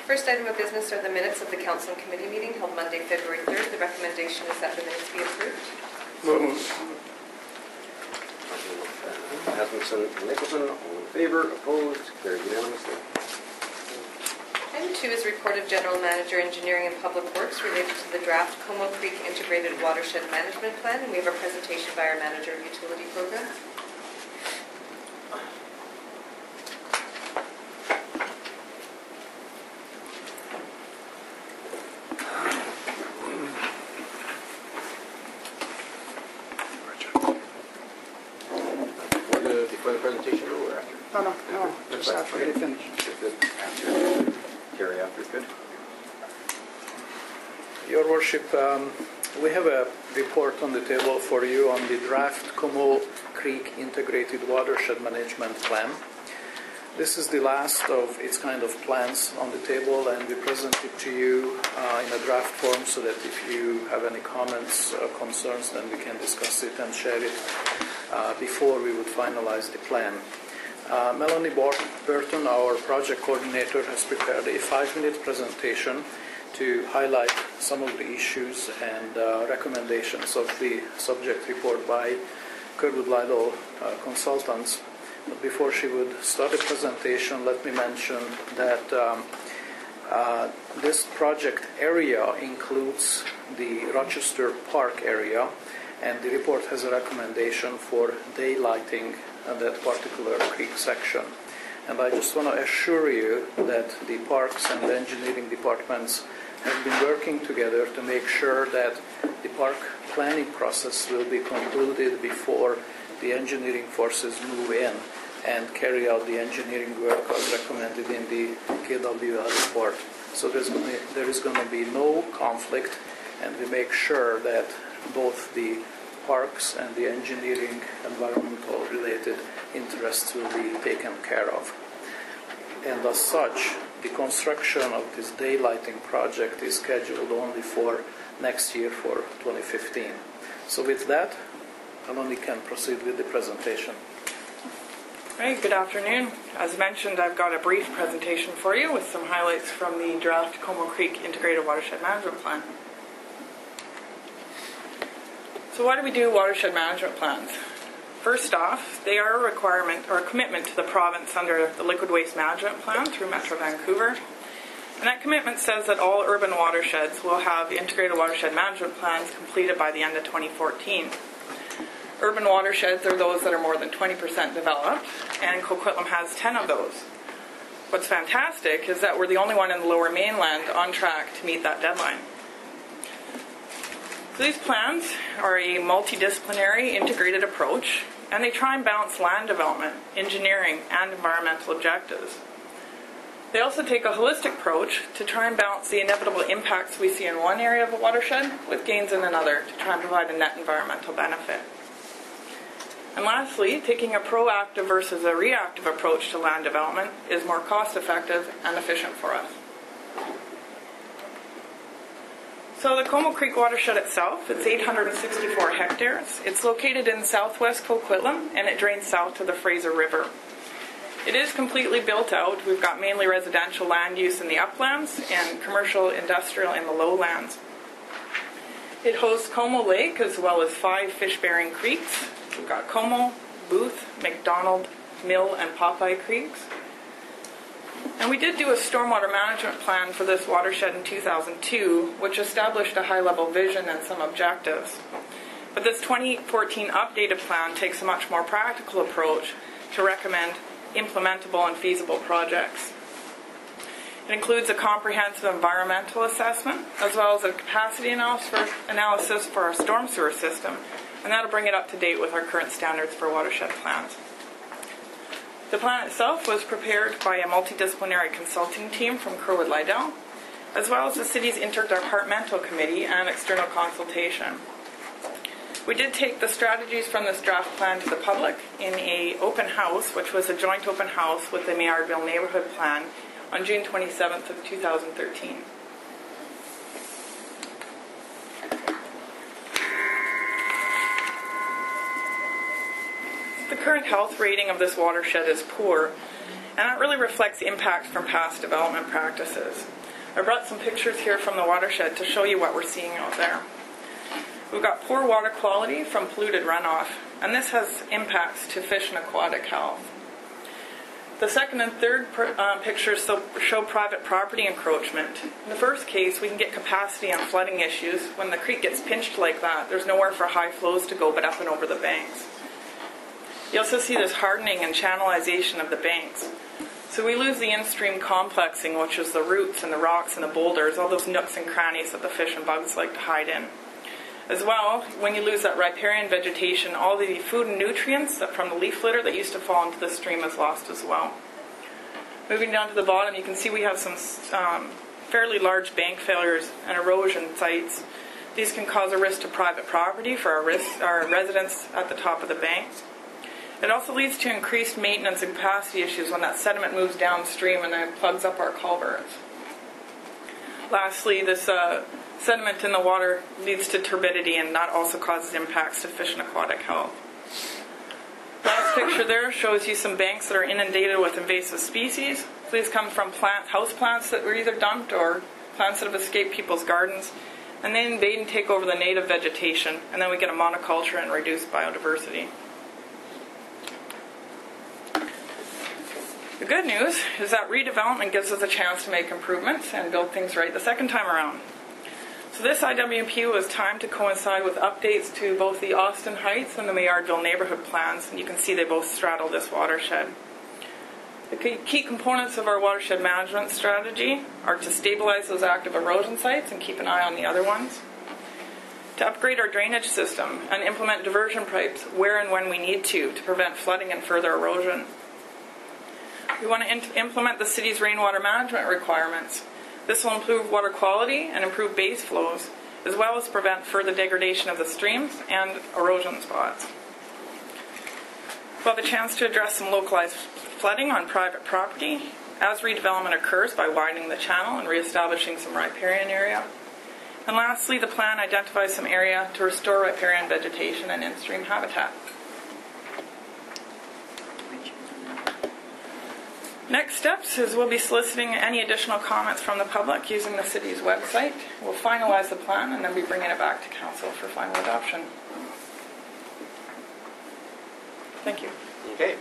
First item of business are the minutes of the Council and Committee meeting held Monday, February 3rd. The recommendation is that the minutes be approved. Asmussen and Nicholson, all in favour, opposed, carried unanimously. Item 2 is report of General Manager, Engineering and Public Works related to the draft Como Creek Integrated Watershed Management Plan, and we have a presentation by our Manager of Utility Programs. Before the presentation or after? No. Just after they finish. Good. After. Carry after. Good. Your Worship, we have a report on the table for you on the draft Como Creek Integrated Watershed Management Plan. This is the last of its kind of plans on the table, and we present it to you in a draft form so that if you have any comments or concerns, then we can discuss it and share it before we would finalize the plan. Melanie Burton, our project coordinator, has prepared a 5-minute presentation to highlight some of the issues and recommendations of the subject report by Kerwood Lidl consultants. But before she would start the presentation, let me mention that this project area includes the Rochester Park area, and the report has a recommendation for daylighting that particular creek section. And I just want to assure you that the parks and the engineering departments have been working together to make sure that the park planning process will be concluded before the engineering forces move in and carry out the engineering work as recommended in the KWL report. So there is going to be no conflict, and we make sure that both the parks and the engineering environmental related interests will be taken care of. And as such, the construction of this daylighting project is scheduled only for next year, for 2015. So with that, Melanie can proceed with the presentation. Right, good afternoon. As mentioned, I've got a brief presentation for you with some highlights from the draft Como Creek Integrated Watershed Management Plan. So why do we do watershed management plans? First off, they are a requirement or a commitment to the province under the Liquid Waste Management Plan through Metro Vancouver. And that commitment says that all urban watersheds will have integrated watershed management plans completed by the end of 2014. Urban watersheds are those that are more than 20% developed, and Coquitlam has 10 of those. What's fantastic is that we're the only one in the Lower Mainland on track to meet that deadline. So these plans are a multidisciplinary integrated approach, and they try and balance land development, engineering, and environmental objectives. They also take a holistic approach to try and balance the inevitable impacts we see in one area of a watershed with gains in another to try and provide a net environmental benefit. And lastly, taking a proactive versus a reactive approach to land development is more cost-effective and efficient for us. So the Como Creek watershed itself, it's 864 hectares. It's located in southwest Coquitlam, and it drains south to the Fraser River. It is completely built out. We've got mainly residential land use in the uplands and commercial industrial in the lowlands. It hosts Como Lake as well as 5 fish-bearing creeks. We've got Como, Booth, McDonald, Mill, and Popeye creeks. And we did do a stormwater management plan for this watershed in 2002, which established a high-level vision and some objectives. But this 2014 updated plan takes a much more practical approach to recommend implementable and feasible projects. It includes a comprehensive environmental assessment, as well as a capacity analysis for our storm sewer system, and that'll bring it up to date with our current standards for watershed plans. The plan itself was prepared by a multidisciplinary consulting team from Kerwood Lidl, as well as the city's interdepartmental committee and external consultation. We did take the strategies from this draft plan to the public in an open house, which was a joint open house with the Maillardville Neighbourhood Plan on June 27th of 2013. The current health rating of this watershed is poor, and that really reflects impacts from past development practices. I brought some pictures here from the watershed to show you what we're seeing out there. We've got poor water quality from polluted runoff, and this has impacts to fish and aquatic health. The second and third pictures show private property encroachment. In the first case, we can get capacity and flooding issues. When the creek gets pinched like that, there's nowhere for high flows to go but up and over the banks. You also see this hardening and channelization of the banks. So we lose the in-stream complexing, which is the roots and the rocks and the boulders, all those nooks and crannies that the fish and bugs like to hide in. As well, when you lose that riparian vegetation, all the food and nutrients from the leaf litter that used to fall into the stream is lost as well. Moving down to the bottom, you can see we have some fairly large bank failures and erosion sites. These can cause a risk to private property for our residents at the top of the banks. It also leads to increased maintenance and capacity issues when that sediment moves downstream and then plugs up our culverts. Lastly, this sediment in the water leads to turbidity, and that also causes impacts to fish and aquatic health. Last picture there shows you some banks that are inundated with invasive species. These come from house plants that were either dumped or plants that have escaped people's gardens, and they invade and take over the native vegetation, and then we get a monoculture and reduced biodiversity. The good news is that redevelopment gives us a chance to make improvements and build things right the second time around. So this IWP was timed to coincide with updates to both the Austin Heights and the Mayardville neighborhood plans, and you can see they both straddle this watershed. The key components of our watershed management strategy are to stabilize those active erosion sites and keep an eye on the other ones, to upgrade our drainage system and implement diversion pipes where and when we need to prevent flooding and further erosion. We want to implement the city's rainwater management requirements. This will improve water quality and improve base flows, as well as prevent further degradation of the streams and erosion spots. We'll have a chance to address some localized flooding on private property as redevelopment occurs by widening the channel and reestablishing some riparian area. And lastly, the plan identifies some area to restore riparian vegetation and in-stream habitat. Next steps is we'll be soliciting any additional comments from the public using the city's website. We'll finalize the plan and then be bringing it back to council for final adoption. Thank you. Okay.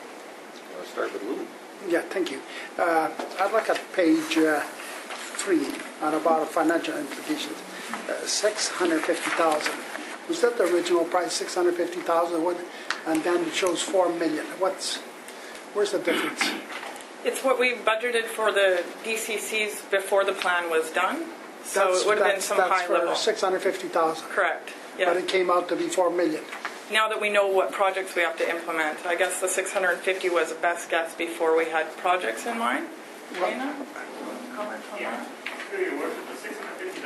We'll start with Lou. Yeah, thank you. I'd look at page 3 on about financial implications. 650,000. Was that the original price, 650,000? And then it shows 4 million. Where's the difference? It's what we budgeted for the DCCs before the plan was done. So it would have been some high level. That's for 650,000. Correct. Yeah. But it came out to be 4 million. Now that we know what projects we have to implement, I guess the 650 was a best guess before we had projects in mind. Dana? Comment on that? Through your worship, the 650,000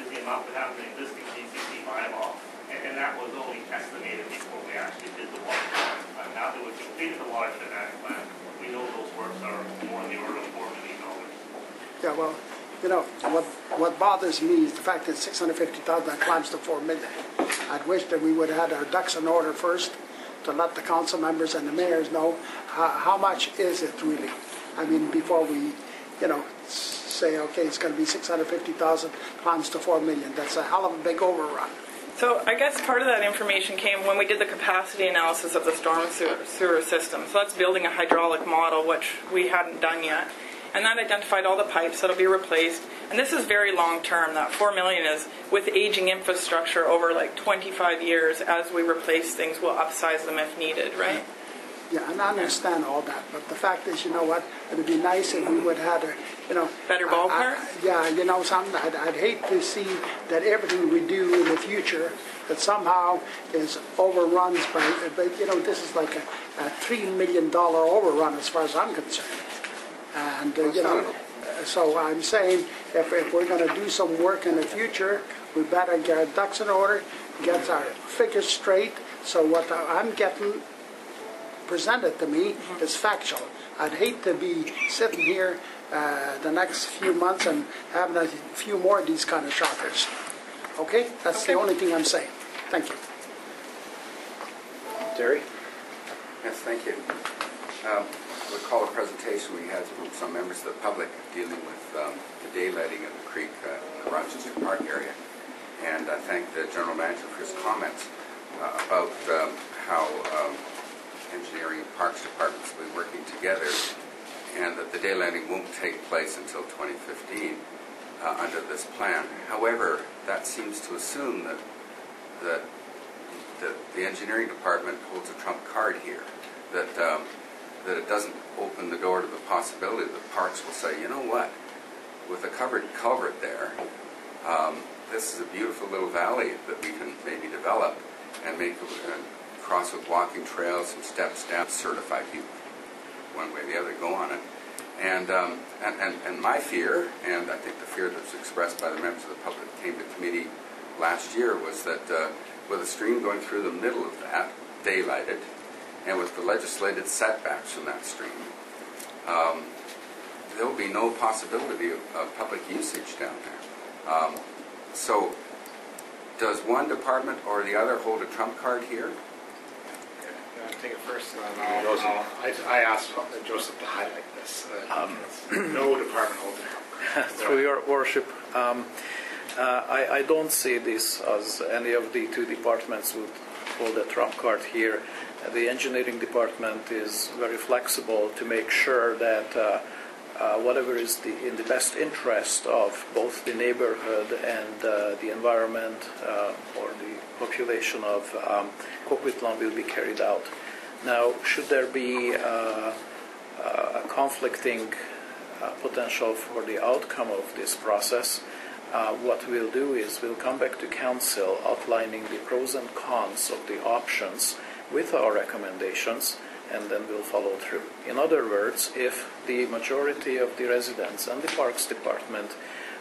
is the amount that has an existing DCC bylaw, and that was only estimated before we actually did the watershed plan. Now that we've completed the watershed action plan, we know those works are more in the order of $4 million. Yeah, well, you know, what bothers me is the fact that 650,000 climbs to 4 million. I'd wish that we would have had our ducks in order first to let the council members and the mayors know how much is it really. I mean, before we, you know, say, okay, it's going to be 650,000 climbs to 4 million. That's a hell of a big overrun. So I guess part of that information came when we did the capacity analysis of the storm sewer system. So that's building a hydraulic model, which we hadn't done yet. And that identified all the pipes that'll be replaced. And this is very long term. That $4 million is with aging infrastructure over like 25 years. As we replace things, we'll upsize them if needed, right? Yeah, and I understand all that. But the fact is, you know what, it would be nice if we would have a, you know... Better ballpark? Yeah, you know something, I'd hate to see that everything we do in the future that somehow is overrun by, but you know, this is like a $3 million overrun as far as I'm concerned. And, you know, so I'm saying if we're going to do some work in the future, we better get our ducks in order, get our figures straight, so what I'm getting presented to me is factual. I'd hate to be sitting here the next few months and having a few more of these kind of shockers. Okay? That's the only thing I'm saying. Thank you. Terry? Yes, thank you. recall a presentation we had from some members of the public dealing with the daylighting of the creek in the Rochester Park area. And I thank the General Manager for his comments about how engineering and parks departments will be working together, and that the daylighting won't take place until 2015 under this plan. However, that seems to assume that the engineering department holds a trump card here, that it doesn't open the door to the possibility that parks will say, you know what, with a covered culvert there, this is a beautiful little valley that we can maybe develop and make cross with walking trails and steps down, certify people one way or the other go on it. And my fear, and I think the fear that was expressed by the members of the public that came to committee last year, was that with a stream going through the middle of that, daylighted, and with the legislated setbacks from that stream, there will be no possibility of public usage down there. So does one department or the other hold a trump card here? I'll take it first, and then I asked Joseph to highlight this. No department holds a trump card. Through your worship, I don't see this as any of the two departments would hold a trump card here. The engineering department is very flexible to make sure that whatever is in the best interest of both the neighborhood and the environment or the population of Coquitlam will be carried out. Now, should there be a conflicting potential for the outcome of this process, what we'll do is we'll come back to council outlining the pros and cons of the options with our recommendations, and then we'll follow through. In other words, if the majority of the residents and the Parks Department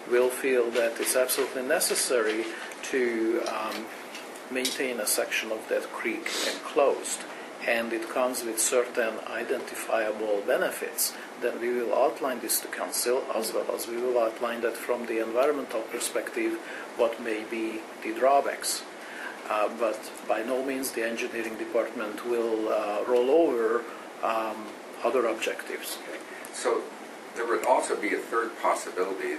will feel that it's absolutely necessary to maintain a section of that creek enclosed, and it comes with certain identifiable benefits, then we will outline this to council, as well as we will outline that from the environmental perspective what may be the drawbacks. But by no means the engineering department will roll over other objectives. Okay. So there would also be a third possibility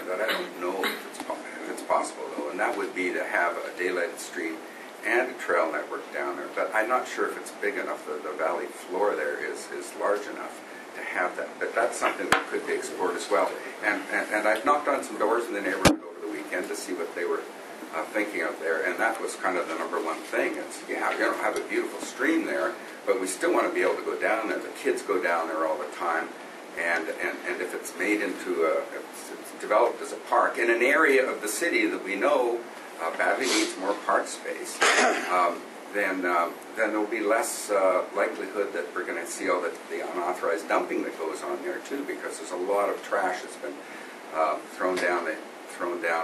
that I don't know if it's possible, though, and that would be to have a daylighted stream and a trail network down there. But I'm not sure if it's big enough. The valley floor there is large enough to have that. But that's something that could be explored as well. And I've knocked on some doors in the neighborhood over the weekend to see what they were thinking out there, and that was kind of the number one thing. It's, yeah, you don't have a beautiful stream there, but we still want to be able to go down there. The kids go down there all the time, and if it's made into if it's developed as a park in an area of the city that we know badly needs more park space, then there'll be less likelihood that we're going to see all the unauthorized dumping that goes on there too, because there's a lot of trash that's been thrown down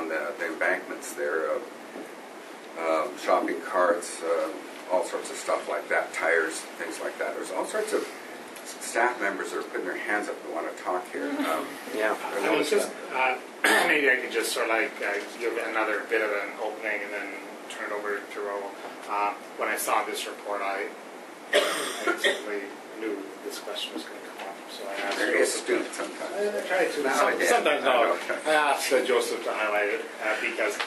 the embankments there, shopping carts, all sorts of stuff like that, tires, things like that. There's all sorts of staff members that are putting their hands up and want to talk here. Yeah. I was just, maybe I could just sort of like give another bit of an opening and then turn it over to Raul. When I saw this report, I simply knew this question was going to come up, so I asked Very astute sometimes. I try to. Sometimes no. I asked Joseph to highlight it because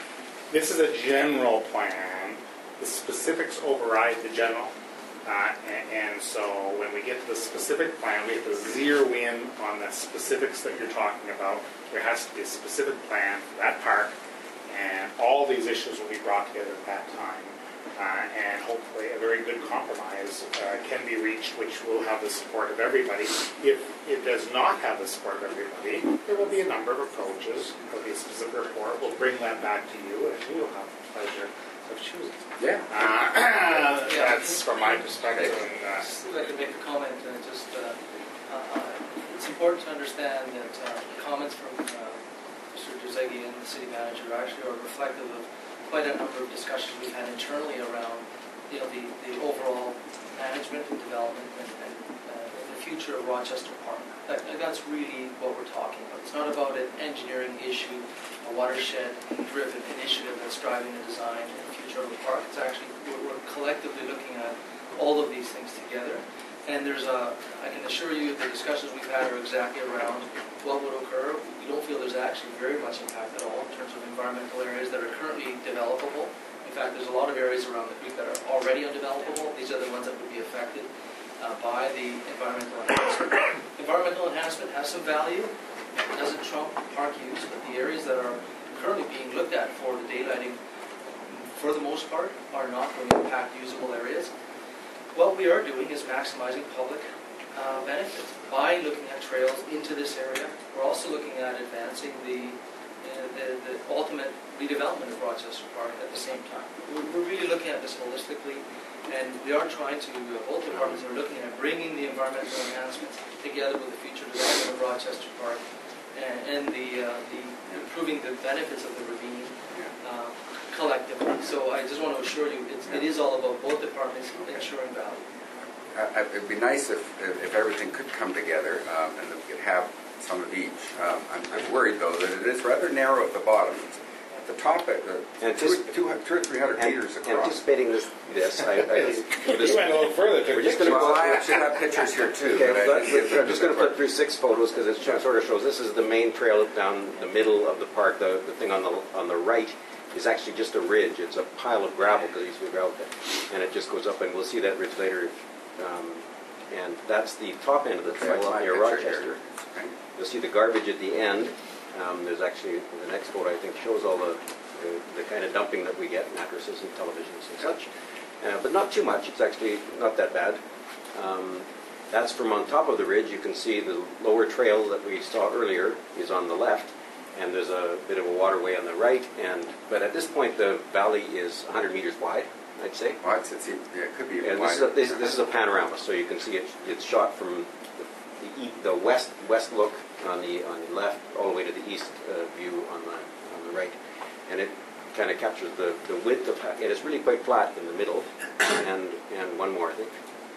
this is a general plan. The specifics override the general. And so when we get to the specific plan, we have to zero in on the specifics that you're talking about. There has to be a specific plan for that park, and all these issues will be brought together at that time. And hopefully a very good compromise can be reached, which will have the support of everybody. If it does not have the support of everybody, there will be a number of approaches. There will be a specific report. We'll bring that back to you, and you will have the pleasure of choosing. Yeah. That's from my perspective. I'd like to make a comment. It's important to understand that the comments from Mr. Drzegi and the city manager actually are reflective of quite a number of discussions we've had internally around, the overall management and development and the future of Rochester Park. That's really what we're talking about. It's not about an engineering issue, a watershed-driven initiative that's driving the design and the future of the park. It's actually, we're collectively looking at all of these things together. And I can assure you the discussions we've had are exactly around what would occur. We don't feel there's actually very much impact at all in terms of environmental areas that are currently developable. In fact, there's a lot of areas around the creek that are already undevelopable. These are the ones that would be affected by the environmental enhancement. Environmental enhancement has some value. It doesn't trump park use, but the areas that are currently being looked at for the daylighting, for the most part, are not going to impact usable areas. What we are doing is maximizing public benefits by looking at trails into this area. We're also looking at advancing the ultimate redevelopment of Rochester Park at the same time. We're really looking at this holistically, and we are trying to, both departments are looking at bringing the environmental enhancements together with the future development of Rochester Park and the improving the benefits of the ravine collectively. So I just want to assure you, it is all about both departments ensuring value. It'd be nice if everything could come together and that we could have some of each. I'm worried, though, that it is rather narrow at the bottom. At the top, 200 or 300 meters across. Anticipating this, You went a little further. We're just going to. Well, I actually have pictures here too. Okay, I'm just going to flip through 6 photos because it sort of shows this is the main trail down the middle of the park. The thing on the right is actually just a ridge. It's a pile of gravel because it used to be a gravel pit, and it just goes up, and we'll see that ridge later. And that's the top end of the trail up near Rochester. You'll see the garbage at the end. There's actually, the next photo I think shows all the kind of dumping that we get, mattresses and televisions and such. But not too much. It's actually not that bad. That's from on top of the ridge. You can see the lower trail that we saw earlier is on the left, and there's a bit of a waterway on the right. But at this point, the valley is 100 meters wide, I'd say. Well, it could be even wider. This is a panorama, so you can see it's shot from the west look on the left all the way to the east view on the right, and it kind of captures the width of it. It's really quite flat in the middle, and one more I think,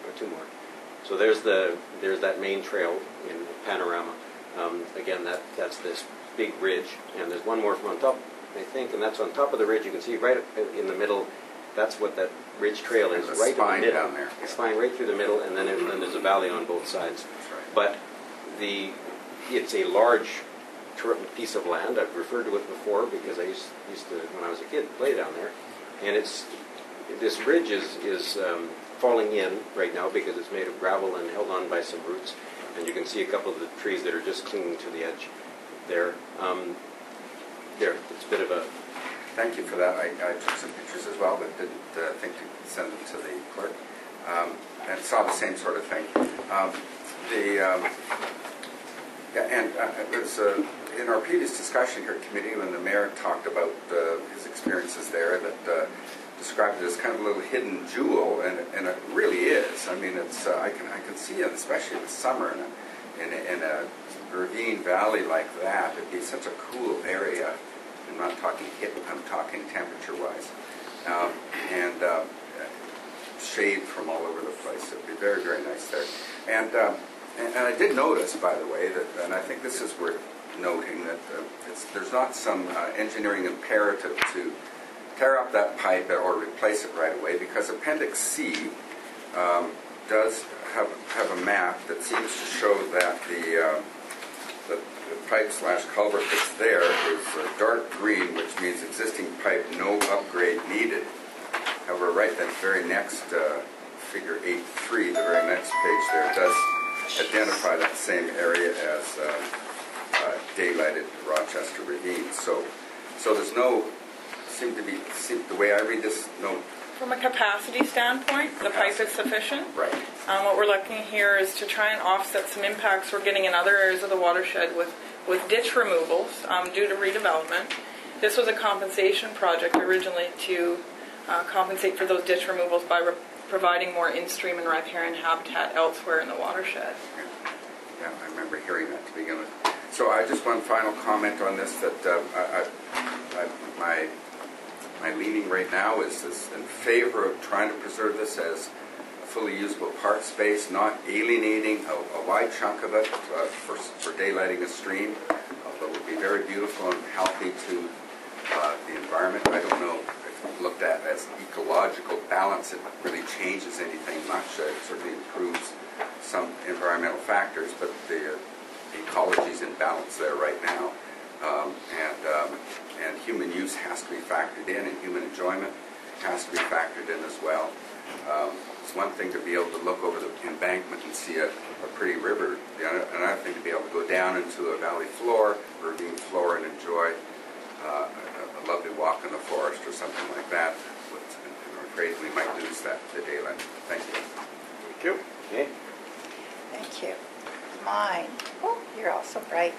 or 2 more. So there's that main trail in panorama. Again, that's this big ridge, and there's one more from on top I think, and that's on top of the ridge. You can see right in the middle. That's what that ridge trail is, right in the middle. Down there. It's spine right through the middle, and then there's a valley on both sides. That's right. But it's a large piece of land. I've referred to it before because I used to, when I was a kid, play down there. And this ridge is falling in right now because it's made of gravel and held on by some roots. And you can see a couple of the trees that are just clinging to the edge there. It's a bit of a... Thank you for that. I took some pictures as well, but didn't think to send them to the clerk. And saw the same sort of thing. It was in our previous discussion here at committee when the mayor talked about his experiences there that described it as kind of a little hidden jewel, and it really is. I mean, it's I can see it, especially in the summer in a ravine valley like that. It'd be such a cool area. I'm not talking hidden, I'm talking temperature-wise. And shade from all over the place. It would be very, very nice there. And I did notice, by the way, that, and I think this is worth noting, that there's not some engineering imperative to tear up that pipe or replace it right away, because Appendix C does have a map that seems to show that the pipe/culvert that's there is dark green, which means existing pipe, no upgrade needed. However, right that very next figure 8.3, the very next page there, does identify that same area as daylighted Rochester Ravine. So there's no, the way I read this, no. From a capacity standpoint, the pipe is sufficient. Right. What we're looking here is to try and offset some impacts we're getting in other areas of the watershed with ditch removals due to redevelopment. This was a compensation project originally to compensate for those ditch removals by providing more in-stream and riparian habitat elsewhere in the watershed. Yeah, I remember hearing that to begin with. So I just one final comment on this, that my leaning right now is in favor of trying to preserve this as a fully usable park space, not alienating a wide chunk of it for daylighting a stream, although it would be very beautiful and healthy to the environment. I don't know if looked at as ecological balance, it really changes anything much. It certainly improves some environmental factors, but the ecology is in balance there right now. And human use has to be factored in, and human enjoyment has to be factored in as well. It's one thing to be able to look over the embankment and see a pretty river. Another thing to be able to go down into a valley floor, ravine floor, and enjoy a lovely walk in the forest or something like that. And I'm afraid we might lose that to daylight. Thank you. Thank you. Okay. Thank you. Mine. Oh, you're also bright.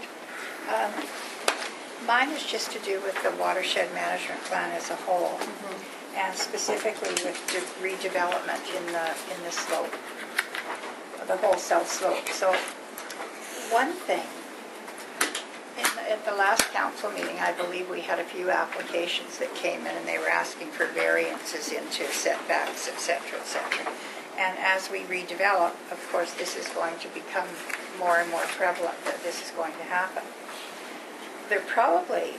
Mine is just to do with the watershed management plan as a whole, and specifically with the redevelopment in the slope, the whole south slope. So, one thing. At the last council meeting, I believe we had a few applications that came in, and they were asking for variances into setbacks, etc., etc. And as we redevelop, of course, this is going to become more and more prevalent that this is going to happen. They're probably,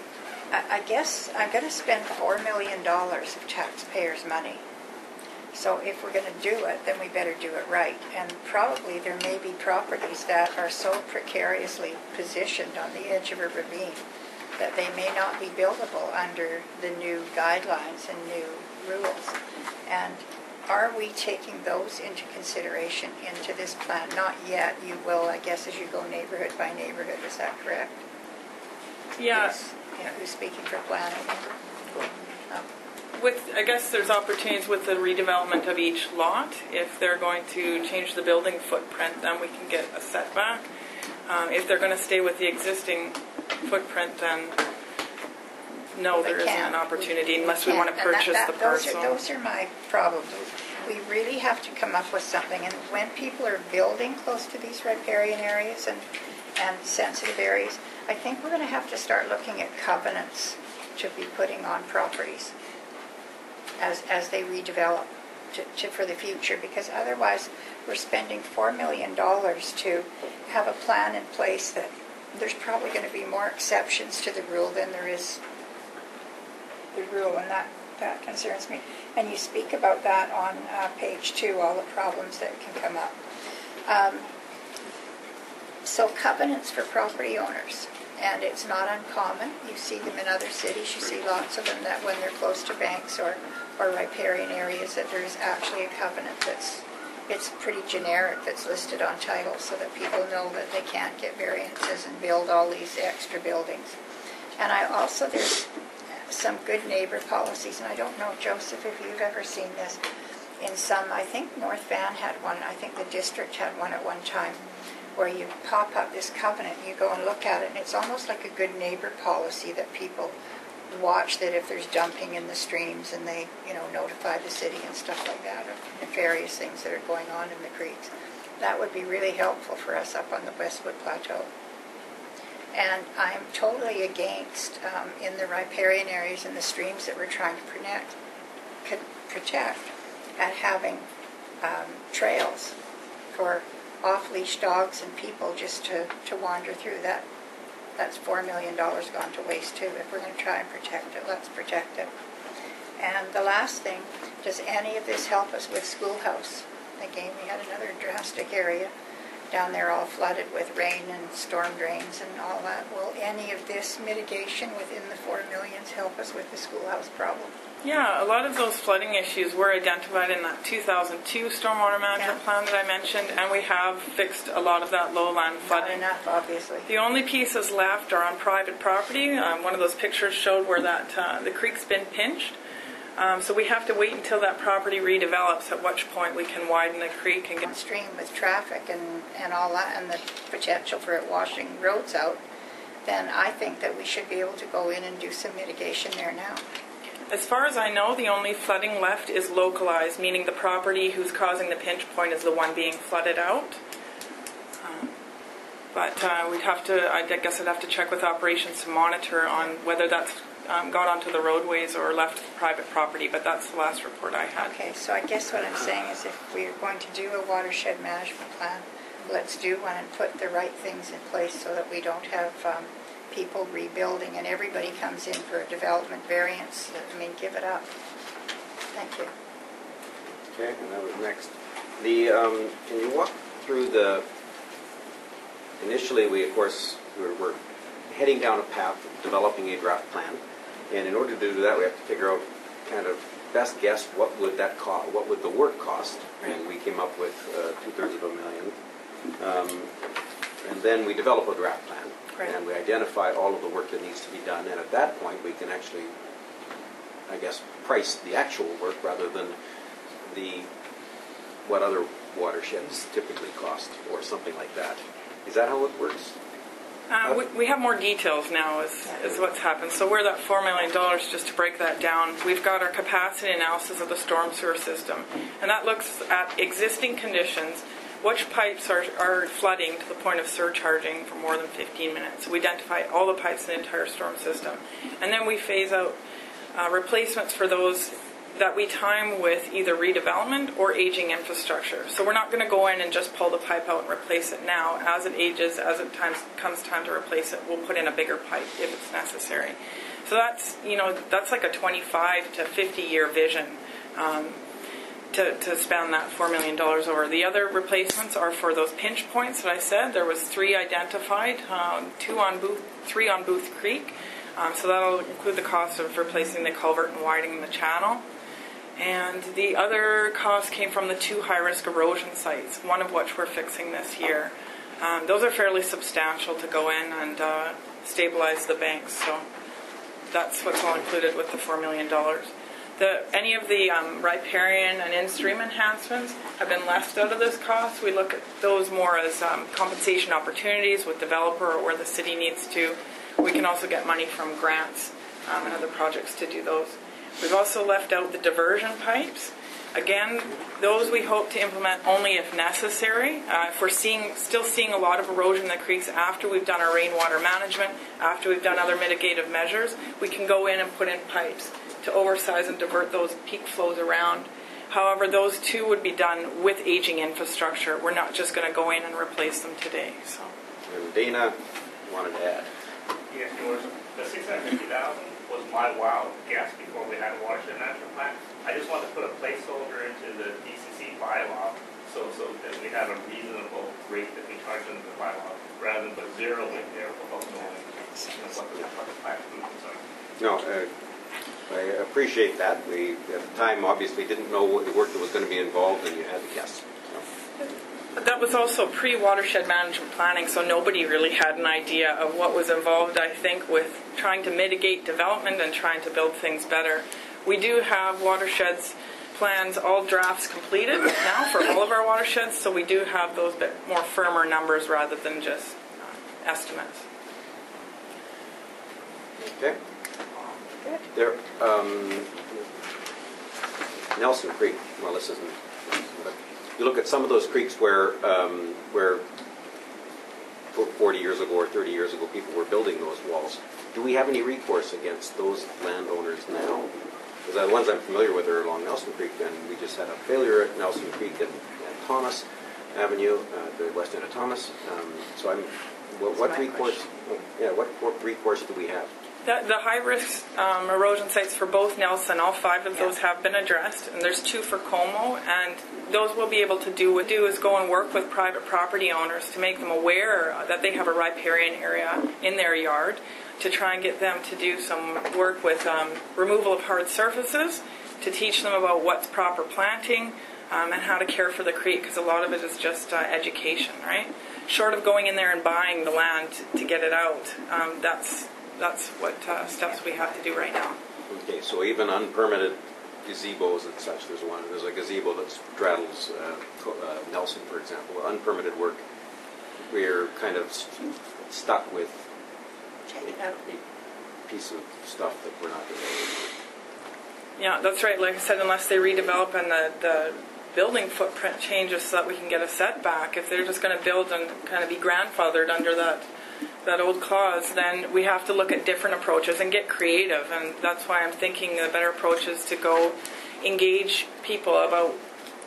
I guess, I'm going to spend $4 million of taxpayers' money. So if we're going to do it, then we better do it right. And probably there may be properties that are so precariously positioned on the edge of a ravine that they may not be buildable under the new guidelines and new rules. And are we taking those into consideration into this plan? Not yet. You will, I guess, as you go neighborhood by neighborhood. Is that correct? Yes. Yeah, who's speaking for planning? I guess there's opportunities with the redevelopment of each lot. If they're going to change the building footprint, then we can get a setback. If they're going to stay with the existing footprint, then no, there isn't an opportunity unless we want to purchase the parcel. Those are my problems. We really have to come up with something. And when people are building close to these riparian areas and sensitive areas, I think we're going to have to start looking at covenants to be putting on properties as they redevelop for the future, because otherwise we're spending $4 million to have a plan in place that there's probably going to be more exceptions to the rule than there is the rule, and that concerns me. And you speak about that on page 2, all the problems that can come up. So covenants for property owners, and it's not uncommon. You see them in other cities. You see lots of them that when they're close to banks or riparian areas that there is actually a covenant it's pretty generic, that's listed on title so that people know that they can't get variances and build all these extra buildings. And there's some good neighbor policies, and I don't know, Joseph, if you've ever seen this. In some, I think North Van had one, I think the district had one at one time, where you pop up this covenant, you go and look at it, and it's almost like a good neighbor policy that people watch, that if there's dumping in the streams and they, notify the city and stuff like that, or various things that are going on in the creeks. That would be really helpful for us up on the Westwood Plateau. And I'm totally against, in the riparian areas and the streams that we're trying to protect, at having trails for off-leash dogs and people just to wander through. That's $4 million gone to waste too. If we're going to try and protect it, let's protect it. And the last thing, does any of this help us with Schoolhouse? Again, we had another drastic area down there all flooded with rain and storm drains and all that. Will any of this mitigation within the $4 million help us with the Schoolhouse problem? Yeah, a lot of those flooding issues were identified in that 2002 stormwater management plan that I mentioned, and we have fixed a lot of that lowland flooding. Not enough, obviously. The only pieces left are on private property. One of those pictures showed where the creek's been pinched. So we have to wait until that property redevelops, at which point we can widen the creek and get stream with traffic and all that, and the potential for it washing roads out. Then I think that we should be able to go in and do some mitigation there now. As far as I know, the only flooding left is localized, meaning the property who's causing the pinch point is the one being flooded out. But we'd have to, I guess I'd have to check with operations to monitor on whether that's got onto the roadways or left private property, but that's the last report I had. Okay, so I guess what I'm saying is if we're going to do a watershed management plan, let's do one and put the right things in place so that we don't have people rebuilding and everybody comes in for a development variance. I mean, give it up. Thank you. Okay, and that was next. Can you walk through initially we, of course, we're heading down a path of developing a draft plan. And in order to do that, we have to figure out kind of best guess what would that cost, what would the work cost. And we came up with $250,000. And then we develop a draft plan. Right. And we identify all of the work that needs to be done. And at that point, we can actually, I guess, price the actual work rather than what other watersheds typically cost or something like that. Is that how it works? We have more details now is what's happened. So we're that $4 million, just to break that down. We've got our capacity analysis of the storm sewer system. And that looks at existing conditions, which pipes are flooding to the point of surcharging for more than 15 minutes. So we identify all the pipes in the entire storm system. And then we phase out replacements for those that we time with either redevelopment or aging infrastructure. So we're not going to go in and just pull the pipe out and replace it now. As it ages, as it comes time to replace it, we'll put in a bigger pipe if it's necessary. So that's like a 25 to 50 year vision to spend that $4 million over. The other replacements are for those pinch points that I said. There was 3 identified, 3 on Booth Creek. So that'll include the cost of replacing the culvert and widening the channel. And the other cost came from the 2 high-risk erosion sites, one of which we're fixing this year. Those are fairly substantial to go in and stabilize the banks. So that's what's all included with the $4 million. Any of the riparian and in-stream enhancements have been left out of this cost. We look at those more as compensation opportunities with developer or where the city needs to. We can also get money from grants and other projects to do those. We've also left out the diversion pipes. Again, those we hope to implement only if necessary. If we're still seeing a lot of erosion in the creeks after we've done our rainwater management, after we've done other mitigative measures, we can go in and put in pipes to oversize and divert those peak flows around. However, those 2 would be done with aging infrastructure. We're not just going to go in and replace them today. So. And Dana wanted to add. Yes, the $650,000 was my wild guess before we had a watershed management plan. I just wanted to put a placeholder into the DCC bylaw so that we have a reasonable rate that we charge under the bylaw rather than put 0 in there without knowing what the plan is. No, I appreciate that. We, at the time, obviously didn't know what the work that was going to be involved, and you had to guess. But that was also pre-watershed management planning, so nobody really had an idea of what was involved, I think, with trying to mitigate development and trying to build things better. We do have watersheds plans, all drafts completed now for all of our watersheds, so we do have those bit more firmer numbers rather than just estimates. Okay. There, Nelson Creek. Well, this isn't. But you look at some of those creeks where 40 years ago or 30 years ago people were building those walls. Do we have any recourse against those landowners now? Because the ones I'm familiar with are along Nelson Creek, and we just had a failure at Nelson Creek and Thomas Avenue, the west end of Thomas. So what recourse? Yeah, what recourse do we have? The high-risk erosion sites for both Nelson, all 5 of those have been addressed, and there's 2 for Como, and those we'll be able to do. What we do is go and work with private property owners to make them aware that they have a riparian area in their yard, to try and get them to do some work with removal of hard surfaces, to teach them about what's proper planting, and how to care for the creek, because a lot of it is just education, right? Short of going in there and buying the land to get it out, that's what steps we have to do right now. Okay, so even unpermitted gazebos and such, there's a gazebo that straddles Nelson, for example, unpermitted work, we're kind of stuck with a piece of stuff that we're not doing. Yeah, that's right. Like I said, unless they redevelop and the building footprint changes so that we can get a setback, if they're just going to build and kind of be grandfathered under that old clause, then we have to look at different approaches and get creative. And that's why I'm thinking the better approach is to go engage people about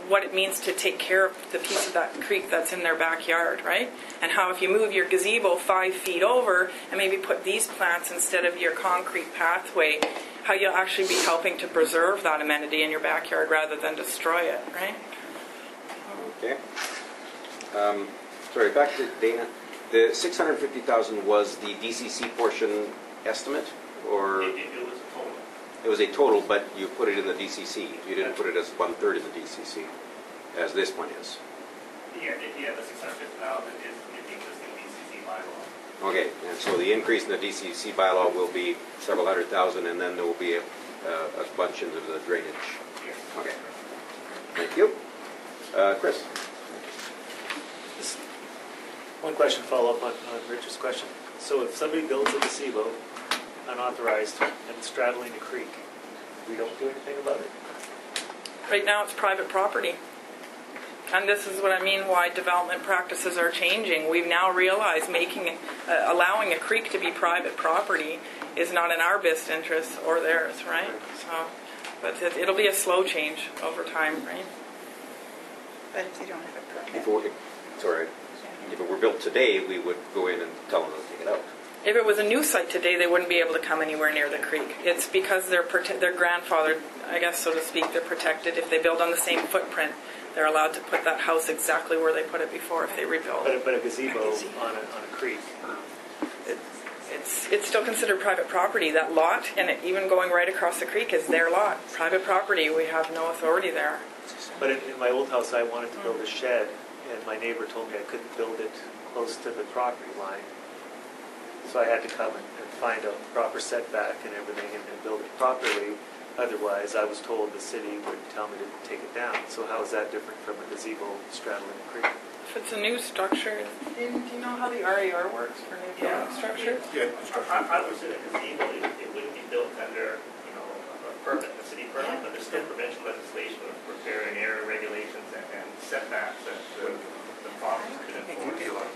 what it means to take care of the piece of that creek that's in their backyard, right? And how if you move your gazebo 5 feet over and maybe put these plants instead of your concrete pathway, how you'll actually be helping to preserve that amenity in your backyard rather than destroy it, right? Okay. Sorry, back to Dana. The 650,000 was the DCC portion estimate, or It was a total. it was a total, but you put it in the DCC. You didn't put it as 1/3 in the DCC, as this one is. Yeah, the 650,000 is the existing DCC bylaw. Okay, and so the increase in the DCC bylaw will be several hundred thousand, and then there will be a bunch into the drainage. Yes. Okay. Thank you. Chris? One question, follow up on Richard's question. So if somebody builds a gazebo unauthorized and straddling a creek, we don't do anything about it? Right now, it's private property. And this is what I mean why development practices are changing. We've now realized allowing a creek to be private property is not in our best interest or theirs, right? So, but it'll be a slow change over time, right? But if they don't have a permit. If it were built today, we would go in and tell them to take it out. If it was a new site today, they wouldn't be able to come anywhere near the creek. It's because they're grandfathered, I guess, so to speak. They're protected. If they build on the same footprint, they're allowed to put that house exactly where they put it before if they rebuild. But a gazebo on a creek. It's still considered private property. That lot, and even going right across the creek, is their lot. Private property. We have no authority there. But in my old house, I wanted to build a shed, and my neighbor told me I couldn't build it close to the property line. So I had to come and find a proper setback and everything and build it properly. Otherwise, I was told the city would tell me to take it down. So how is that different from a gazebo straddling a creek? If it's a new structure, do you know how the RAR works for new building structures? Yeah, I would say that gazebo, it wouldn't be built under, a permit, a city permit, but there's still provincial legislation for preparing area regulations and setbacks that the province could enforce.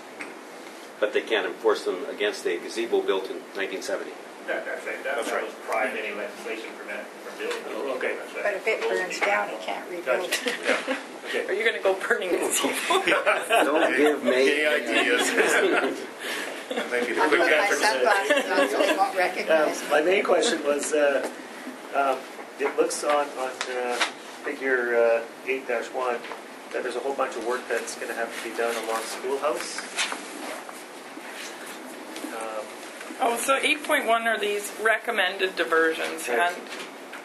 But they can't enforce them against a gazebo built in 1970. That's right. That was prior to any legislation for building. Oh, okay. That's right. But if it burns down, you can't rebuild. Gotcha. Okay. Are you going to go burning gazebo? Don't give me any ideas. Thank you. I'm putting my sunglasses on so they won't recognize me. My main question was, it looks on figure 8-1 that there's a whole bunch of work that's going to have to be done along Schoolhouse. So 8.1 are these recommended diversions, Right. and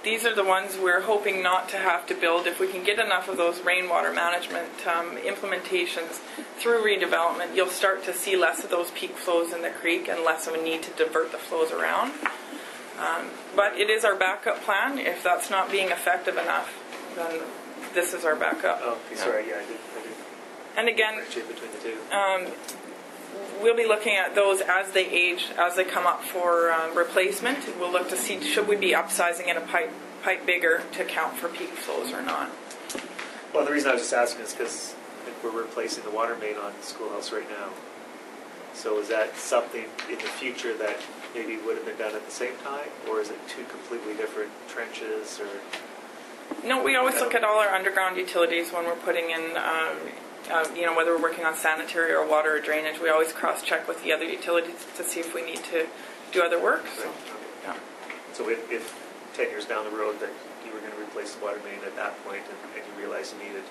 these are the ones we're hoping not to have to build. If we can get enough of those rainwater management implementations through redevelopment, you'll start to see less of those peak flows in the creek and less of a need to divert the flows around. But it is our backup plan. If that's not being effective enough, then this is our backup. Oh, okay, sorry, I did And again, differentiate between the two. we'll be looking at those as they age, as they come up for replacement. We'll look to see should we be upsizing it a pipe bigger to account for peak flows or not. Well, the reason I was just asking is because we're replacing the water main on Schoolhouse right now. So is that something in the future that maybe would have been done at the same time, or is it two completely different trenches? Or No, we always look at all our underground utilities when we're putting in, whether we're working on sanitary or water or drainage. We always cross-check with the other utilities to see if we need to do other work. So, yeah. So if 10 years down the road that you were going to replace the water main at that point and you realized you needed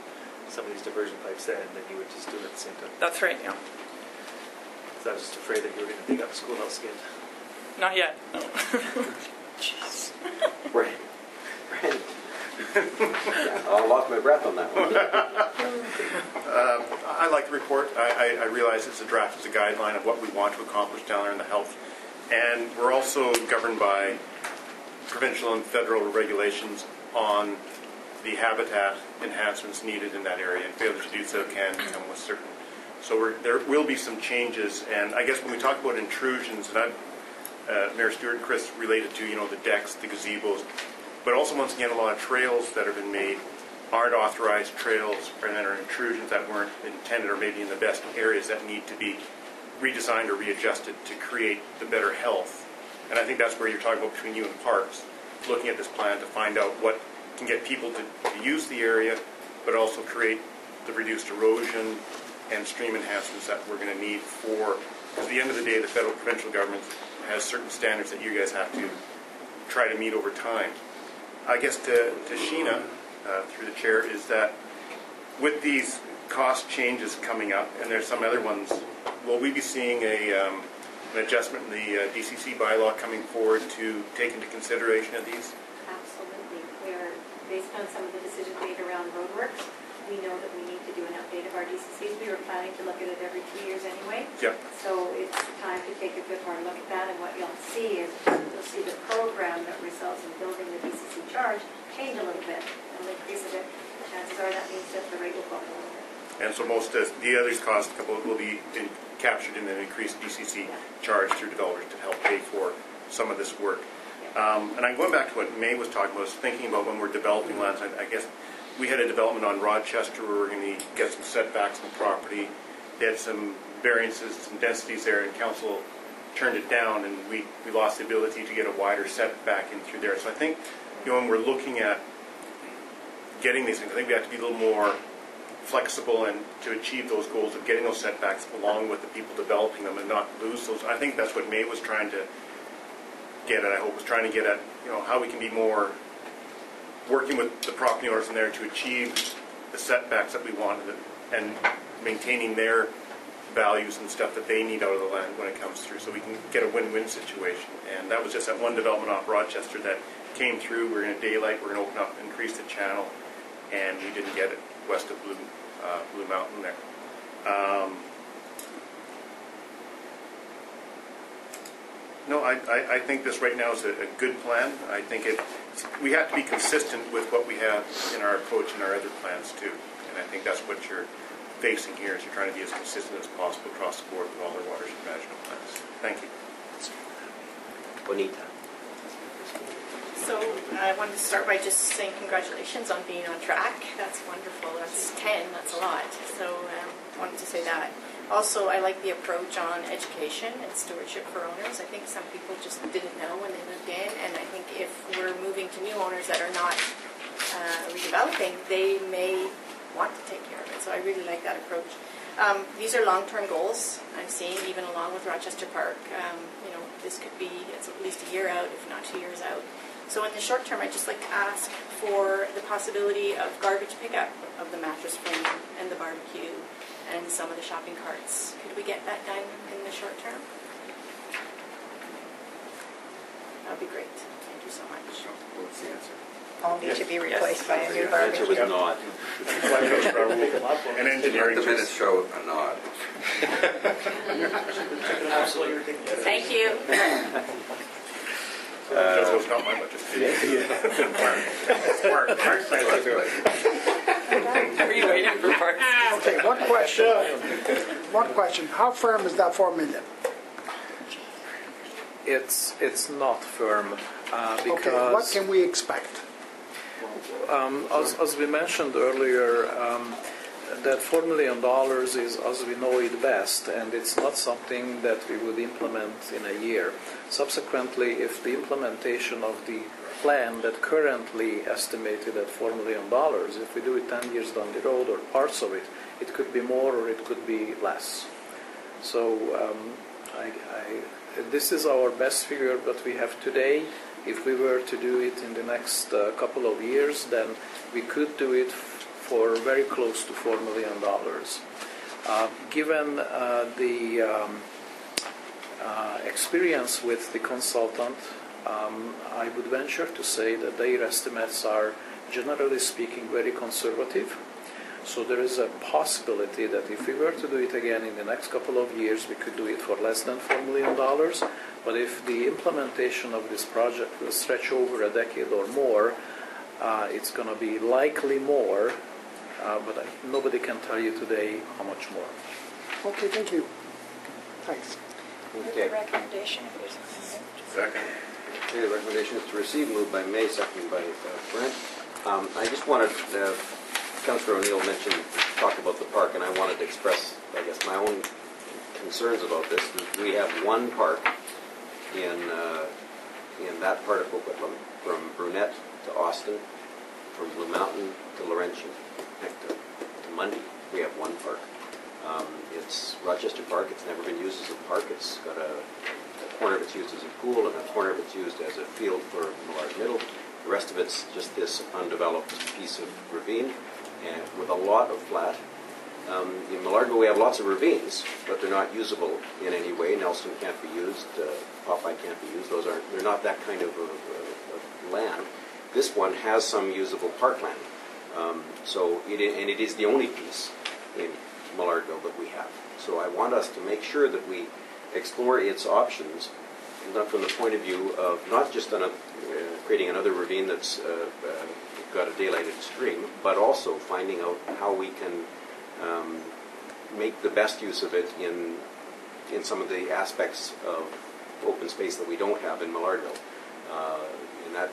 some of these diversion pipes then you would just do it at the same time. That's right, yeah. So I was just afraid that you were going to dig up Schoolhouse again. Not yet, no. Jeez. Right. I lost my breath on that one. I like the report. I realize it's a draft, it's a guideline of what we want to accomplish down there in the health. And we're also governed by provincial and federal regulations on the habitat enhancements needed in that area, and failure to do so can come with certain. So there will be some changes, and I guess when we talk about intrusions, and Mayor Stewart and Chris related to the decks, the gazebos, but also once again a lot of trails that have been made aren't authorized trails, and then are intrusions that weren't intended or maybe in the best areas that need to be redesigned or readjusted to create the better health. And I think that's where you're talking about between you and Parks, looking at this plan to find out what can get people to use the area, but also create the reduced erosion and stream enhancements that we're going to need for, because at the end of the day, the federal provincial government has certain standards that you guys have to try to meet over time. I guess to Sheena, through the chair, is that with these cost changes coming up, and there's some other ones. Will we be seeing an adjustment in the DCC bylaw coming forward to take into consideration of these? Absolutely. We're, based on some of the decisions made around roadworks, we know that we need to do an update of our DCCs. We were planning to look at it every 2 years anyway. Yep. So it's time to take a good hard look at that, and what you'll see is you'll see the program that results in building the DCC charge change a little bit. It'll increase a bit. Chances are that means that the rate will go up a little bit. And so most of the others costs will be captured in an increased DCC charge through developers to help pay for some of this work. And I'm going back to what May was talking about, was thinking about when we're developing lands. I guess we had a development on Rochester where we're going to get some setbacks on the property. They had some variances, some densities there, and council turned it down, and we lost the ability to get a wider setback in through there. So I think, when we're looking at getting these things, I think we have to be a little more flexible and to achieve those goals of getting those setbacks along with the people developing them and not lose those. I think that's what May was trying to get at. I hope was trying to get at, how we can be more working with the property owners in there to achieve the setbacks that we want and maintaining their values and stuff that they need out of the land when it comes through, so we can get a win-win situation. And that was just that one development off Rochester that came through. We're going to daylight, we're going to open up, increase the channel, and we didn't get it west of Blue Mountain there. No, I think this right now is a good plan. I think we have to be consistent with what we have in our approach and our other plans too. And I think that's what you're facing here, is you're trying to be as consistent as possible across the board with all our watershed management plans. Thank you. Bonita. So I wanted to start by just saying congratulations on being on track. That's wonderful. That's 10. That's a lot. So I wanted to say that. Also, I like the approach on education and stewardship for owners. I think some people just didn't know when they moved in, and I think if we're moving to new owners that are not redeveloping, they may want to take care of it. So I really like that approach. These are long-term goals I'm seeing, even along with Rochester Park. This could be, it's at least a year out, if not 2 years out. So in the short term, I'd just like to ask for the possibility of garbage pickup of the mattress frame and the barbecue and some of the shopping carts. Could we get that done in the short term? That would be great. Thank you so much. What's the answer? Only to be replaced by a new Answer was barbecue. not. And engineering. The minutes show a nod. Absolutely. Thank you. Just was not my budget. Are you waiting for parks? Okay, one question. How firm is that 4 million? It's not firm because Okay, what can we expect? as we mentioned earlier, that $4 million is as we know it best, and it's not something that we would implement in a year. Subsequently, if the implementation of the plan that currently estimated at $4 million, if we do it 10 years down the road or parts of it, it could be more or it could be less. So this is our best figure that we have today. If we were to do it in the next couple of years, then we could do it for very close to $4 million. Given the experience with the consultant, I would venture to say that their estimates are, generally speaking, very conservative. So there is a possibility that if we were to do it again in the next couple of years, we could do it for less than $4 million. But if the implementation of this project will stretch over a decade or more, it's going to be likely more, but nobody can tell you today how much more. Okay, thank you. Thanks. Okay. The recommendation, if there's Second. Okay, the recommendation is to receive, moved by May, seconded by Brent. I just wanted, Councillor O'Neill talked about the park, and I wanted to express, I guess, my own concerns about this. We have one park in that part of Coquitlam, from Brunette to Austin, from Blue Mountain to Laurentian, to Mundy. We have one park. It's Rochester Park. It's never been used as a park. It's got a corner of it's used as a pool, and a corner of it's used as a field for Millard Middle. The rest of it's just this undeveloped piece of ravine, and with a lot of flat In Malargo, we have lots of ravines, but they're not usable in any way. Nelson can't be used. Popeye can't be used. They're not that kind of land. This one has some usable parkland. It is the only piece in Malargo that we have. So I want us to make sure that we explore its options, not from the point of view of not just creating another ravine that's got a daylighted stream, but also finding out how we can make the best use of it in some of the aspects of open space that we don't have in Malargo. In that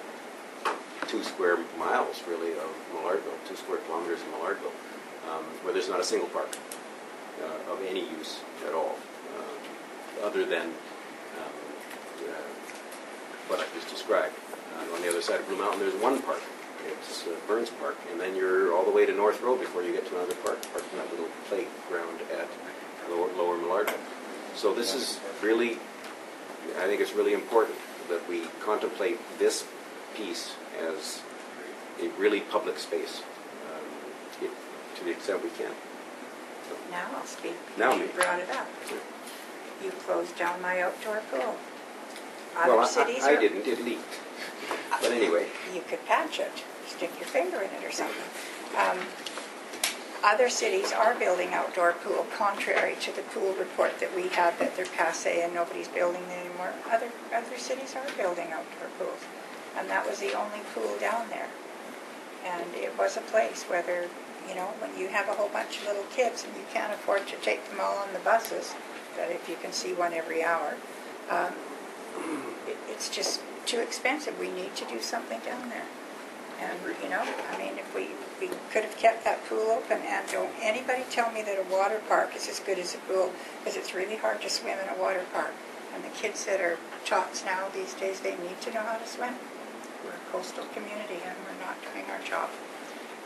2 square miles, really, of Malargo, 2 square kilometers of Malargo, where there's not a single park of any use at all, other than what I just described. On the other side of Blue Mountain, there's one park. It's Burns Park, and then you're all the way to North Road before you get to another park in that little playground at Lower Malargo. So this is really, I think it's really important that we contemplate this piece as a really public space, to the extent we can. Now I'll speak. Now You me. brought it up. You closed down my outdoor pool. Well, Other cities I are- didn't. It leaked. But anyway. You could patch it, stick your finger in it or something. Other cities are building outdoor pool, contrary to the pool report that we had that they're passé and nobody's building them anymore. Other cities are building outdoor pools, and that was the only pool down there. And it was a place, whether, when you have a whole bunch of little kids and you can't afford to take them all on the buses, that if you can see one every hour, it's just too expensive. We need to do something down there. And, if we could have kept that pool open, and don't anybody tell me that a water park is as good as a pool, because it's really hard to swim in a water park. And the kids that are tots now these days, they need to know how to swim. We're a coastal community and we're not doing our job.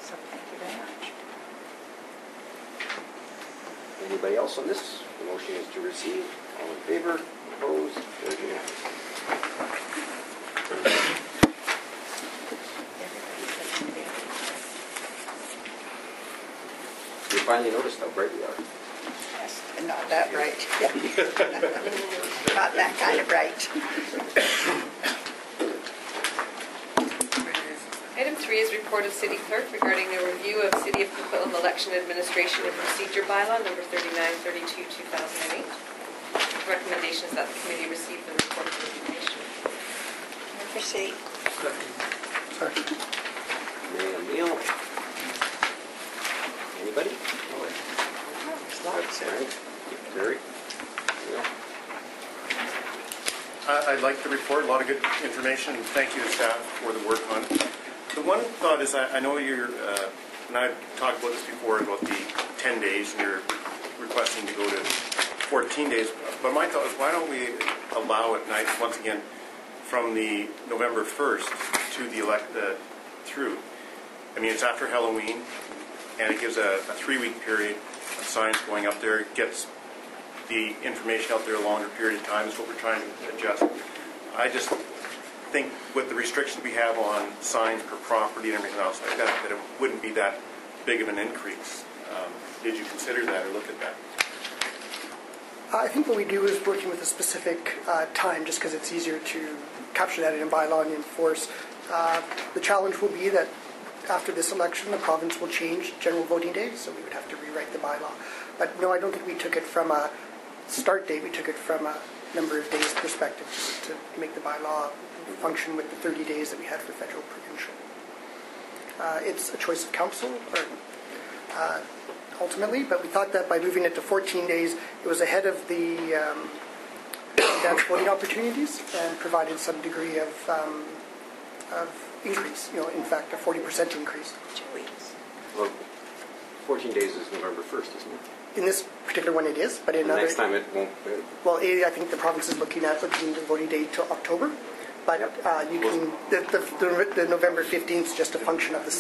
So thank you very much. Anybody else on this? The motion is to receive. All in favor? Opposed? Carried unanimously. You finally noticed how bright we are. Yes, and not that bright. Yeah. Not that kind of bright. Item 3 is report of City Clerk regarding the review of City of Coquitlam Election Administration and Procedure Bylaw number 3932, 2008. The recommendation is that the committee receive the report of information. Proceed. May O'Neill. Anybody? There's lots of Frank? Terry? Yeah. I like the report, a lot of good information, and thank you to staff for the work on it. The one thought is, I know you're, and I've talked about this before, about the 10 days, and you're requesting to go to 14 days, but my thought is, why don't we allow it, once again, from the November 1st to the through. I mean, it's after Halloween, and it gives a 3-week period of signs going up there. It gets the information out there a longer period of time is what we're trying to adjust. I just think with the restrictions we have on signs per property and everything else like that it wouldn't be that big of an increase. Did you consider that or look at that? I think what we do is working with a specific time, just because it's easier to capture that in a bylaw and enforce. The challenge will be that after this election, the province will change general voting days, so we would have to rewrite the bylaw. But no, I don't think we took it from a start date. We took it from a number of days perspective, just to make the bylaw function with the 30 days that we had for federal provincial. It's a choice of council, ultimately, but we thought that by moving it to 14 days, it was ahead of the advanced voting opportunities and provided some degree of increase. In fact, a 40% increase. 2 weeks. Well, 14 days is November 1st, isn't it? In this particular one, it is, but in other. Next time it won't. Well, I think the province is looking the voting date till October. But you can the November 15th is just a function of the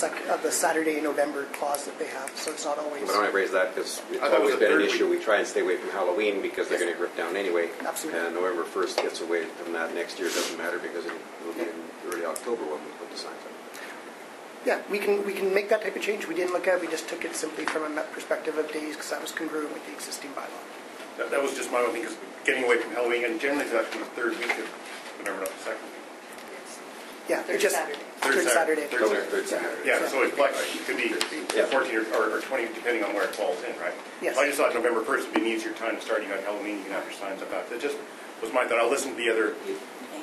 Saturday in November clause that they have, so it's not always. But I want to raise that because it's always been an issue. We try and stay away from Halloween because they're going to rip down anyway. Absolutely. And November 1st gets away from that. Next year it doesn't matter because it will be in early October when we put the signs up. Yeah, we can make that type of change. We didn't look at it. We just took it simply from a perspective of days because that was congruent with the existing bylaw. That was just my own thing, because getting away from Halloween, and generally that's from the third week of November, not the second week. Yeah, Third it just Saturday. third Saturday. Third Saturday. Yeah, so it could be Yeah. 14 or 20, depending on where it falls in, right? Yes. So I just thought November 1st would be an easier time to start. You got Halloween, you can have your signs up. That just was my thought. I'll listen to the other.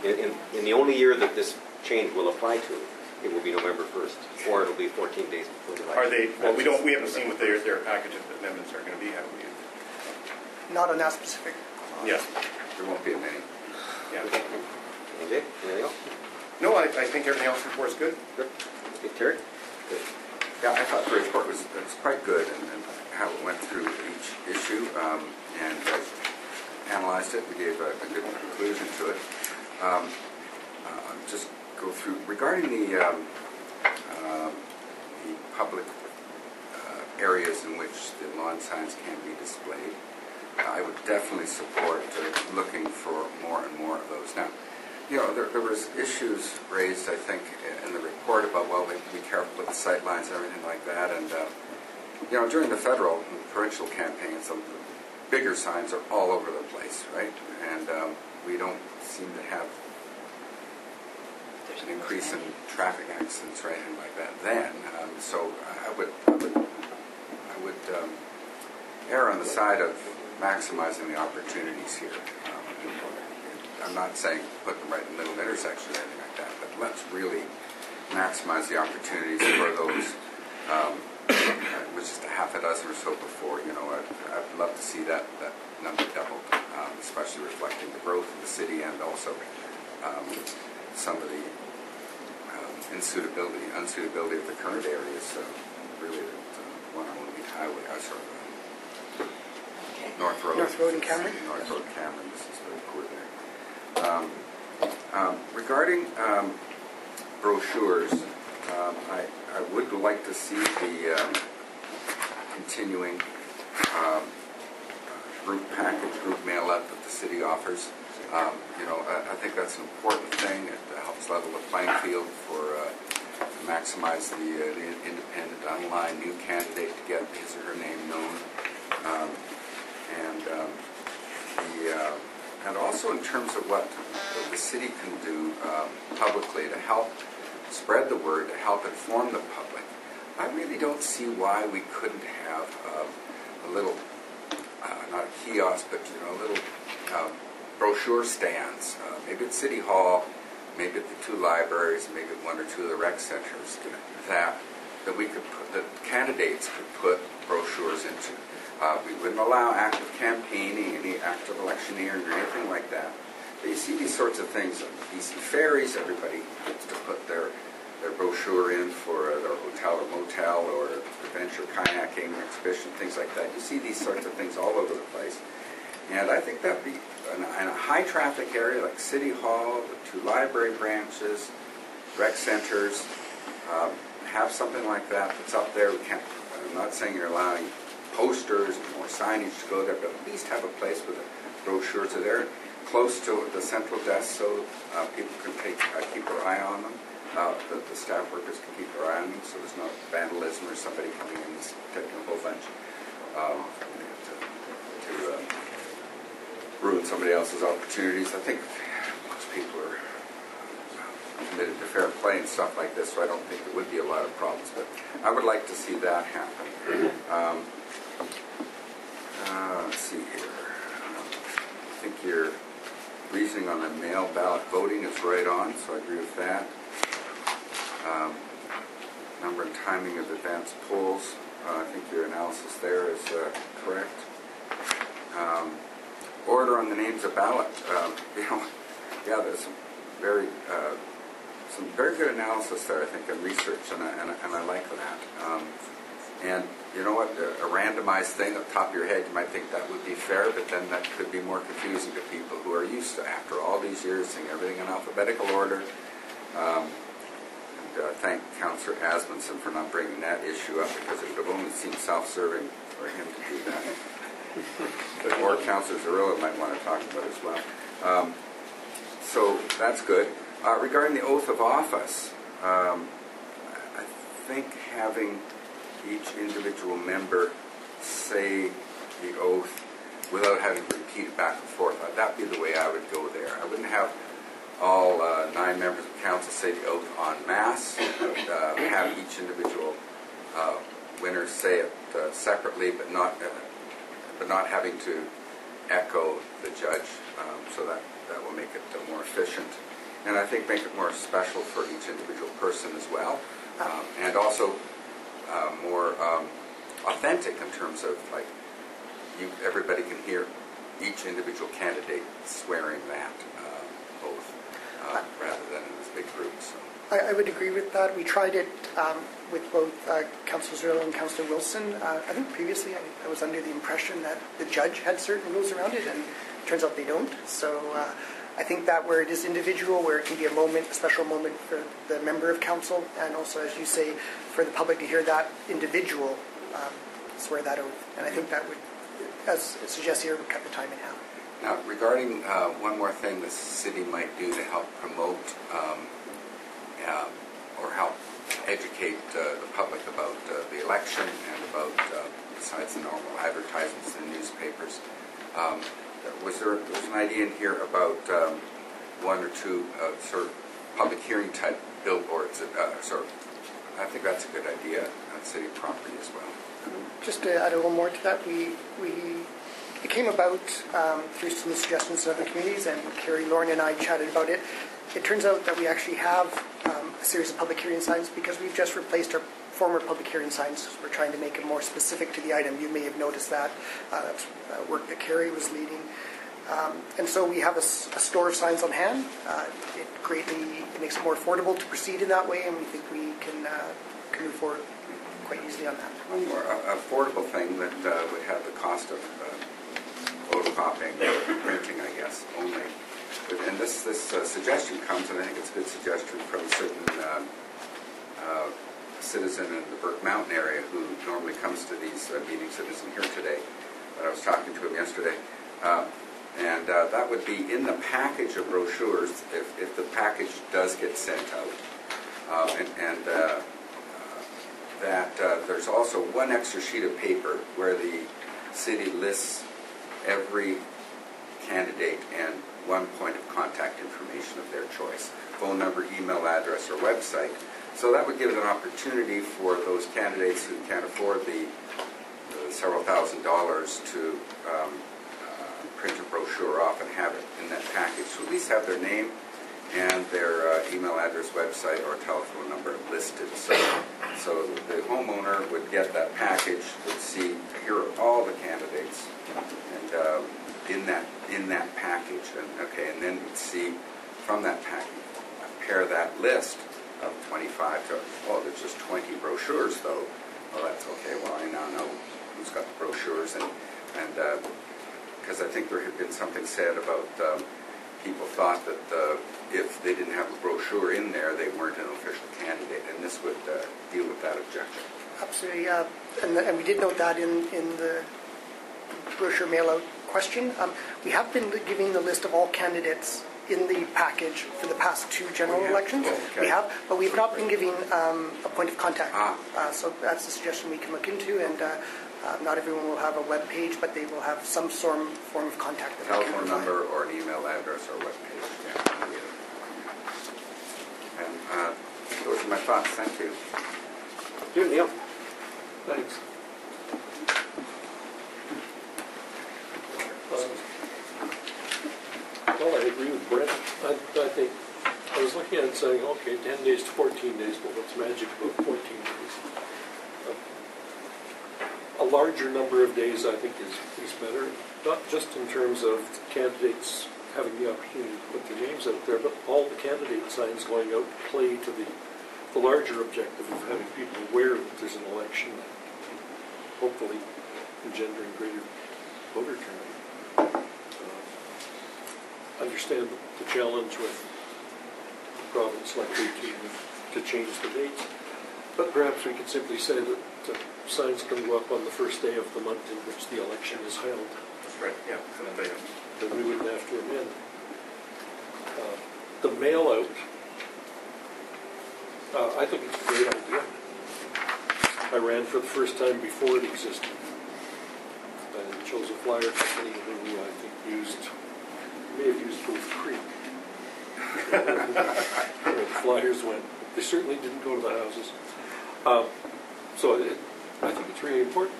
In the only year that this change will apply to, it will be November 1st, or it'll be 14 days before the election. Are they? Well, we haven't seen what their package of amendments are going to be, have we? Not on that specific. Yeah. There won't be many. Yeah. Okay, anything else? No, I think everything else before is good. Good. Okay, Terry? Good. Yeah, I thought the report was quite good, and how it went through each issue and analyzed it. We gave a good conclusion to it. Just go through regarding the public areas in which the lawn signs can be displayed. I would definitely support looking for more and more of those. Now, you know, there was issues raised, I think, in the report about, well, we have to be careful with the sight lines and everything like that. And, you know, during the federal and provincial campaigns, the bigger signs are all over the place, right? And we don't seem to have an increase in traffic accidents or anything like that then. So I would err on the side of maximizing the opportunities here. I'm not saying put them right in the middle of intersections or anything like that, but let's really maximize the opportunities for those. It was just a half a dozen or so before. You know, I'd love to see that number doubled, especially reflecting the growth of the city and also some of the unsuitability of the current areas. Really, one on Mead Highway, North Road and Cameron. North Road and Cameron. This is very poor there. Regarding brochures, I would like to see the continuing group package, group mail out that the city offers. You know, I think that's an important thing. It helps level the playing field for maximize the independent online new candidate to get his or her name known. And also in terms of what the city can do publicly to help spread the word, to help inform the public. I really don't see why we couldn't have a little, not a kiosk, but you know, little brochure stands. Maybe at City Hall, maybe at the two libraries, maybe at one or two of the rec centers. That we could put, that candidates could put brochures into. We wouldn't allow active campaigning, any active electioneering or anything like that. But you see these sorts of things on BC ferries. Everybody gets to put their brochure in for their hotel or motel or adventure kayaking exhibition, things like that. You see these sorts of things all over the place. And I think that would be in a high traffic area like City Hall, the two library branches, rec centers, have something like that that's up there. I'm not saying you're allowing posters and more signage to go there, but at least have a place where the brochures are there, close to the central desk, so people can keep their eye on them. The staff workers can keep their eye on them, so there's no vandalism or somebody coming in and taking a whole bunch to ruin somebody else's opportunities. I think most people are committed to fair play and stuff like this, so I don't think there would be a lot of problems. But I would like to see that happen. Let's see here. I think your reasoning on the mail ballot voting is right on, so I agree with that. Number and timing of advanced polls, I think your analysis there is correct. Order on the names of ballot. Yeah, there's some very good analysis there, I think, and research, and I like that. And you know what, a randomized thing at the top of your head, you might think that would be fair, but then that could be more confusing to people who are used to, after all these years, seeing everything in alphabetical order. Thank Councillor Asmundson for not bringing that issue up, because it would have only seemed self-serving for him to do that. But more Councillor Zarilla might want to talk about as well. So that's good. Regarding the oath of office, I think having each individual member say the oath without having to repeat it back and forth, that'd be the way I would go there. I wouldn't have all 9 members of council say the oath en masse. I would have each individual winner say it separately, but not having to echo the judge. So that will make it more efficient, and I think make it more special for each individual person as well, and also more authentic in terms of like everybody can hear each individual candidate swearing that oath rather than in this big group. So. I would agree with that. We tried it with both Councillor Zerlo and Councillor Wilson. I think previously I was under the impression that the judge had certain rules around it, and it turns out they don't. So I think that where it is individual, where it can be a moment, a special moment for the member of council, and also, as you say, for the public to hear that individual swear that oath. And I think that would, as it suggests here, would cut the time in half. Now, regarding one more thing the city might do to help promote or help educate the public about the election and about, besides the normal advertisements in newspapers, was there an idea in here about 1 or 2 sort of public hearing type billboards? I think that's a good idea on city property as well. Just to add a little more to that, it came about through some suggestions of other communities, and Carrie, Lauren, and I chatted about it. It turns out that we actually have a series of public hearing signs because we've just replaced our former public hearing signs. We're trying to make it more specific to the item. You may have noticed that. That's work that Carrie was leading. And so we have a store of signs on hand. It makes it more affordable to proceed in that way, and we think we can move forward quite easily on that. One more affordable thing that would have the cost of photocopying or printing, I guess, only. And this suggestion comes, and I think it's a good suggestion, from a certain citizen in the Burke Mountain area who normally comes to these meetings and isn't here today. But I was talking to him yesterday. And that would be in the package of brochures, if the package does get sent out. That there's also one extra sheet of paper where the city lists every candidate and one point of contact information of their choice: phone number, email address, or website. So that would give an opportunity for those candidates who can't afford the several $1,000s to print a brochure off and have it in that package. So at least have their name and their email address, website, or telephone number listed. So the homeowner would get that package, would see, here are all the candidates, and in that package, and then would see from that package, compare that list of 25 to, oh, there's just 20 brochures though. Well, that's okay. Well, I now know who's got the brochures, and because I think there had been something said about people thought that if they didn't have a brochure in there, they weren't an official candidate, and this would deal with that objection. Absolutely, and we did note that in the brochure mail-out question. We have been giving the list of all candidates in the package for the past 2 general elections. Okay. We have, but we've not been giving a point of contact. So that's a suggestion we can look into, and not everyone will have a web page, but they will have some form of contact. Telephone number or an email address or web page. Yeah. And those are my thoughts. Thank you. Good, Neil. Thanks. Well, I agree with Brent. I think I was looking at it saying, okay, 10 days to 14 days, but what's magic about 14 days? A larger number of days, I think, is better, not just in terms of candidates having the opportunity to put their names out there, but all the candidate signs going out play to the larger objective of having people aware that there's an election, hopefully engendering greater voter turnout. Understand the challenge with the province likely to change the dates, but perhaps we could simply say that signs can go up on the first day of the month in which the election is held. That's right, yeah. Then we wouldn't have to amend. The mail-out, I think it's a great idea. I ran for the first time before it existed. And chose a flyer company who I think may have used both Creek. Where the flyers went. They certainly didn't go to the houses. I think it's really important.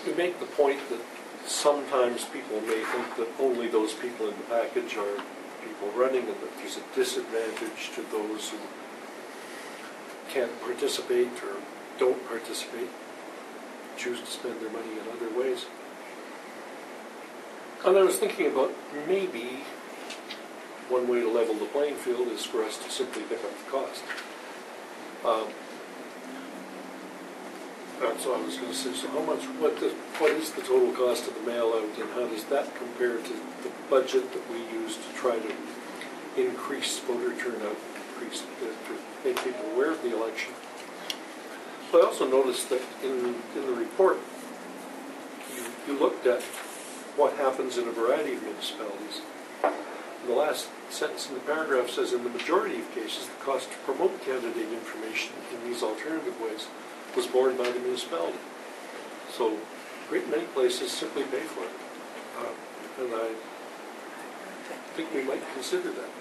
You make the point that sometimes people may think that only those people in the package are people running and that there's a disadvantage to those who can't participate or don't participate, choose to spend their money in other ways. And I was thinking about maybe one way to level the playing field is for us to simply pick up the cost. So I was going to say, so what is the total cost of the mail out, and how does that compare to the budget that we use to try to increase voter turnout, to make people aware of the election? But I also noticed that in the report, you looked at what happens in a variety of municipalities. The last sentence in the paragraph says, in the majority of cases, the cost to promote candidate information in these alternative ways was borne by the municipality. So, a great many places simply pay for it. And I think we might consider that.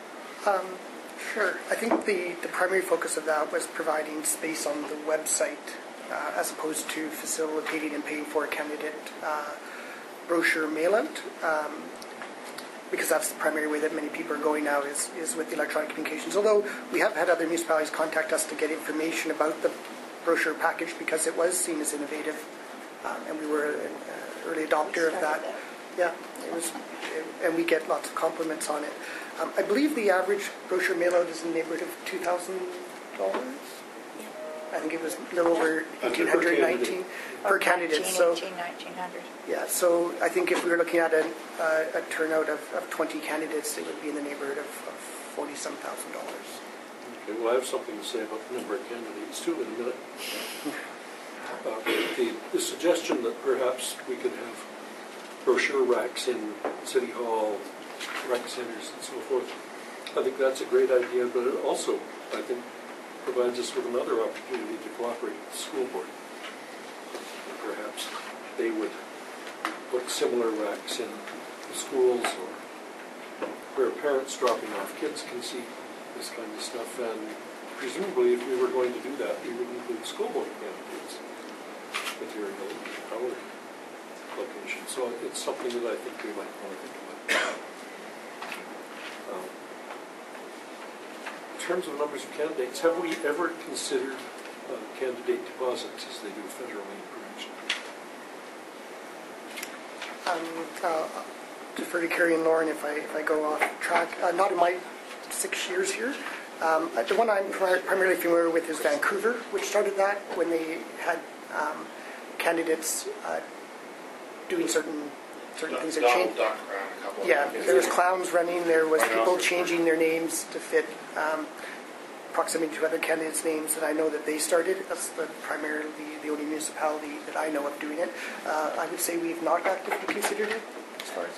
Sure. I think the primary focus of that was providing space on the website as opposed to facilitating and paying for a candidate brochure mail-out. Because that's the primary way that many people are going now is with electronic communications. Although we have had other municipalities contact us to get information about the brochure package because it was seen as innovative, and we were an early adopter of that. Yeah, it was, and we get lots of compliments on it. I believe the average brochure mail-out is in the neighborhood of $2,000. I think it was a little over 1,819 per candidate. So 1,900. yeah, so I think if we were looking at a turnout of 20 candidates, it would be in the neighborhood of $40,000. Okay, well, I have something to say about the number of candidates too in a minute. The suggestion that perhaps we could have brochure racks in City Hall, rec centers, and so forth, I think that's a great idea, but it also, I think, provides us with another opportunity to cooperate with the school board. Perhaps they would put similar racks in the schools or where parents dropping off kids can see this kind of stuff, and presumably if we were going to do that, we would include school board candidates material in our location. So it's something that I think we might want to think about. In terms of numbers of candidates, have we ever considered candidate deposits as they do federally in provincial? I'll defer to Carrie and Lauren if I go off track. Not in my 6 years here. The one I'm primarily familiar with is Vancouver, which started that when they had candidates doing certain things that changed. Yeah, there was clowns running. There was people changing their names to fit proximity to other candidates' names, and I know that they started. That's primarily the only municipality that I know of doing it. I would say we've not actively considered it as far as.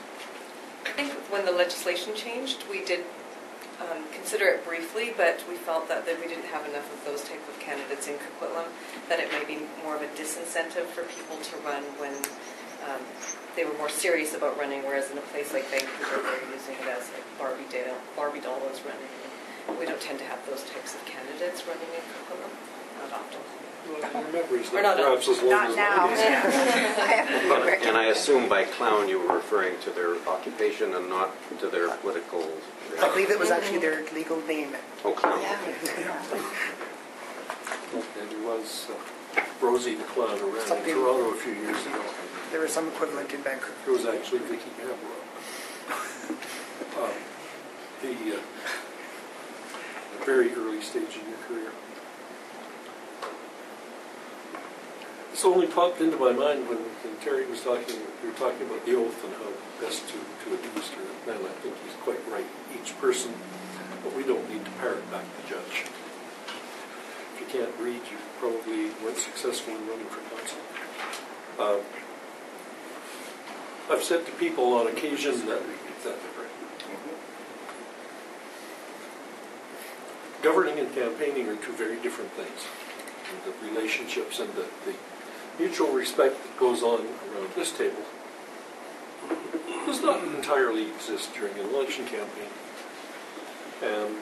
I think when the legislation changed, we did consider it briefly, but we felt that we didn't have enough of those type of candidates in Coquitlam, that it might be more of a disincentive for people to run when they were more serious about running, whereas in a place like Vancouver, they're using it as like Barbie doll is running. We don't tend to have those types of candidates running in Coquitlam, not often. Well, your memory's Or not not perhaps as long Not as now. mine is. And I assume by clown you were referring to their occupation and not to their political... I believe it was actually their legal name. Oh, clown. Yeah. And there was Rosie the Clown around in Something- Toronto a few years ago. There was some equivalent in Vancouver. It was actually Vicky Gamble. The very early stage in your career. This only popped into my mind when Terry was talking. We were talking about the oath and how best to administer it. And I think he's quite right. Each person, but we don't need to parrot back the judge. If you can't read, you probably weren't successful in running for council. I've said to people on occasion that governing and campaigning are two very different things. the relationships and the mutual respect that goes on around this table does not entirely exist during an election campaign. And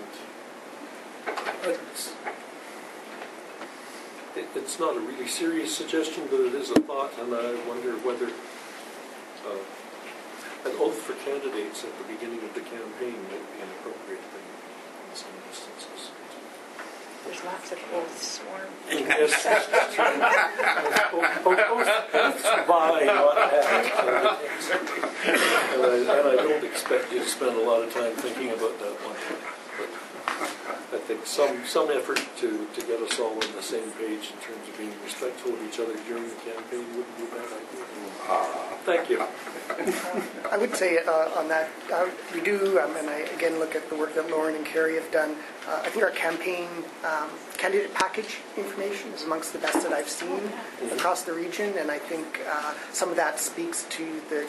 it's not a really serious suggestion, but it is a thought, and I wonder whether an oath for candidates at the beginning of the campaign might be an appropriate thing in some instances. There's lots of oaths sworn. Yes, that's true. Oaths by what and I don't expect you to spend a lot of time thinking about that one. But I think some effort to get us all on the same page in terms of being respectful of each other during the campaign wouldn't be a bad idea. Thank you. I would say on that, we do, and I again look at the work that Lauren and Carrie have done. I think our campaign candidate package information is amongst the best that I've seen across the region, and I think some of that speaks to the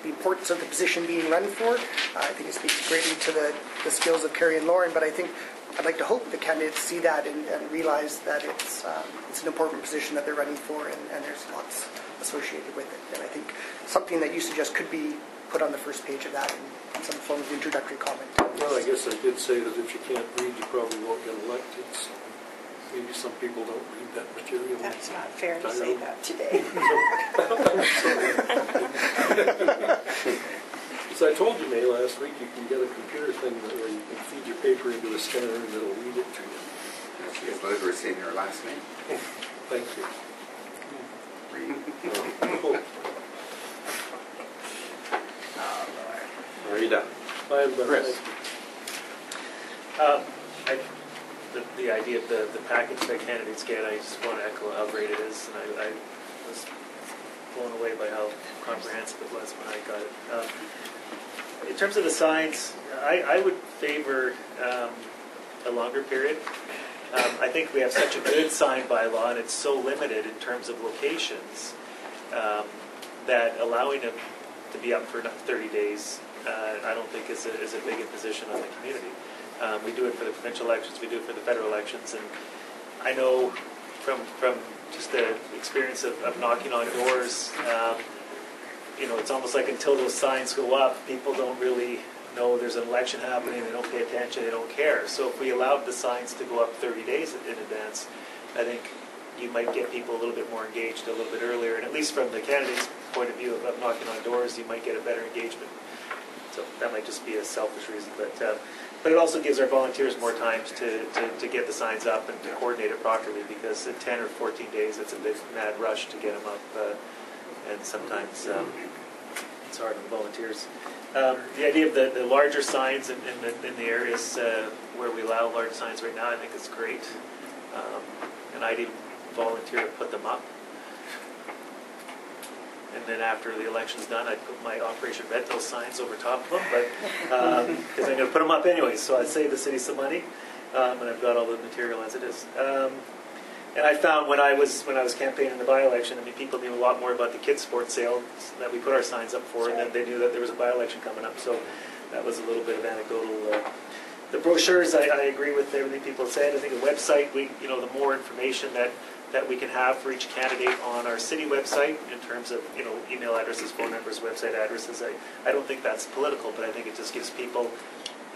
importance of the position being run for. I think it speaks greatly to the skills of Carrie and Lauren, but I think I'd like to hope the candidates see that and realize that it's an important position that they're running for, and there's lots associated with it. And I think something that you suggest could be put on the first page of that in some form of introductory comment. Well, I guess I did say that if you can't read, you probably won't get elected. So maybe some people don't read that material. That's not fair to say that today. As I told you, May, last week, you can get a computer thing where you can feed your paper into a scanner and it'll read it to you. It's literacy in your last name. Thank you. Are you done? I am done. Chris. The idea of the package that candidates get, I just want to echo how great it is, and I was blown away by how comprehensive it was when I got it. In terms of the signs, I would favor a longer period. I think we have such a good sign bylaw, and it's so limited in terms of locations that allowing them to be up for 30 days, I don't think is a big imposition on the community. We do it for the provincial elections, we do it for the federal elections, and I know from just the experience of knocking on doors, it's almost like until those signs go up, people don't really know there's an election happening, they don't pay attention, they don't care. So if we allowed the signs to go up 30 days in advance, I think you might get people a little bit more engaged a little bit earlier, and at least from the candidate's point of view of knocking on doors, you might get a better engagement. So that might just be a selfish reason, but it also gives our volunteers more time to get the signs up and to coordinate it properly, because in 10 or 14 days, it's a big mad rush to get them up, and sometimes it's hard on volunteers. The idea of the larger signs in the areas where we allow large signs right now, I think is great. And I'd even volunteer to put them up. And then after the election's done, I'd put my Operation Red Bill signs over top of them, but because I'm going to put them up anyway, so I'd save the city some money, and I've got all the material as it is. And I found when I was campaigning in the by-election, people knew a lot more about the kids' sports sale that we put our signs up for, and then they knew that there was a by-election coming up. So that was a little bit of anecdotal. The brochures, I agree with everything people said. I think the website, the more information that we can have for each candidate on our city website in terms of email addresses, phone numbers, website addresses. I don't think that's political, but I think it just gives people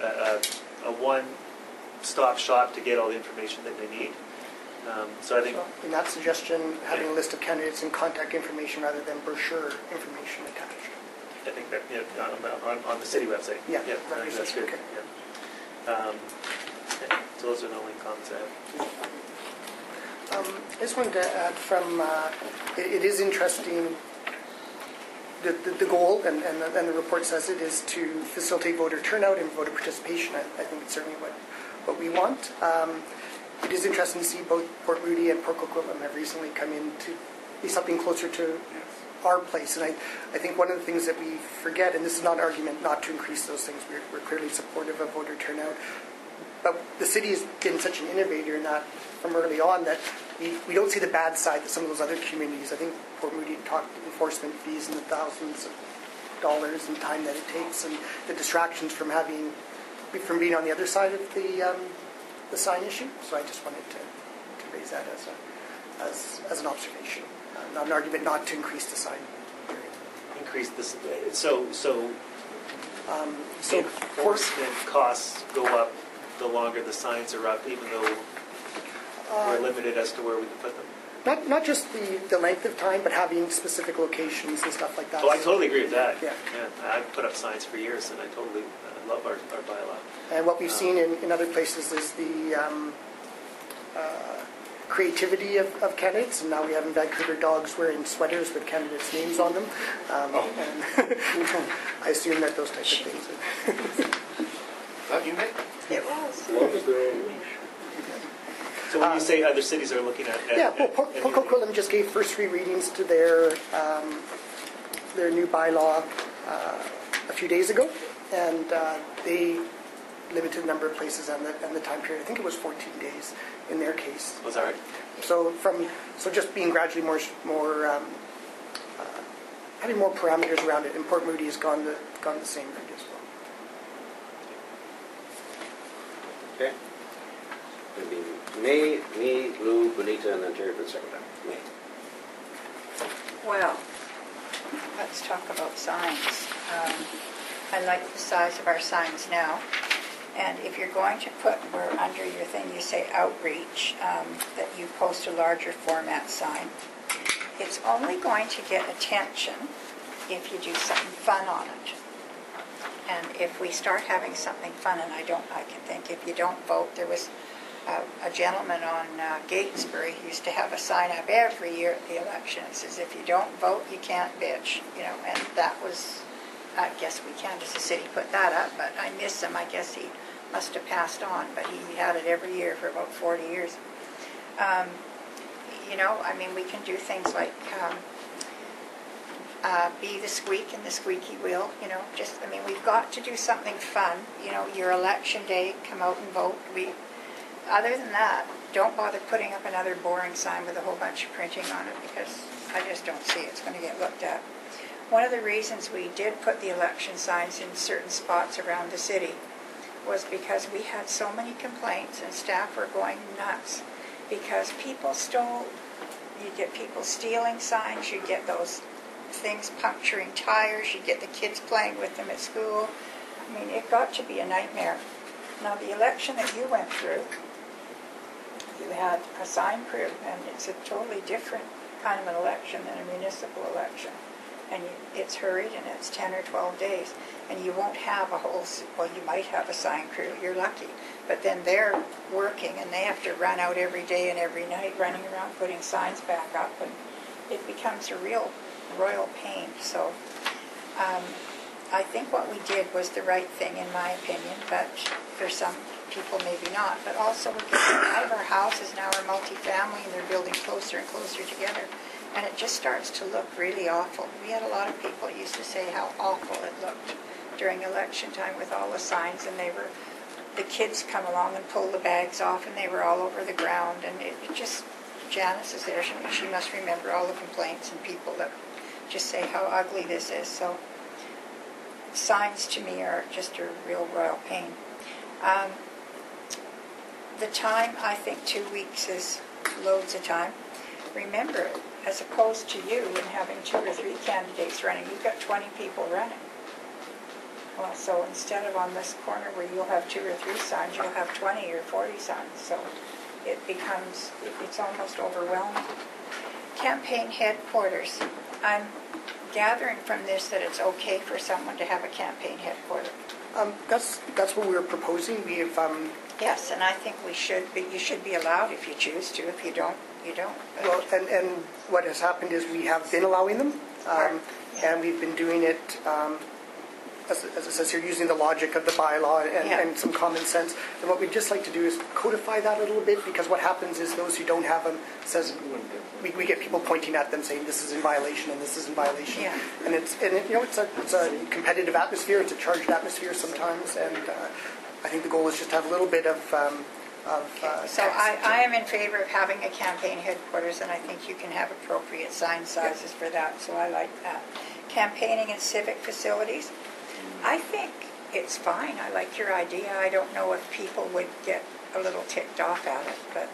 a one-stop shop to get all the information that they need. So I think in that suggestion, having a list of candidates and contact information rather than brochure information attached. I think that on the city website. Yeah, I think that's good. Okay. Yeah. So those are the only comments I have. I just wanted to add from, it is interesting, the goal, and the report says it, is to facilitate voter turnout and voter participation. I think it's certainly what we want. It is interesting to see both Port Moody and Port Coquitlam have recently come in to be something closer to our place. And I think one of the things that we forget, and this is not an argument not to increase those things, we're clearly supportive of voter turnout, but the city has been such an innovator in that from early on that we don't see the bad side that some of those other communities. I think Port Moody talked enforcement fees in the thousands of dollars and time that it takes, and the distractions from being on the other side of the sign issue. So I just wanted to raise that as an observation, not an argument not to increase the sign area. Increase this, so So enforcement costs go up the longer the signs are up, even though we're limited as to where we can put them? Not just the length of time, but having specific locations and stuff like that. Oh, I totally agree with that. Yeah. I've put up signs for years, and I totally love our bylaw. And what we've seen in other places is the creativity of candidates, and now we have in Vancouver dogs wearing sweaters with candidates' names on them. And I assume that those types of things. That you, Nick? It was. As long as they're on leash. So when you say other cities are looking at... Coquitlam just gave first 3 readings to their new bylaw a few days ago, and they limited the number of places and the time period. I think it was 14 days in their case. Was that right? So just being gradually more having more parameters around it. And Port Moody has gone the same route as well. Okay. It'll be May, me, Lou, Bonita, and then Terry for the second time. May. Well, let's talk about signs. I like the size of our signs now. And if you're going to put where under your thing you say outreach, that you post a larger format sign, it's only going to get attention if you do something fun on it. And if we start having something fun, and I can think if you don't vote, there was a gentleman on Gatesbury who used to have a sign up every year at the election. It says, if you don't vote, you can't bitch. And that was, I guess we can't as a city put that up, but I miss him. I guess he must have passed on, but he had it every year for about 40 years. We can do things like be the squeak and the squeaky wheel, we've got to do something fun. Your election day, come out and vote. Other than that, don't bother putting up another boring sign with a whole bunch of printing on it, because I just don't see it's going to get looked at. One of the reasons we did put the election signs in certain spots around the city was because we had so many complaints and staff were going nuts because people stole. You get people stealing signs, you get those things puncturing tires, you get the kids playing with them at school. It got to be a nightmare. Now, the election that you went through, you had a sign crew, and it's a totally different kind of an election than a municipal election. And it's hurried, and it's 10 or 12 days. And you won't have you might have a sign crew, you're lucky. But then they're working, and they have to run out every day and every night, running around putting signs back up, and it becomes a real royal pain. So I think what we did was the right thing, in my opinion, but for some people maybe not. But also we're getting out of our houses now, are multifamily, and they're building closer and closer together. And it just starts to look really awful. We had a lot of people used to say how awful it looked during election time with all the signs, and the kids come along and pull the bags off, and they were all over the ground, and it just, Janice is there, she must remember all the complaints and people that just say how ugly this is. So signs to me are just a real royal pain. The time, I think 2 weeks is loads of time. Remember, as opposed to you and having 2 or 3 candidates running, you've got 20 people running. Well, so instead of on this corner where you'll have 2 or 3 signs, you'll have 20 or 40 signs. So it's almost overwhelming. Campaign headquarters. I'm gathering from this that it's okay for someone to have a campaign headquarters. That's what we were proposing. We have. Yes, and I think we should be. You should be allowed if you choose to. If you don't, you don't. Well, and what has happened is we have been allowing them, and we've been doing it. As it says here, using the logic of the bylaw and some common sense. And what we'd just like to do is codify that a little bit, because what happens is those who don't have them says we get people pointing at them saying this is in violation and this is in violation. Yeah. And it's a competitive atmosphere. It's a charged atmosphere sometimes, and I think the goal is just to have a little bit of. So I am in favor of having a campaign headquarters, and I think you can have appropriate sign sizes for that. So I like that. Campaigning in civic facilities. I think it's fine. I like your idea. I don't know if people would get a little ticked off at it, but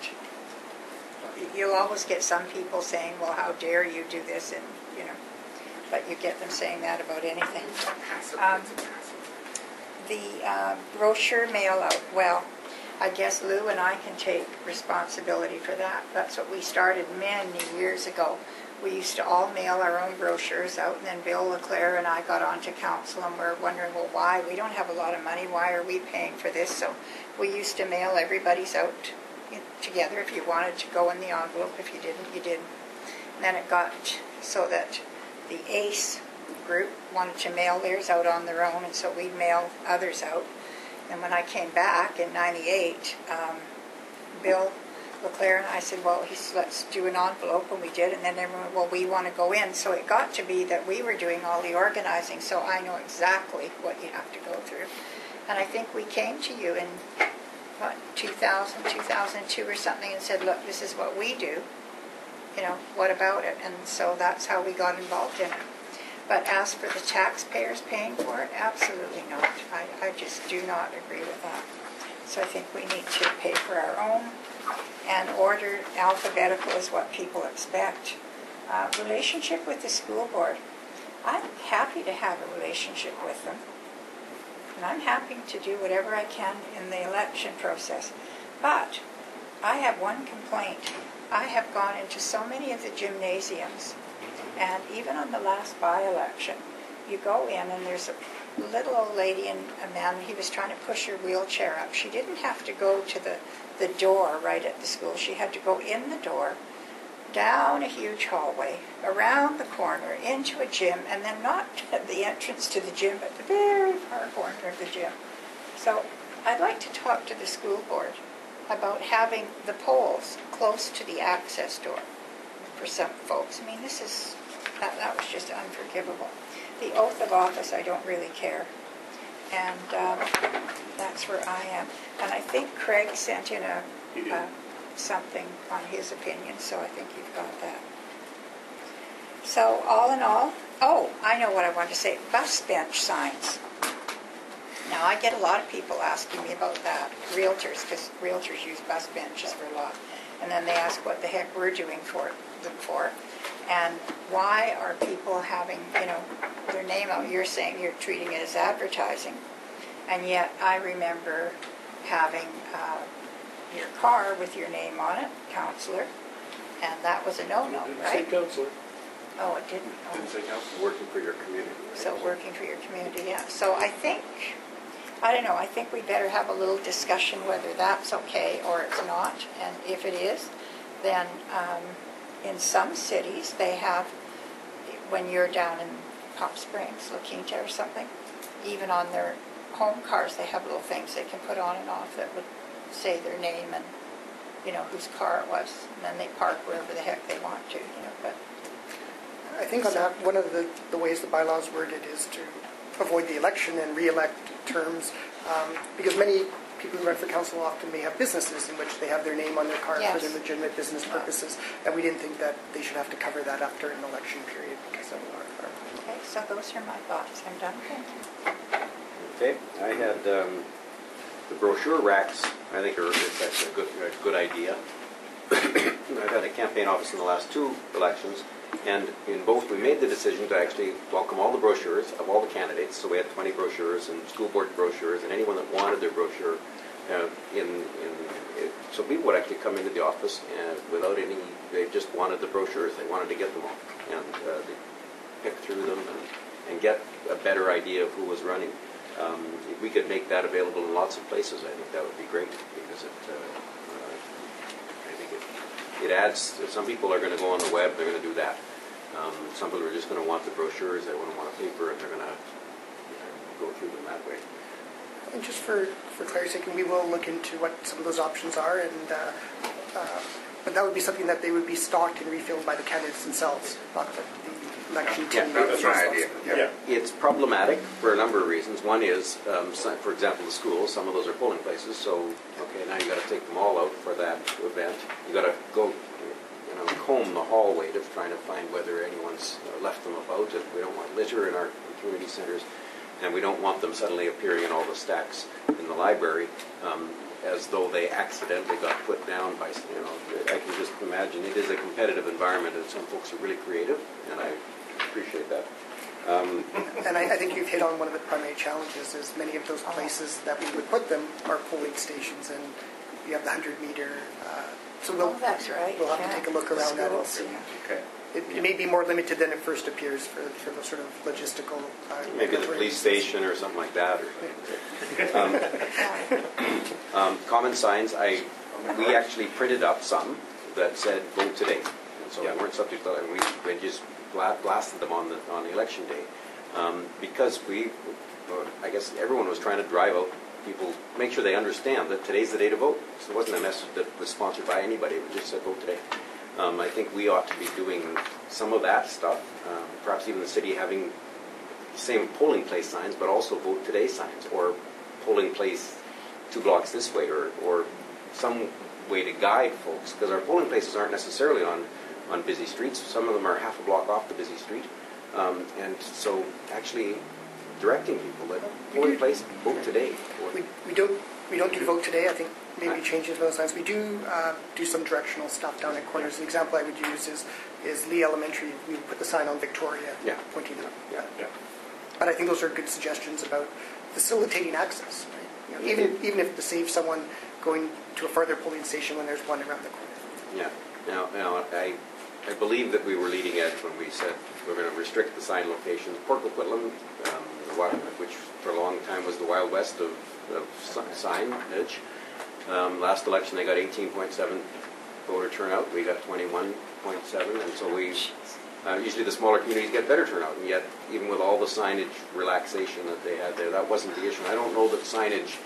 you'll always get some people saying, well, how dare you do this, and, but you get them saying that about anything. The brochure mail out, well, I guess Lou and I can take responsibility for that. That's what we started many years ago. We used to all mail our own brochures out, and then Bill LeClaire and I got onto council, and we're wondering, well, why? We don't have a lot of money. Why are we paying for this? So we used to mail everybody's out together. If you wanted to go in the envelope, if you didn't, you didn't. And then it got so that the ACE group wanted to mail theirs out on their own, and so we'd mail others out. And when I came back in '98, Bill LeClaire and I said, well, let's do an envelope, and we did, and then everyone went, well, we want to go in. So it got to be that we were doing all the organizing, so I know exactly what you have to go through. And I think we came to you in, 2000, 2002 or something, and said, look, this is what we do. What about it? And so that's how we got involved in it. But as for the taxpayers paying for it, absolutely not. I just do not agree with that. So I think we need to pay for our own, and order alphabetical is what people expect. Relationship with the school board. I'm happy to have a relationship with them. And I'm happy to do whatever I can in the election process. But I have one complaint. I have gone into so many of the gymnasiums, and even on the last by-election, you go in and there's a little old lady and a man, he was trying to push her wheelchair up. She didn't have to go to the door right at the school. She had to go in the door, down a huge hallway, around the corner, into a gym, and then not at the entrance to the gym, but the very far corner of the gym. So I'd like to talk to the school board about having the poles close to the access door for some folks. I mean, that was just unforgivable. The oath of office, I don't really care. And that's where I am. And I think Craig sent in something on his opinion, so I think you've got that. So all in all, I know what I want to say. Bus bench signs. Now, I get a lot of people asking me about that, realtors, because realtors use bus benches for a lot. And then they ask what the heck we're doing them for. And why are people having, their name out? You're saying you're treating it as advertising. And yet I remember having your car with your name on it, counselor, and that was a no-no, right? It didn't say counselor. Oh, it didn't? It didn't say counselor. Working for your community. Right? So working for your community, yeah. So I think we better have a little discussion whether that's okay or it's not. And if it is, then in some cities they have, when you're down in Pop Springs, La Quinta or something, even on their home cars they have little things they can put on and off that would say their name and, whose car it was. And then they park wherever the heck they want to, but... I think on that, one of the ways the bylaws worded is to avoid the election and re-elect terms, because many people who run for council often may have businesses in which they have their name on their car for their legitimate business purposes, and we didn't think that they should have to cover that after an election period because of our Okay, so those are my thoughts. I'm done. Thank you. Okay, I had the brochure racks. I think that's a good idea. I've had a campaign office in the last 2 elections, and in both we made the decision to actually welcome all the brochures of all the candidates. So we had 20 brochures and school board brochures, and anyone that wanted their brochure so people would actually come into the office and without any, they just wanted the brochures, they wanted to get them all, and they pick through them and get a better idea of who was running. If we could make that available in lots of places, I think that would be great, because I think it adds. Some people are going to go on the web, they're going to do that. Some people are just going to want the brochures, they want a paper, and they're going to go through them that way. And just for clarity's sake, we will look into what some of those options are, and but that would be something that they would be stocked and refilled by the candidates themselves, not the election team. Yeah, that's my idea. Yeah. It's problematic for a number of reasons. One is, for example, the schools. Some of those are polling places. So, okay, now you got to take them all out for that event. You got to go, comb the hallway to trying to find whether anyone's left them about. And we don't want litter in our community centers, and we don't want them suddenly appearing in all the stacks in the library. as though they accidentally got put down by, I can just imagine it is a competitive environment and some folks are really creative, and I appreciate that. And I think you've hit on one of the primary challenges is many of those places that we would put them are polling stations, and you have the 100-meter. So that's right. We'll have to take a look around that and see. Okay. It may be more limited than it first appears for the sort of logistical. Maybe the police station or something like that. Common signs, we actually printed up some that said vote today. And so they weren't subject to that. And we just blasted them on the election day. Because I guess everyone was trying to drive out people, make sure they understand that today's the day to vote. So it wasn't a message that was sponsored by anybody. It just said vote today. I think we ought to be doing some of that stuff, perhaps even the city having same polling place signs, but also vote today signs, or polling place 2 blocks this way, or some way to guide folks, because our polling places aren't necessarily on busy streets. Some of them are half a block off the busy street. And so actually directing people that polling place, vote today. We don't do vote today. I think maybe changing those signs. We do some directional stuff down at corners. The example I would use is Lee Elementary. We put the sign on Victoria, pointing up. Yeah. But I think those are good suggestions about facilitating access. Right? Even if to save someone going to a further polling station when there's one around the corner. Yeah. Now I believe that we were leading edge when we said we're going to restrict the sign locations. Port Coquitlam, which for a long time was the Wild West of signage. Last election they got 18.7 voter turnout. We got 21.7, and so we usually the smaller communities get better turnout. And yet, even with all the signage relaxation that they had there, that wasn't the issue. I don't know that signage,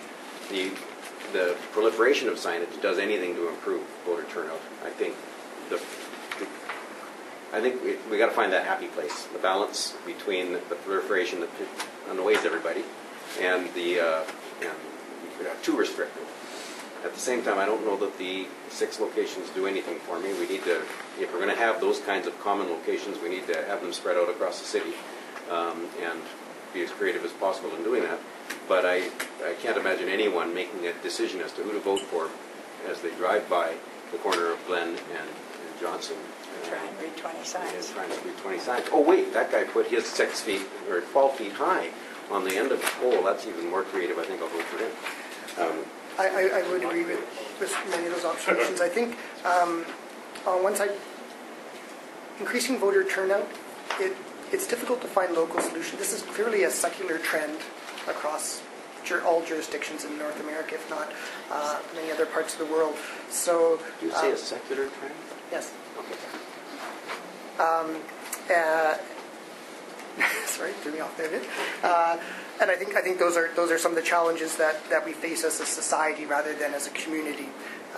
the proliferation of signage, does anything to improve voter turnout. I think we got to find that happy place, the balance between the proliferation that annoys everybody and too restrictive. At the same time, I don't know that the 6 locations do anything for me. We need to, if we're going to have those kinds of common locations, we need to have them spread out across the city and be as creative as possible in doing that. But I can't imagine anyone making a decision as to who to vote for as they drive by the corner of Glen and Johnson. Try and read 20 signs. Trying to read 20 signs. Oh wait, that guy put his 6 feet or 12 feet high on the end of the pole. That's even more creative. I think I'll vote for him. I would agree with many of those observations. I think on one side, increasing voter turnout, it's difficult to find local solutions. This is clearly a secular trend across all jurisdictions in North America, if not many other parts of the world. So, do you say a secular trend? Yes. Okay. Sorry, threw me off there, did. And I think those are some of the challenges that we face as a society rather than as a community.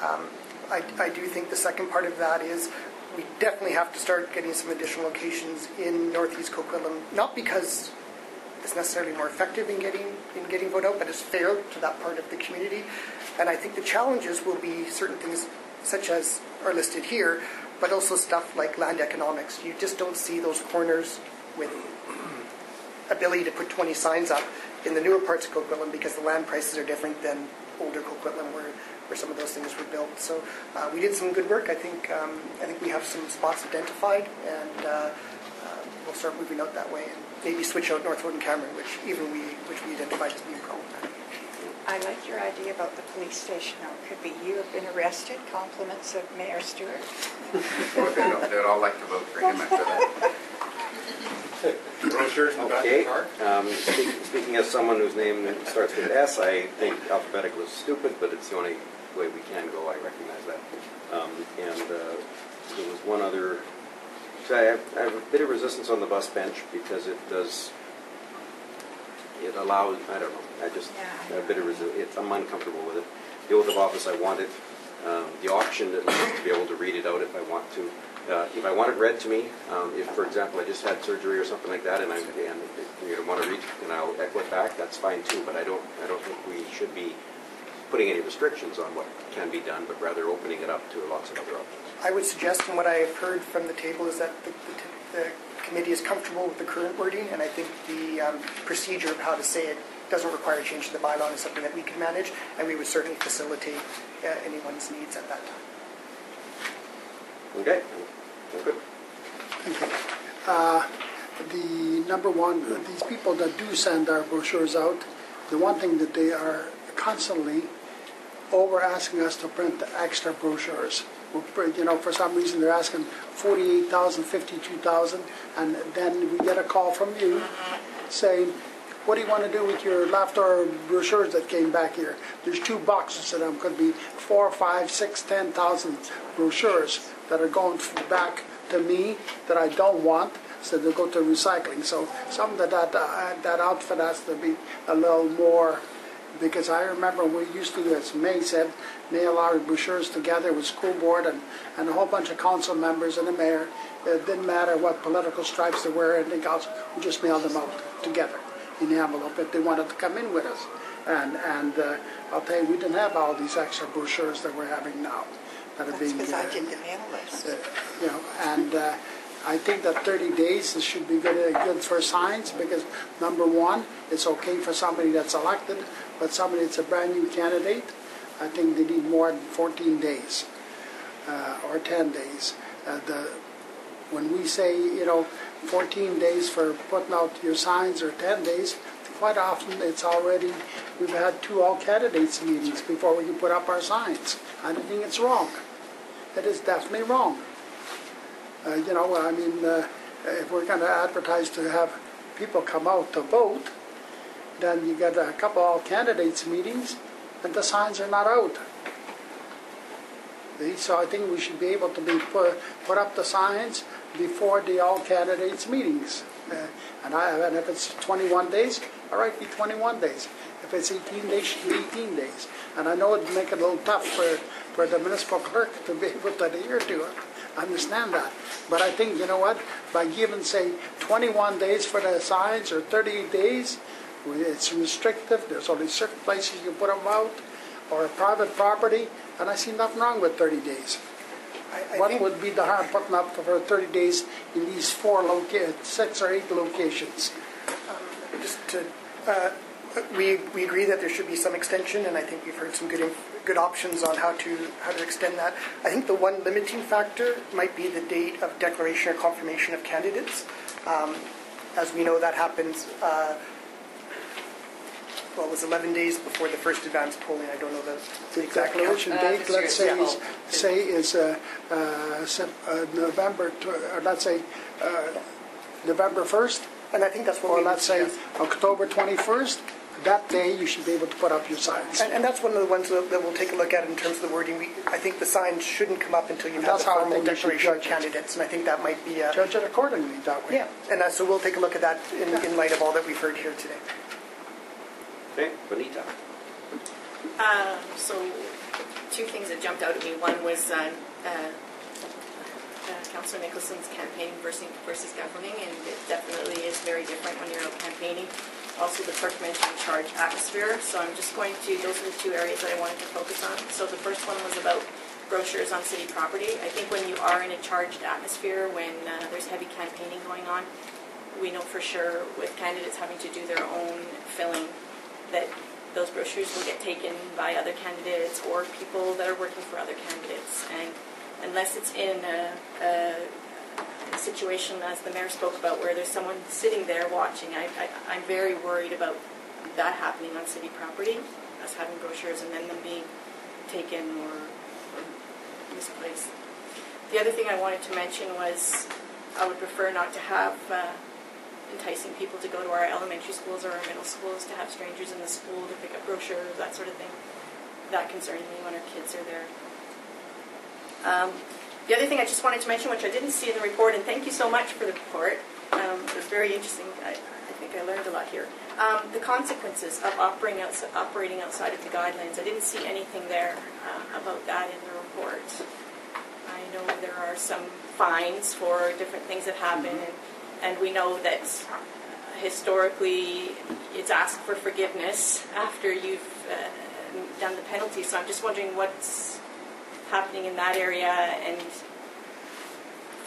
I do think the second part of that is we definitely have to start getting some additional locations in Northeast Coquitlam, not because it's necessarily more effective in getting vote out, but it's fair to that part of the community. And I think the challenges will be certain things such as are listed here, but also stuff like land economics. You just don't see those corners with ability to put 20 signs up in the newer parts of Coquitlam because the land prices are different than older Coquitlam where some of those things were built. So we did some good work. I think we have some spots identified, and we'll start moving out that way and maybe switch out Northwood and Cameron, which we identified as being problematic. I like your idea about the police station. Now, it could be you have been arrested. Compliments of Mayor Stewart. They'd all like to vote for him after that. Okay. Speaking as someone whose name starts with S, I think alphabetical is stupid, but it's the only way we can go. I recognize that. And there was one other. So I have a bit of resistance on the bus bench because it allows. I don't know. I just have a bit of resistance. I'm uncomfortable with it. The oath of office, I want it. The option at least to be able to read it out if I want to. If I want it read to me, if, for example, I just had surgery or something like that, and you want to read, and I'll echo it back, that's fine too. But I don't think we should be putting any restrictions on what can be done, but rather opening it up to lots of other options. I would suggest, and what I have heard from the table, is that the committee is comfortable with the current wording, and I think the procedure of how to say it doesn't require a change to the bylaw and is something that we can manage, and we would certainly facilitate anyone's needs at that time. Okay, good. The number one, these people that do send our brochures out, the one thing that they are constantly over asking us to print the extra brochures. You know, for some reason they're asking 48,000, 52,000, and then we get a call from you saying, what do you want to do with your leftover brochures that came back here? There's 2 boxes of them, could be 4, 5, 6, 10,000 brochures that are going back to me that I don't want, so they go to recycling. So some of that outfit has to be a little more, because I remember we used to, as May said, mail our brochures together with school board and a whole bunch of council members and the mayor. It didn't matter what political stripes they were, anything else, we just mailed them out together in the envelope if they wanted to come in with us. And I'll tell you, we didn't have all these extra brochures that we're having now. That are being, because I did the mail list. You know, and I think that 30 days should be good for signs, because number one, it's okay for somebody that's elected, but somebody that's a brand new candidate, I think they need more than 14 days or 10 days. When we say, you know, 14 days for putting out your signs or 10 days, quite often it's already, we've had 2 all candidates meetings before we can put up our signs. I don't think it's wrong. It is definitely wrong. You know, I mean, if we're going to advertise to have people come out to vote, then you get a couple all candidates meetings and the signs are not out. So I think we should be able to put up the signs before the all candidates meetings. And if it's 21 days, all right, be 21 days. If it's 18 days, it should be 18 days. And I know it'd make it a little tough for the municipal clerk to be able to adhere to it. I understand that. But I think, you know what, by giving, say, 21 days for the signs or 30 days, it's restrictive. There's only certain places you put them out, or a private property, and I see nothing wrong with 30 days. What would be the harm putting up for 30 days in these 6 or 8 locations? We agree that there should be some extension, and I think we've heard some good options on how to extend that. I think the one limiting factor might be the date of declaration or confirmation of candidates. As we know, that happens. It was 11 days before the first advance polling. I don't know the exact declaration date. Let's say is November. Let's say November 1st. And I think that's what. Or let's say October 21st. That day you should be able to put up your signs. And that's one of the ones that we'll take a look at in terms of the wording. I think the signs shouldn't come up until you have the formal declaration of candidates, and I think that might be judge it accordingly that way. Yeah, and so we'll take a look at that in light of all that we've heard here today. Okay, Bonita. So 2 things that jumped out at me. One was Councillor Nicholson's campaigning versus governing, and it definitely is very different when you're out campaigning. Also, the clerk mentioned charged atmosphere, so I'm just going to, those are the 2 areas that I wanted to focus on. So the first one was about brochures on city property. I think when you are in a charged atmosphere, when there's heavy campaigning going on, we know for sure with candidates having to do their own filling that those brochures will get taken by other candidates or people that are working for other candidates. And unless it's in a situation, as the mayor spoke about, where there's someone sitting there watching, I'm very worried about that happening on city property, us having brochures and then them being taken or misplaced. The other thing I wanted to mention was I would prefer not to have enticing people to go to our elementary schools or our middle schools, to have strangers in the school to pick up brochures, that sort of thing. That concerns me when our kids are there. The other thing I just wanted to mention, which I didn't see in the report, and thank you so much for the report, it was very interesting. I think I learned a lot here. The consequences of operating outside of the guidelines. I didn't see anything there about that in the report. I know there are some fines for different things that happen, and we know that historically it's asked for forgiveness after you've done the penalty. So I'm just wondering what's happening in that area, and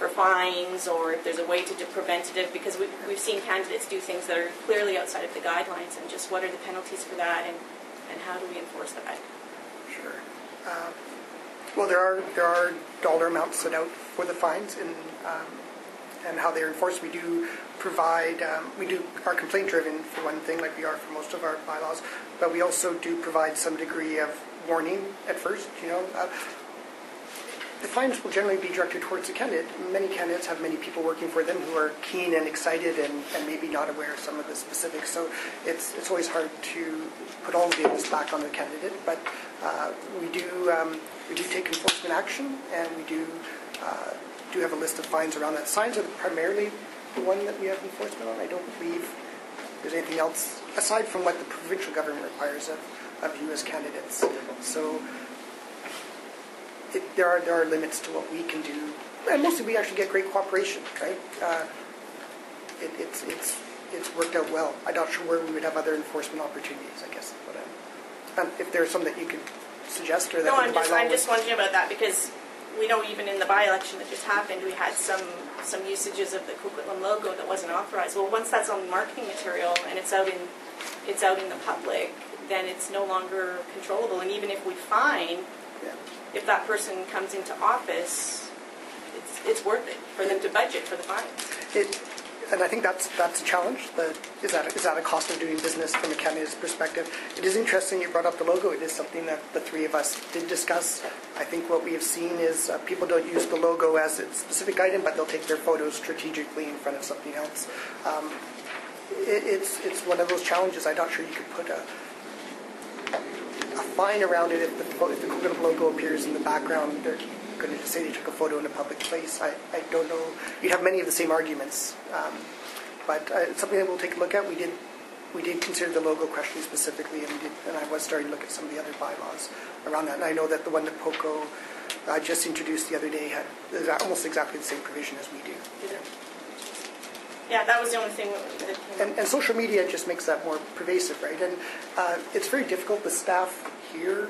for fines, or if there's a way to do preventative, because we've seen candidates do things that are clearly outside of the guidelines, and just what are the penalties for that, and how do we enforce that? Sure. Well, there are dollar amounts set out for the fines and how they're enforced. We do provide, are complaint driven for one thing, like we are for most of our bylaws, but we also do provide some degree of warning at first. The fines will generally be directed towards the candidate. Many candidates have many people working for them who are keen and excited and maybe not aware of some of the specifics. So it's always hard to put all of the onus back on the candidate. But we do take enforcement action, and we do have a list of fines around that. Signs are primarily the one that we have enforcement on. I don't believe there's anything else aside from what the provincial government requires of you as candidates. So there are limits to what we can do, and mostly we actually get great cooperation. Right? It's worked out well. I'm not sure where we would have other enforcement opportunities. I guess, but if there's some that you could suggest or that I'm just wondering about that, because we know even in the by-election that just happened, we had some usages of the Coquitlam logo that wasn't authorized. Well, once that's on marketing material and it's out in the public, then it's no longer controllable. And even if we fine, if that person comes into office, it's worth it for them to budget for the fines. And I think that's a challenge. Is that a cost of doing business from a candidate's perspective? It is interesting you brought up the logo. It is something that the three of us did discuss. I think what we have seen is people don't use the logo as a specific item, but they'll take their photos strategically in front of something else. It's one of those challenges. I'm not sure you could put a fine around it if the Coquitlam logo appears in the background. They're going to just say they took a photo in a public place. I don't know. You'd have many of the same arguments, but it's something that we'll take a look at. We did consider the logo question specifically, and I was starting to look at some of the other bylaws around that. And I know that the one that POCO just introduced the other day is almost exactly the same provision as we do. Yeah, that was the only thing that and social media just makes that more pervasive, right? And it's very difficult. The staff here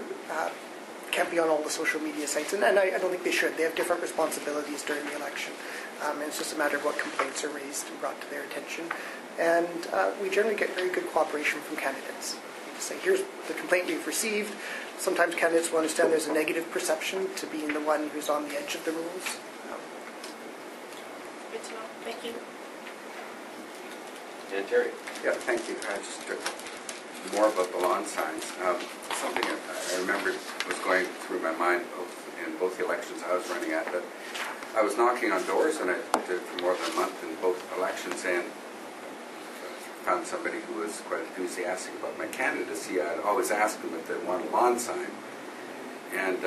can't be on all the social media sites, and I don't think they should. They have different responsibilities during the election. And it's just a matter of what complaints are raised and brought to their attention. And we generally get very good cooperation from candidates. We just say, here's the complaint we've received. Sometimes candidates will understand there's a negative perception to being the one who's on the edge of the rules. Good to know. Thank you. And Terry. Yeah, thank you. Just more about the lawn signs. Something that I remember was going through my mind in both the elections I was running at, but I was knocking on doors, and I did it for more than a month in both elections, and found somebody who was quite enthusiastic about my candidacy. I'd always ask them if they want a lawn sign, and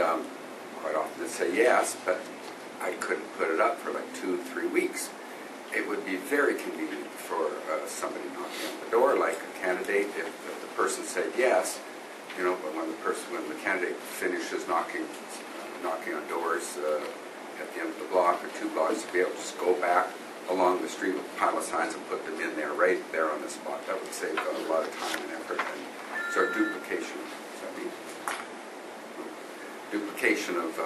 quite often they'd say yes, but I couldn't put it up for like 2-3 weeks. It would be very convenient for somebody knocking on the door, like a candidate, if the person said yes, but when the candidate finishes knocking on doors at the end of the block or 2 blocks, to be able to just go back along the street with a pile of signs and put them in there, right there on the spot. That would save a lot of time and effort. And so duplication. Duplication of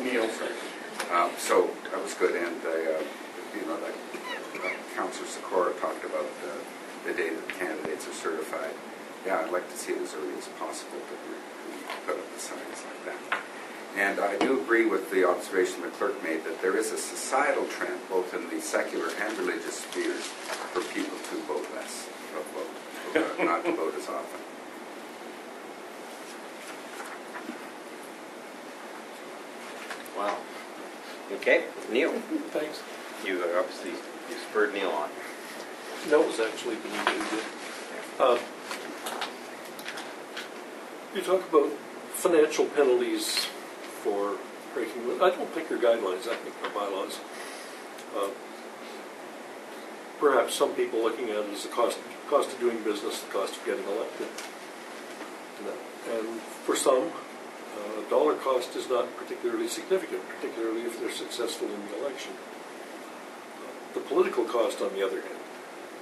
meals. So that was good, and like Councillor Sikora talked about the day that the candidates are certified. Yeah, I'd like to see it as early as possible to put up the signs like that. And I do agree with the observation the clerk made that there is a societal trend, both in the secular and religious spheres, for people to vote less, not to vote as often. Wow. Okay, Neil. Thanks. You obviously spurred Neil on. No, it was actually the meeting we did. You talk about financial penalties for breaking. I don't think they're guidelines. I think they're bylaws. Perhaps some people looking at it as the cost of doing business, the cost of getting elected. And for some, dollar cost is not particularly significant, particularly if they're successful in the election. The political cost, on the other hand,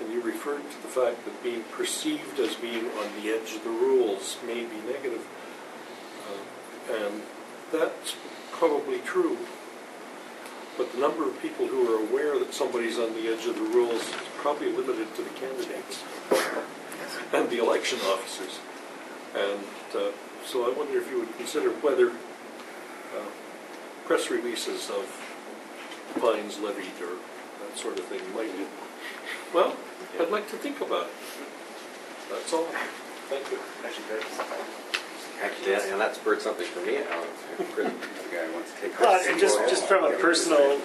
and you referred to the fact that being perceived as being on the edge of the rules may be negative, and that's probably true. but the number of people who are aware that somebody's on the edge of the rules is probably limited to the candidates and the election officers. And so I wonder if you would consider whether press releases of fines levied or that sort of thing might be. Well, I'd like to think about it. That's all. Thank you. Actually, and that spurred something for me. The guy wants to take Well, and just from a personal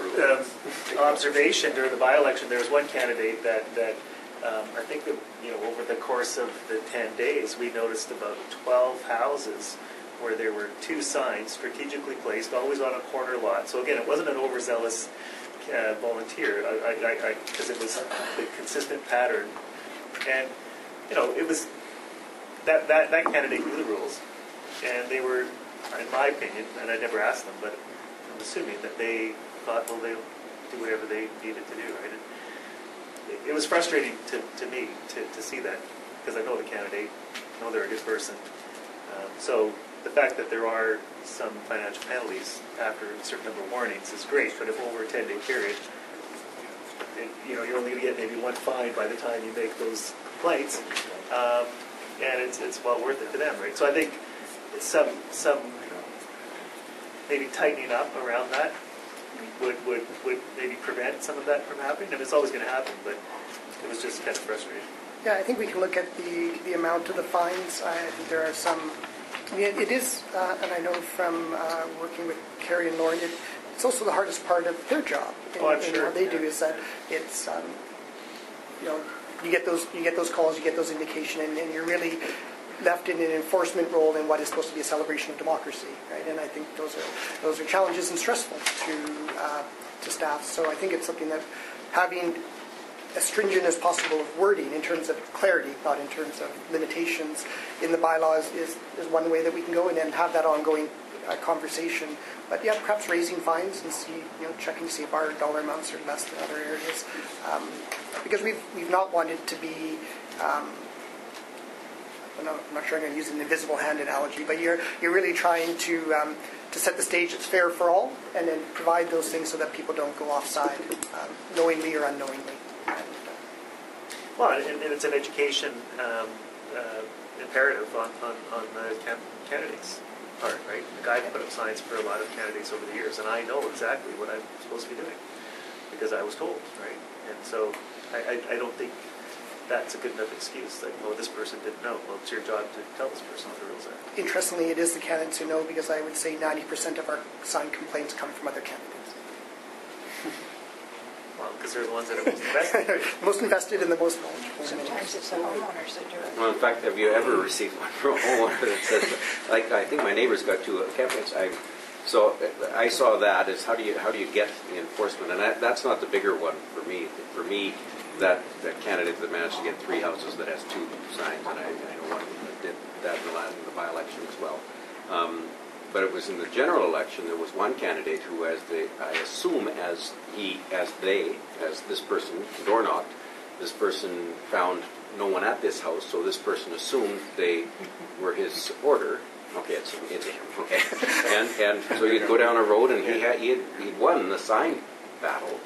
observation during the by-election, there was one candidate that I think that, over the course of the 10 days, we noticed about 12 houses where there were 2 signs strategically placed, always on a corner lot. So again, it wasn't an overzealous volunteer, because it was the consistent pattern. And, it was that candidate knew the rules. And they were, in my opinion, and I never asked them, but I'm assuming that they thought, well, they'll do whatever they needed to do, right? And it was frustrating to me to see that, because I know the candidate, I know they're a good person. So the fact that there are some financial penalties after a certain number of warnings is great, but if over a 10-day period, you're only going to get maybe 1 fine by the time you make those complaints, and it's well worth it to them, right? So I think some maybe tightening up around that would maybe prevent some of that from happening. I mean, it's always going to happen, but it was just kind of frustrating. Yeah, I think we can look at the amount of the fines. I think there are some. I mean, it is, and I know from working with Carrie and Lauren, it's also the hardest part of their job. I'm sure. What they do is that it's, you get those calls, you get those indications, and you're really left in an enforcement role in what is supposed to be a celebration of democracy, right? And I think those are challenges and stressful to staff. So I think it's something that having as stringent as possible of wording in terms of clarity, not in terms of limitations in the bylaws, is one way that we can go and then have that ongoing conversation. But yeah, perhaps raising fines and see, checking to see if our dollar amounts are less than other areas, because we've not wanted to be. I'm not sure I'm going to use an invisible hand analogy, but you're really trying to set the stage that's fair for all, and then provide those things so that people don't go offside, knowingly or unknowingly. Well, and it's an education imperative on the candidates' part, right? The guy put up signs for a lot of candidates over the years, and I know exactly what I'm supposed to be doing because I was told, right? And so I don't think that's a good enough excuse. Like, this person didn't know. Well, it's your job to tell this person what the rules are. Interestingly, it is the candidates who know, because I would say 90% of our signed complaints come from other candidates. Well, because they're the ones that are most invested. Most invested and the most knowledgeable. Sometimes it's the homeowners that do it. Well, in fact, have you ever received one from a homeowner that says, like, I think my neighbor's got 2 campaigns. So I saw that as how do you get the enforcement, and that's not the bigger one for me. For me, that candidate that managed to get 3 houses that has 2 signs, and I know one that did that in the by-election as well. But it was in the general election. There was one candidate who, I assume, as this person door knocked, this person found no one at this house, so this person assumed they were his supporter. Okay, it's him. Okay, and so you'd go down a road, and he'd won the sign battle.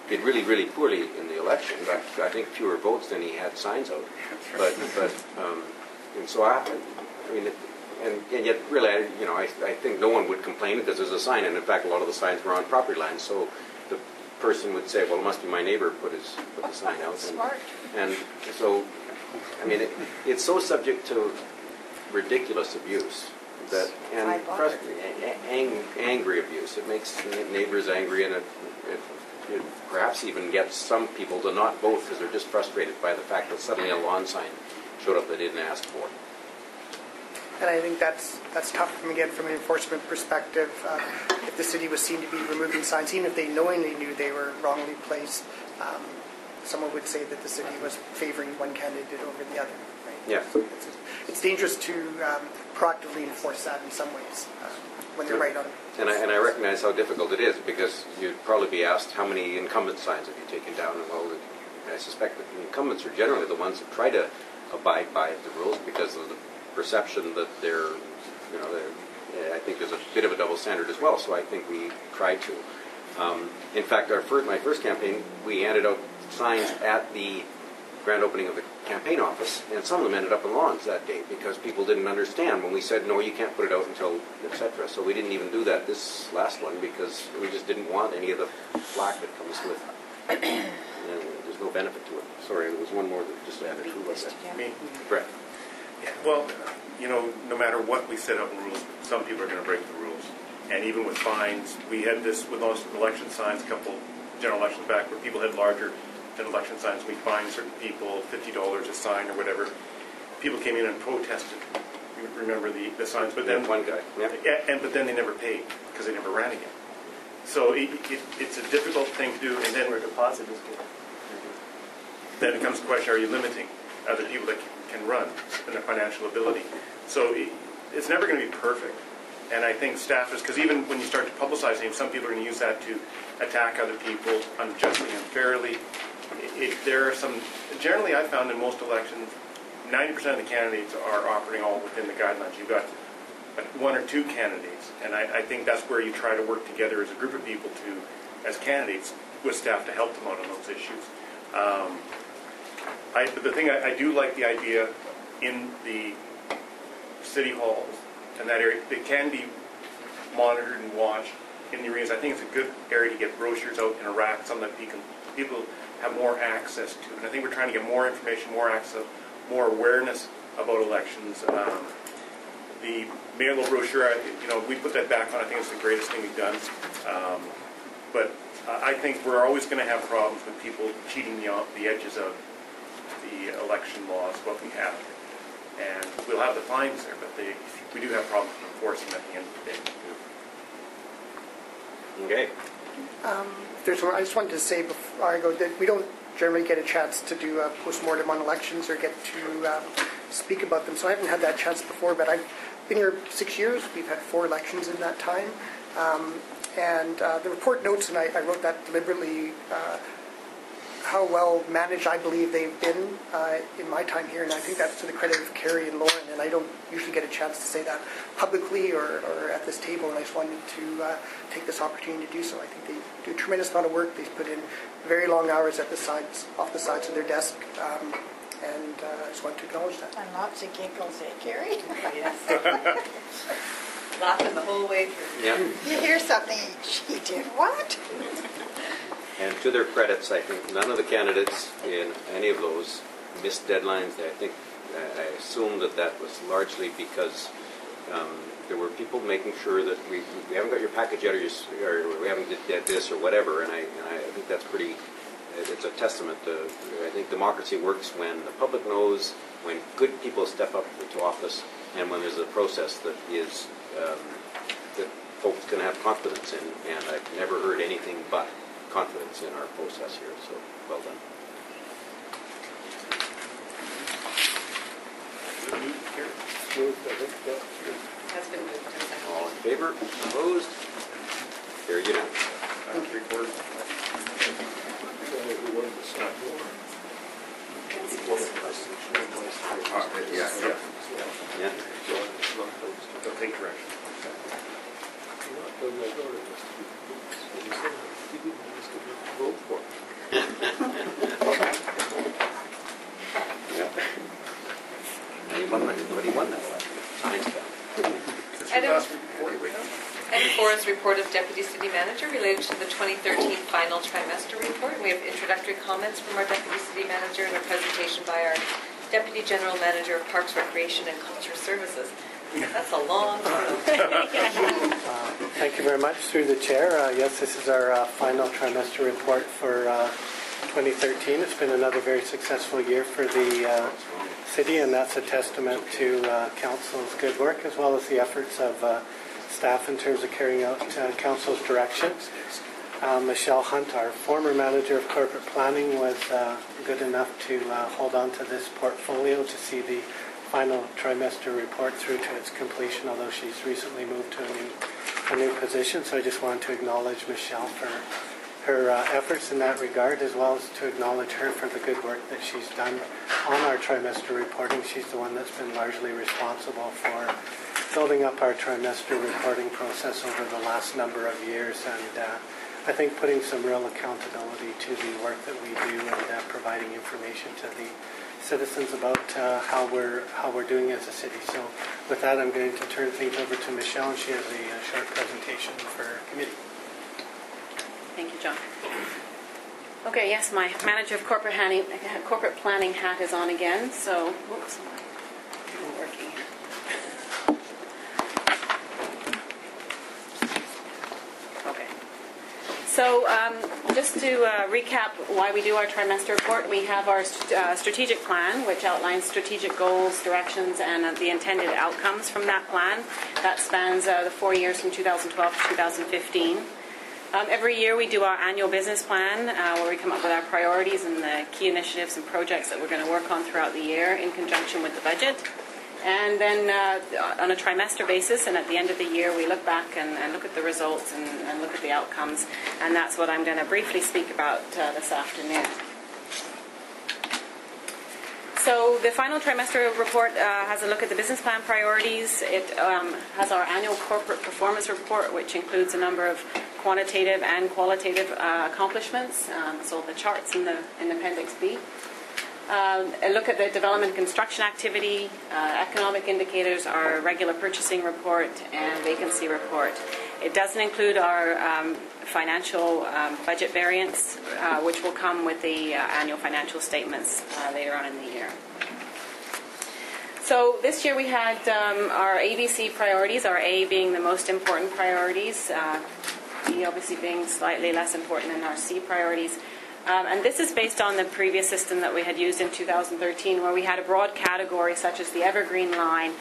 Did really, really poorly in the election. Got, I think, fewer votes than he had signs out. But and so I mean. And yet, really, I think no one would complain because there's a sign, and in fact, a lot of the signs were on property lines. So the person would say, "Well, it must be my neighbor put the sign out." Smart. And so, I mean, it's so subject to ridiculous abuse angry abuse. It makes neighbors angry, and it perhaps even gets some people to not vote because they're just frustrated by the fact that suddenly a lawn sign showed up they didn't ask for. And I think that's tough, from an enforcement perspective. If the city was seen to be removing signs, even if they knowingly knew they were wrongly placed, someone would say that the city was favoring one candidate over the other. Right? Yeah. So it's dangerous to proactively enforce that in some ways when they're right on it. And I recognize how difficult it is, because you'd probably be asked how many incumbent signs have you taken down, and well, I suspect that the incumbents are generally the ones that try to abide by the rules because of the perception that they're I think there's a bit of a double standard as well, so I think we tried to. In fact, my first campaign, we handed out signs at the grand opening of the campaign office, and some of them ended up in lawns that day because people didn't understand when we said, no, you can't put it out until, etc. So we didn't even do that this last one because we just didn't want any of the flack that comes with there's no benefit to it. Sorry, there was one more that just added to it. Me? Brett. Yeah, well, no matter what we set up in rules, some people are going to break the rules. And even with fines, we had this with those election signs a couple general elections back where people had larger than election signs. We fined certain people $50 a sign or whatever. People came in and protested. You remember the signs, but then one guy, but then they never paid because they never ran again. So it's a difficult thing to do. And then Where deposit is good. Then it comes to the question: are you limiting other people that can run and their financial ability? So it's never going to be perfect. And I think staffers, because even when you start to publicize names, some people are going to use that to attack other people unjustly and unfairly. There are some, generally I found in most elections, 90% of the candidates are operating all within the guidelines. You've got one or two candidates, and I think that's where you try to work together as a group of people as candidates, with staff to help them out on those issues. But the thing I do like the idea in the city halls and that area, they can be monitored and watched in the arenas. I think it's a good area to get brochures out in a rack, something that people have more access to. And I think we're trying to get more information, more access, more awareness about elections. The mail brochure, we put that back on. I think it's the greatest thing we've done. But I think we're always going to have problems with people cheating the edges of the election laws, what we have. And we'll have the fines there, but we do have problems enforcing them at the end of the day. Okay. I just wanted to say before I go that we don't generally get a chance to do a post-mortem on elections or get to speak about them. So I haven't had that chance before, but I've been here 6 years. We've had 4 elections in that time. And the report notes, and I wrote that deliberately, how well managed I believe they've been in my time here, and I think that's to the credit of Carrie and Lauren, and I don't usually get a chance to say that publicly or at this table, and I just wanted to take this opportunity to do so. I think they do a tremendous amount of work. They've put in very long hours at the sides, off the sides of their desk, and I just want to acknowledge that. And lots of giggles, Carrie? Yes. Laughing the whole way through. Yeah. You hear something, she did what? And to their credits, I think none of the candidates in any of those missed deadlines. I assume that was largely because there were people making sure that we haven't got your package yet, or we haven't did this or whatever. And I think that's pretty. It's a testament to. I think democracy works when the public knows, when good people step up to office, and when there's a process that is that folks can have confidence in. And I've never heard anything but confidence in our process here, so well done. Has been moved and seconded. All in favor? Opposed? Carried unanimously. Report. Yeah. They'll take direction. Vote for it. Nobody won that last Item 4 is report of Deputy City Manager related to the 2013 final trimester report. We have introductory comments from our Deputy City Manager and a presentation by our Deputy General Manager of Parks, Recreation and Culture Services. That's a long title. Thank you very much. Through the chair, yes, this is our final trimester report for 2013. It's been another very successful year for the city, and that's a testament to council's good work as well as the efforts of staff in terms of carrying out council's directions. Michelle Hunt, our former manager of corporate planning, was good enough to hold on to this portfolio to see the final trimester report through to its completion, although she's recently moved to a new position. So I just want to acknowledge Michelle for her efforts in that regard, as well as to acknowledge her for the good work that she's done on our trimester reporting. She's the one that's been largely responsible for building up our trimester reporting process over the last number of years, and I think putting some real accountability to the work that we do and providing information to the citizens about how we're doing as a city. So with that, I'm going to turn things over to Michelle, and she has a short presentation for committee. Thank you, John. Okay, yes, my manager of corporate planning hat is on again. So, whoops, am I working? Okay. So, just to recap why we do our trimester report, we have our strategic plan, which outlines strategic goals, directions, and the intended outcomes from that plan. That spans the 4 years from 2012 to 2015. Every year we do our annual business plan where we come up with our priorities and the key initiatives and projects that we're going to work on throughout the year in conjunction with the budget. And then on a trimester basis and at the end of the year we look back and look at the results and look at the outcomes. And that's what I'm going to briefly speak about this afternoon. So the final trimester report has a look at the business plan priorities. It has our annual corporate performance report, which includes a number of quantitative and qualitative accomplishments. So the charts in Appendix B. A look at the development construction activity, economic indicators, our regular purchasing report, and vacancy report. It doesn't include our financial budget variance, which will come with the annual financial statements later on in the year. So this year we had our ABC priorities, our A being the most important priorities, B obviously being slightly less important than our C priorities. And this is based on the previous system that we had used in 2013, where we had a broad category such as the Evergreen Line.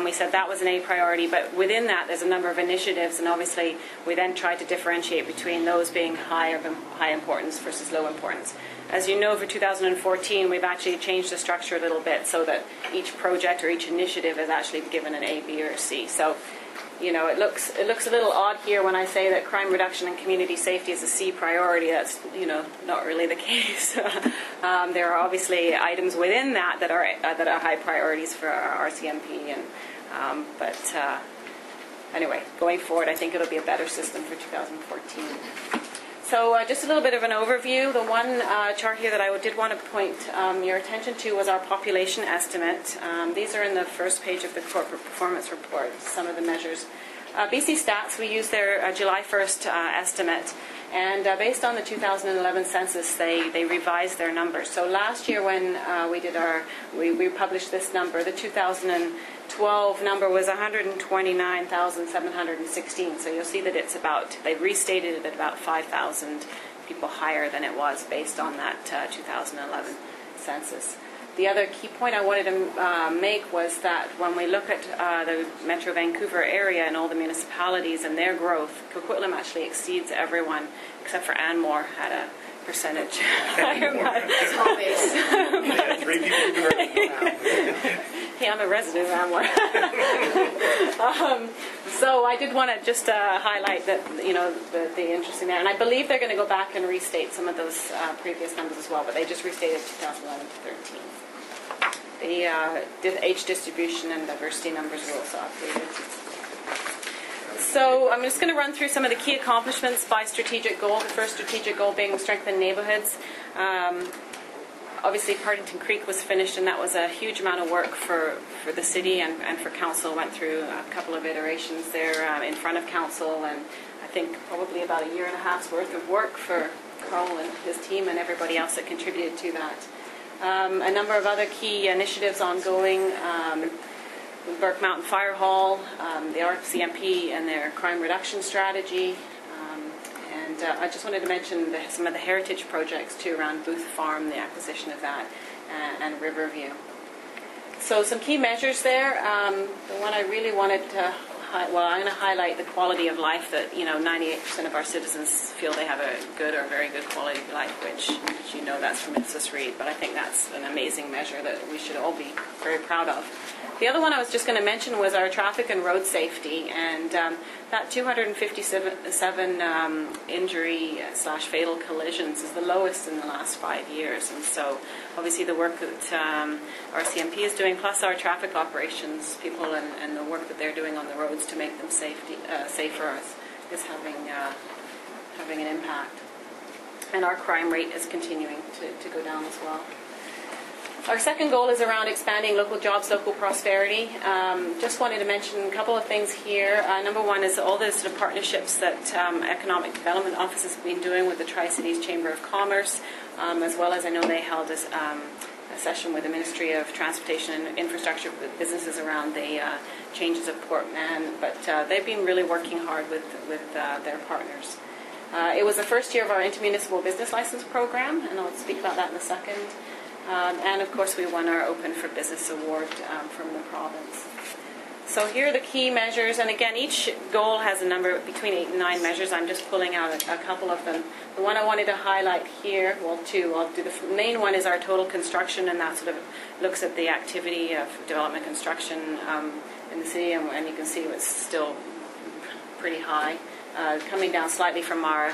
We said that was an A priority, but within that there's a number of initiatives, and obviously we then tried to differentiate between those being high importance versus low importance. As you know, for 2014 we've actually changed the structure a little bit so that each project or each initiative is actually given an A, B, or a C. So, you know, it looks a little odd here when I say that crime reduction and community safety is a C priority. That's, you know, not really the case. There are obviously items within that are high priorities for our RCMP, and but anyway, going forward, I think it'll be a better system for 2014. So just a little bit of an overview. The one chart here that I did want to point your attention to was our population estimate. These are in the first page of the corporate performance report, some of the measures. BC Stats, we use their July 1st estimate, and based on the 2011 census, they revised their numbers. So last year when we published this number, the 2012 number was 129,716. So you'll see that they've restated it at about 5,000 people higher than it was based on that 2011 census. The other key point I wanted to make was that when we look at the Metro Vancouver area and all the municipalities and their growth, Coquitlam actually exceeds everyone except for Anmore at a percentage. Small base. Yeah, 3 people. Hey, I'm a resident of Anmore. So I did want to just highlight that, you know, the interesting there. And I believe they're going to go back and restate some of those previous numbers as well, but they just restated 2011 to 13. The age distribution and diversity numbers were also updated. So I'm just going to run through some of the key accomplishments by strategic goal. The first strategic goal being strengthen neighborhoods. Obviously, Partington Creek was finished, and that was a huge amount of work for the city and for council. Went through a couple of iterations there in front of council, and I think probably about a year and a half's worth of work for Carl and his team and everybody else that contributed to that. A number of other key initiatives ongoing. Burke Mountain Fire Hall, the RCMP and their crime reduction strategy. And I just wanted to mention some of the heritage projects too around Booth Farm, the acquisition of that, and Riverview. So some key measures there. The one I really wanted to I'm going to highlight the quality of life that, 98% of our citizens feel they have a good or very good quality of life, which that's from Ipsos Reid, but I think that's an amazing measure that we should all be very proud of. The other one I was just going to mention was our traffic and road safety, and that 257 injury/fatal collisions is the lowest in the last 5 years. And so, obviously, the work that our CMP is doing, plus our traffic operations people and the work that they're doing on the roads to make them safer, is having an impact. And our crime rate is continuing to go down as well. Our second goal is around expanding local jobs, local prosperity. Just wanted to mention a couple of things here. Number one is all the sort of partnerships that Economic Development Office has been doing with the Tri-Cities Chamber of Commerce, as well as I know they held a session with the Ministry of Transportation and Infrastructure with businesses around the changes of Port Mann. But they've been really working hard with their partners. It was the first year of our intermunicipal business license program, and I'll speak about that in a second. And of course, we won our Open for Business award from the province. So here are the key measures, and again, each goal has a number between 8 and 9 measures. I'm just pulling out a couple of them. The one I wanted to highlight here, well, 2. I'll do the main one is our total construction, and that sort of looks at the activity of development construction in the city, and you can see it's still pretty high, coming down slightly from our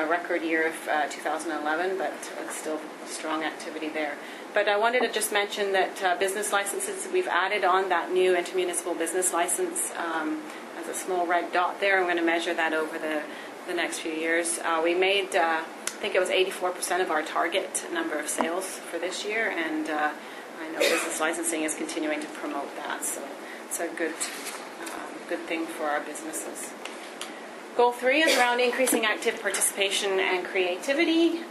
record year of 2011, but still strong activity there. But I wanted to just mention that business licenses, we've added on that new intermunicipal business license as a small red dot there. I'm going to measure that over the next few years. We made, I think it was 84% of our target number of sales for this year, and I know business licensing is continuing to promote that, so it's a good thing for our businesses. Goal 3 is around increasing active participation and creativity.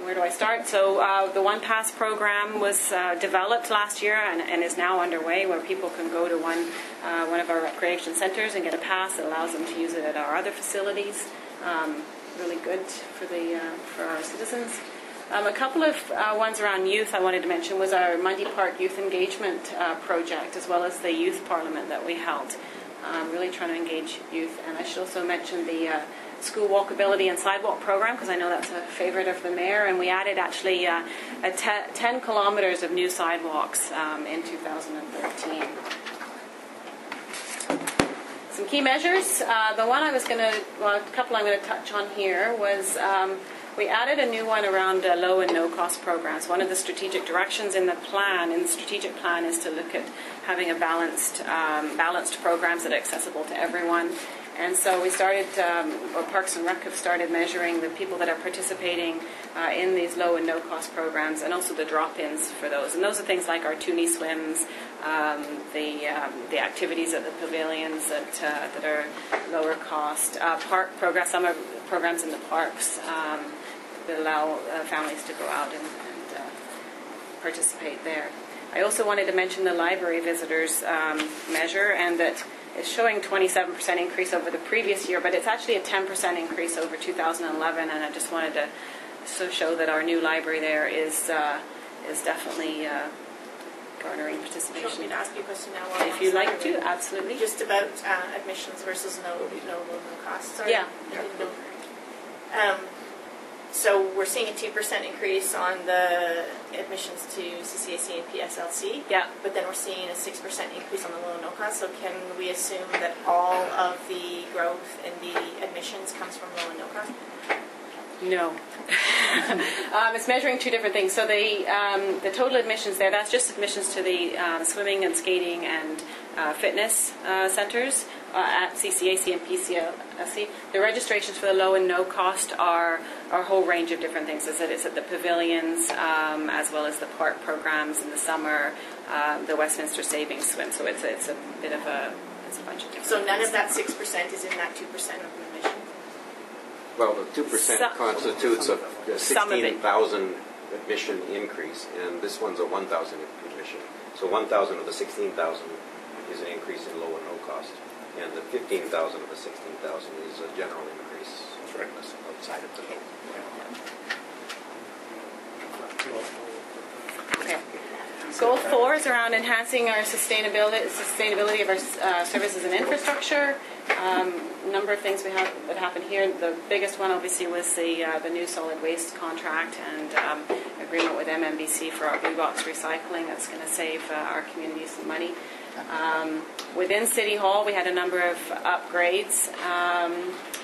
Where do I start? So the One Pass program was developed last year and is now underway, where people can go to one of our recreation centers and get a pass that allows them to use it at our other facilities. Really good for our citizens. A couple of ones around youth I wanted to mention was our Mundy Park Youth Engagement project, as well as the Youth Parliament that we held. Really trying to engage youth. And I should also mention the school walkability and sidewalk program, because I know that's a favorite of the mayor, and we added actually 10 kilometers of new sidewalks in 2013. Some key measures. The one a couple I'm going to touch on here was we added a new one around low and no cost programs. One of the strategic directions in the strategic plan is to look at having a balanced programs that are accessible to everyone. And so we started, or Parks and Rec have started measuring the people that are participating in these low and no cost programs, and also the drop-ins for those. And those are things like our toonie swims, the activities at the pavilions that are lower cost, park programs, some are programs in the parks that allow families to go out and participate there. I also wanted to mention the library visitors measure, and that it's showing 27% increase over the previous year, but it's actually a 10% increase over 2011, and I just wanted to show that our new library there is definitely garnering participation. Do you want me to ask you a question now? If you'd like to, absolutely. Just about admissions versus no cost. Sorry. Yeah. So we're seeing a 2% increase on the admissions to CCAC and PSLC. Yeah. But then we're seeing a 6% increase on the low and no cost. So can we assume that all of the growth in the admissions comes from low and no cost? No. It's measuring 2 different things. So the total admissions there, that's just admissions to the swimming and skating and fitness centers at CCAC and PCLC. The registrations for the low and no cost are a whole range of different things. It's at the pavilions, as well as the park programs in the summer, the Westminster Savings Swim. So it's a bit of it's a bunch of different So none things. of that 6% is in that 2% of admission? Well, the 2% constitutes a 16,000 admission increase, and this one's a 1,000 admission. So 1,000 of the 16,000 is an increase in low and no cost, and the 15,000 of the 16,000 is a general increase outside of the low. Okay. Goal 4 is around enhancing our sustainability of our services and infrastructure. A number of things that happened here. The biggest one, obviously, was the new solid waste contract, and agreement with MMBC for our blue box recycling. That's going to save our community some money. Within City Hall, we had a number of upgrades,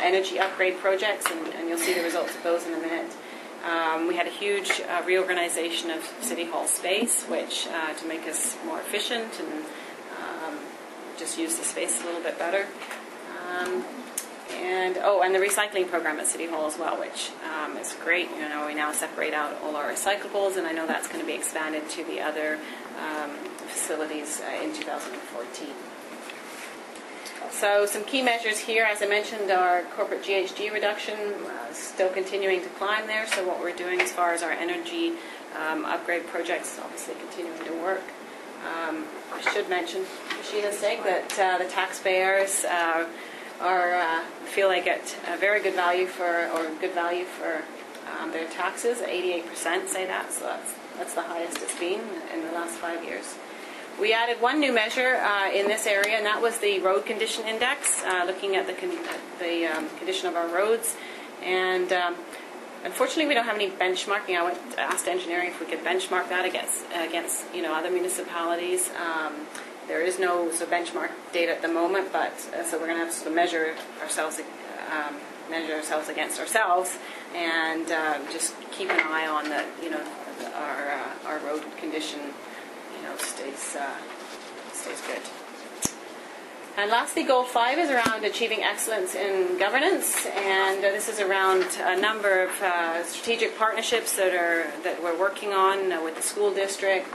energy upgrade projects, and you'll see the results of those in a minute. We had a huge reorganization of City Hall space, which to make us more efficient and just use the space a little bit better. And the recycling program at City Hall as well, which is great. You know, we now separate out all our recyclables, and I know that's going to be expanded to the other facilities in 2014. So some key measures here, as I mentioned, our corporate GHG reduction still continuing to climb there. So what we're doing as far as our energy upgrade projects is obviously continuing to work. I should mention, for Sheila's sake, that the taxpayers feel they get a very good value for their taxes. 88% say that, so that's the highest it's been in the last 5 years. We added one new measure in this area, and that was the road condition index, looking at the condition of our roads. And unfortunately, we don't have any benchmarking. I asked engineering if we could benchmark that against other municipalities. There is no benchmark data at the moment, but so we're going to have to measure ourselves against ourselves, and just keep an eye on that. Our road condition, stays good. And lastly, goal 5 is around achieving excellence in governance, and this is around a number of strategic partnerships that we're working on with the school district,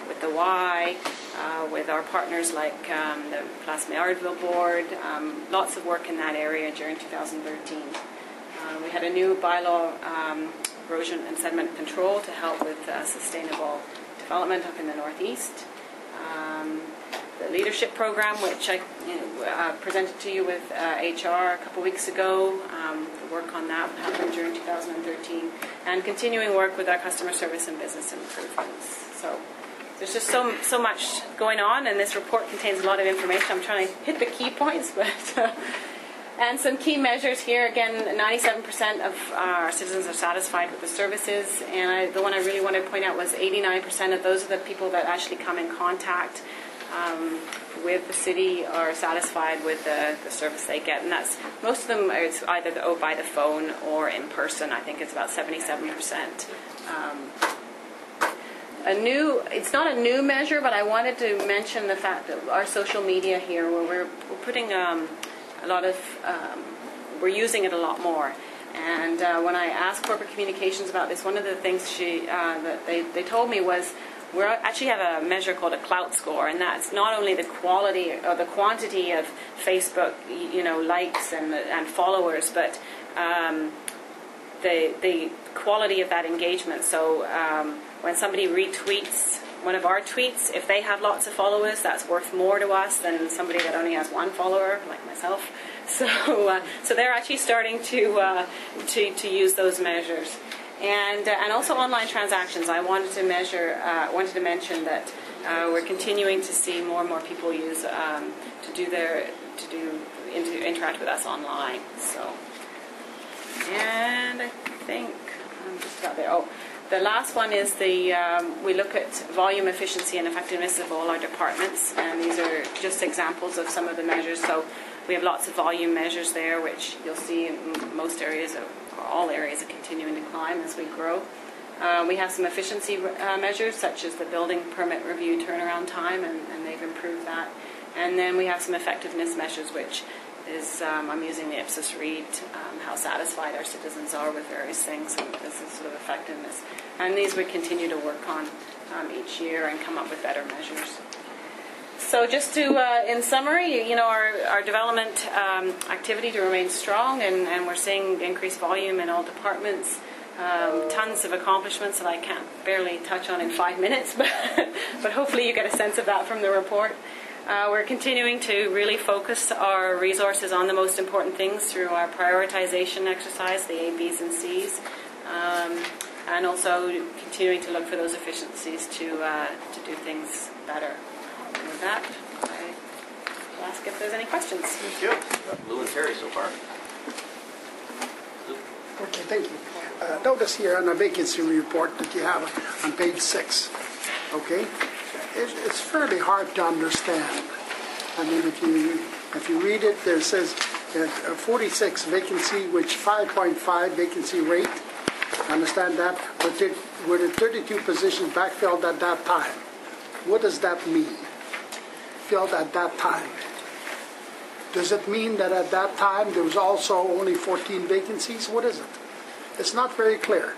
with the Y, with our partners like the Place Maillardville Board. Lots of work in that area during 2013. We had a new bylaw, erosion and sediment control, to help with sustainable development up in the Northeast. The leadership program, which I presented to you with HR a couple weeks ago. The work on that happened during 2013, and continuing work with our customer service and business improvements. So there's just so much going on, and this report contains a lot of information. I'm trying to hit the key points, but and some key measures here. Again, 97% of our citizens are satisfied with the services, and the one I really want to point out was 89% of those are the people that actually come in contact with the city are satisfied with the service they get, and that's most of them. It's either by the phone or in person. I think it's about 77%. It's not a new measure, but I wanted to mention the fact that our social media here, where we're putting a lot of, we're using it a lot more. And when I asked corporate communications about this, one of the things that they told me was, we actually have a measure called a clout score, and that's not only the quality or the quantity of Facebook, likes and followers, but the quality of that engagement. So when somebody retweets one of our tweets, if they have lots of followers, that's worth more to us than somebody that only has one follower, like myself. So they're actually starting to use those measures. And also online transactions. I wanted to mention that we're continuing to see more and more people use to interact with us online. So, and I think I'm just about there. Oh, the last one is we look at volume, efficiency, and effectiveness of all our departments, and these are just examples of some of the measures. So we have lots of volume measures there, which you'll see in most areas all areas are continuing to climb as we grow. We have some efficiency measures, such as the building permit review turnaround time, and they've improved that. And then we have some effectiveness measures, which is, I'm using the Ipsos read, how satisfied our citizens are with various things, and this is sort of effectiveness. And these we continue to work on each year and come up with better measures. So just to, in summary, our development activity to remain strong, and we're seeing increased volume in all departments. Tons of accomplishments that I can't barely touch on in 5 minutes, but hopefully you get a sense of that from the report. We're continuing to really focus our resources on the most important things through our prioritization exercise, the A, B's, and C's, and also continuing to look for those efficiencies to do things better. And with that, I'll ask if there's any questions. Thank you. Lou and Terry so far. Okay, thank you. notice here on the vacancy report that you have on page 6, okay? It's fairly hard to understand. I mean, if you read it, there says that 46 vacancy, which 5.5 vacancy rate. Understand that? Were the 32 positions backfilled at that time? What does that mean? Filled at that time. Does it mean that at that time there was also only 14 vacancies? What is it? It's not very clear.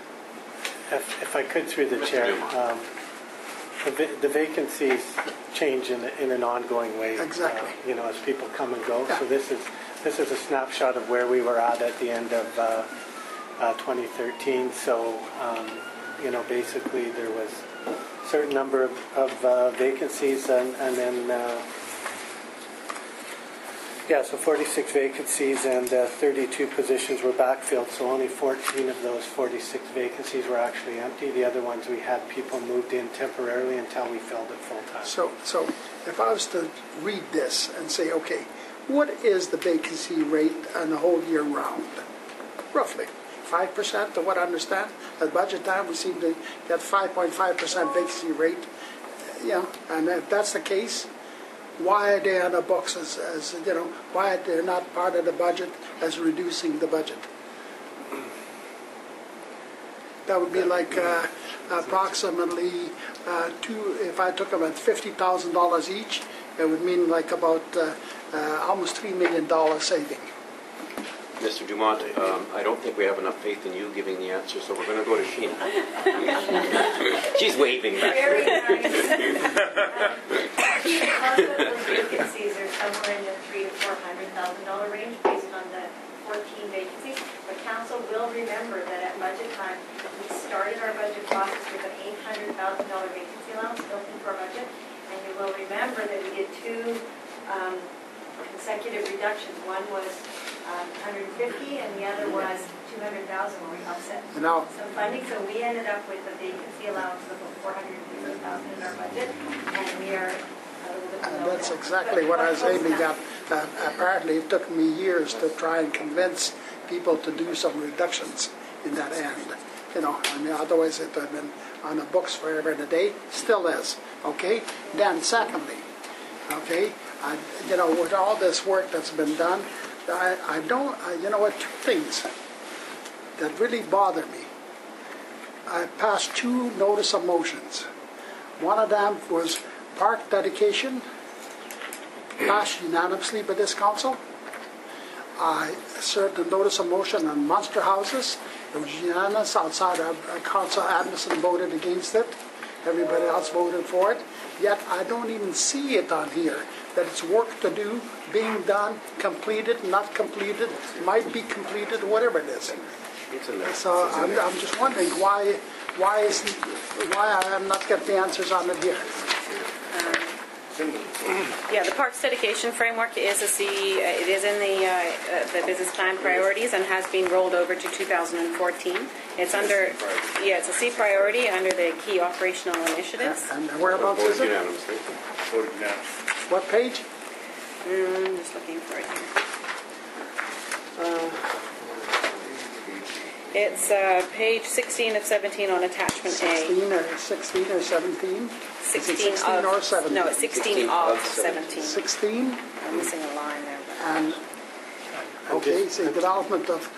If I could, through the chair, the vacancies change in an ongoing way. Exactly. As people come and go. Yeah. So this is a snapshot of where we were at the end of 2013. So basically there was a certain number of vacancies, and then so 46 vacancies and 32 positions were backfilled, so only 14 of those 46 vacancies were actually empty. The other ones we had people moved in temporarily until we filled it full time. So if I was to read this and say, okay, what is the vacancy rate on the whole year round? Roughly 5%, to what I understand. At budget time, we seem to get 5.5% vacancy rate. And if that's the case, why are they on the books as why are they not part of the budget as reducing the budget? That would be like approximately if I took them at $50,000 each, it would mean like about almost $3 million saving. Mr. Dumont, I don't think we have enough faith in you giving the answer, so we're going to go to Sheena. She's waving back. Very nice. Hospital vacancies are somewhere in the $300,000 to $400,000 range based on the 14 vacancies. But council will remember that at budget time, we started our budget process with an $800,000 vacancy allowance built into our budget. And you will remember that we did two consecutive reductions. One was 150, and the other was 200,000 when we offset some funding. So we ended up with a vacancy allowance of about 450,000 in our budget, and we are a little bit below That's that. exactly what I was aiming at. Apparently, it took me years to try and convince people to do some reductions in that end. Otherwise it would have been on the books forever and a day. Still is. Okay. Then, secondly, okay, with all this work that's been done, two things that really bother me. I passed 2 notice of motions. One of them was park dedication, passed unanimously by this council. I served a notice of motion on monster houses. It was unanimous outside of council. Admission voted against it. Everybody else voted for it. Yet I don't even see it on here that it's work to do, being done, completed, not completed, might be completed, whatever it is. So I'm just wondering why I am not getting the answers on it here. The Parks Dedication Framework is it is in the business plan priorities and has been rolled over to 2014. It's under, it's a C priority under the key operational initiatives. And whereabouts is it? Unanimously. Voted unanimously. What page? I'm just looking for it here. It's page 16 of 17 on attachment A. 16 or 17? 16 of, or 17? No, it's 16 of 17. 16? I'm missing a line there. And, okay, it's the development of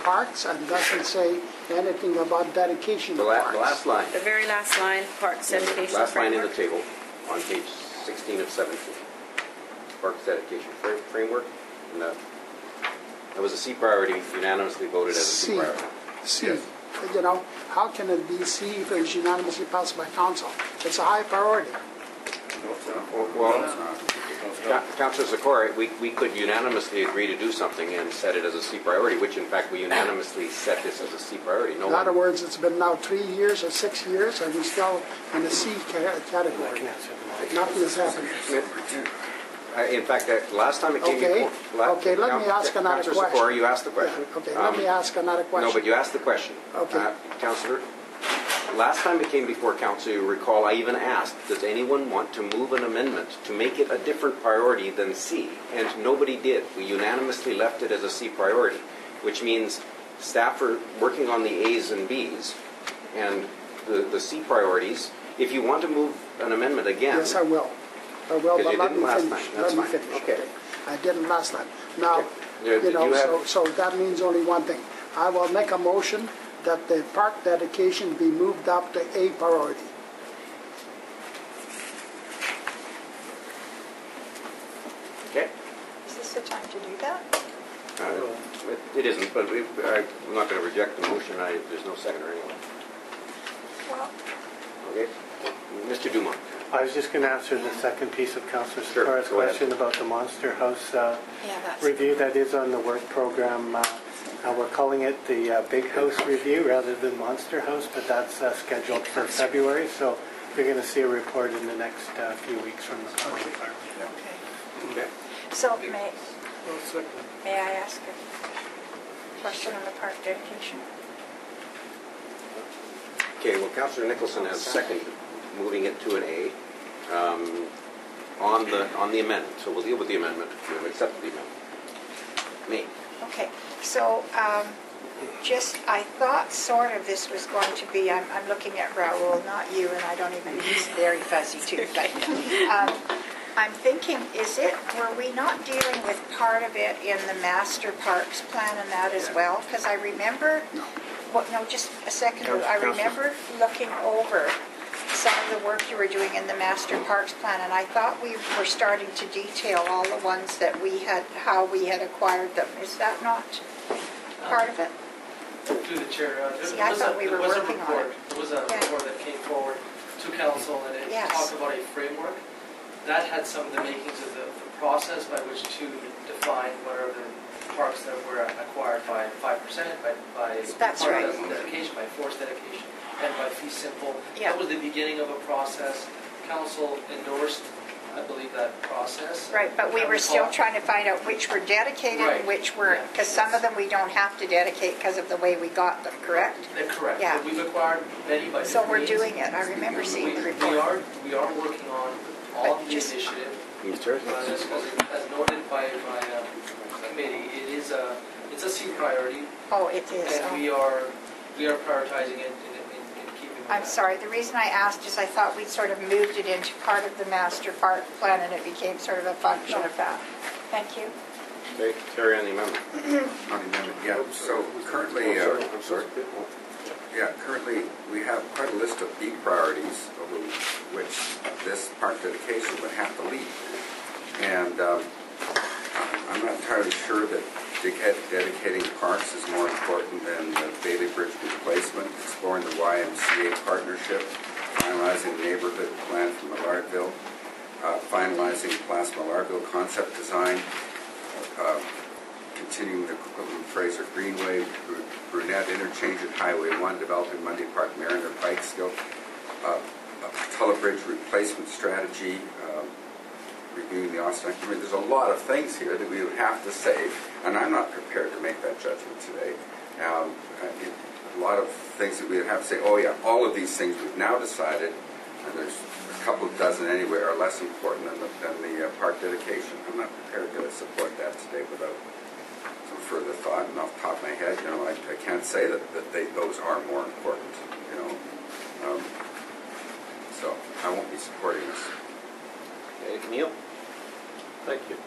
parks, and doesn't say anything about dedication of parks. The last line. The very last line, Parks Dedication Last line in Framework. the table on page 16 of 17. Parks Dedication Framework. And that was a C priority, unanimously voted as a C priority. C. Yes. How can it be C if it was unanimously passed by council? It's a high priority. Well, Councillor Zakor, we could unanimously agree to do something and set it as a C priority, which in fact we unanimously set this as a C priority. In other words, it's been now 3 years or 6 years, and we're still in the C category. Nothing is happening. In fact, last time it came before... Okay, let me ask another question. Councillor Zakor, you asked the question. Yeah, okay, let me ask another question. No, but you asked the question. Okay. Councillor, last time it came before council, you recall, I even asked, does anyone want to move an amendment to make it a different priority than C? And nobody did. We unanimously left it as a C priority, which means staff are working on the A's and B's, and the C priorities. If you want to move an amendment again. Yes, I will. I will, but let me finish. That's fine. Okay. I didn't last time. Now, Okay. so that means only one thing. I will make a motion that the park dedication be moved up to A priority. Okay. Is this the time to do that? It isn't, but I'm not going to reject the motion. There's no seconder anyway. Well. Okay. Mr. Dumont. I was just going to answer the second piece of Councillor Scarra's question about the Monster House review that is on the work program. We're calling it the Big House Review rather than Monster House, but that's scheduled for February, so you're going to see a report in the next few weeks from the park. Okay. So may I ask a question on the park dedication? Okay, well, Councillor Nicholson has seconded moving it to an A on the amendment. So we'll deal with the amendment. We'll accept the amendment. Me. Okay, so I thought sort of this was going to be, I'm looking at Raoul, not you, and I don't even, he's very fuzzy too, but I'm thinking, were we not dealing with part of it in the master parks plan and that as well? Because I remember, just a second, I remember looking over some of the work you were doing in the master parks plan, and I thought we were starting to detail all the ones that how we had acquired them. Is that not part of it? Through the chair, I thought we were working on it. There was a report that came forward to council, and it talked about a framework that had some of the makings of the process by which to define what are the parks that were acquired by 5%, by That's right. dedication, by forced dedication, and by fee simple. Yeah. That was the beginning of a process. Council endorsed, I believe, that process. Right, but we were still trying to find out which were dedicated and which were, because some of them we don't have to dedicate because of the way we got them, correct? They're correct. Yeah. But we've acquired many by So we're means. doing it. I remember seeing the report. We are working on all of the initiative. As noted by committee, it's a C priority. Oh, it is. And we are prioritizing it in keeping with I'm that. sorry. The reason I asked is I thought we'd sort of moved it into part of the master park plan, and it became sort of a function of that. Thank you. Okay, Terry on the amendment. On the amendment, yeah. So currently, I'm sorry. Yeah, currently we have quite a list of B priorities over which this park dedication would have to lead. And I'm not entirely sure that dedicating parks is more important than the Bailey Bridge replacement, exploring the YMCA partnership, finalizing the neighborhood plan for Millardville, finalizing Place Millardville concept design, continuing the Coquitlam Fraser Greenway, Brunette Interchange at Highway 1, developing Monday Park Mariner Bike Skill, Tulla Bridge replacement strategy, reviewing the Austin. I mean, there's a lot of things here that we would have to say, and I'm not prepared to make that judgment today. A lot of things that we would have to say, oh yeah, all of these things we've now decided, and there's a couple of dozen anyway, are less important than the park dedication. I'm not prepared to support that today without some further thought. And off the top of my head, I can't say that those are more important, so I won't be supporting this. Okay, Neil? Thank you.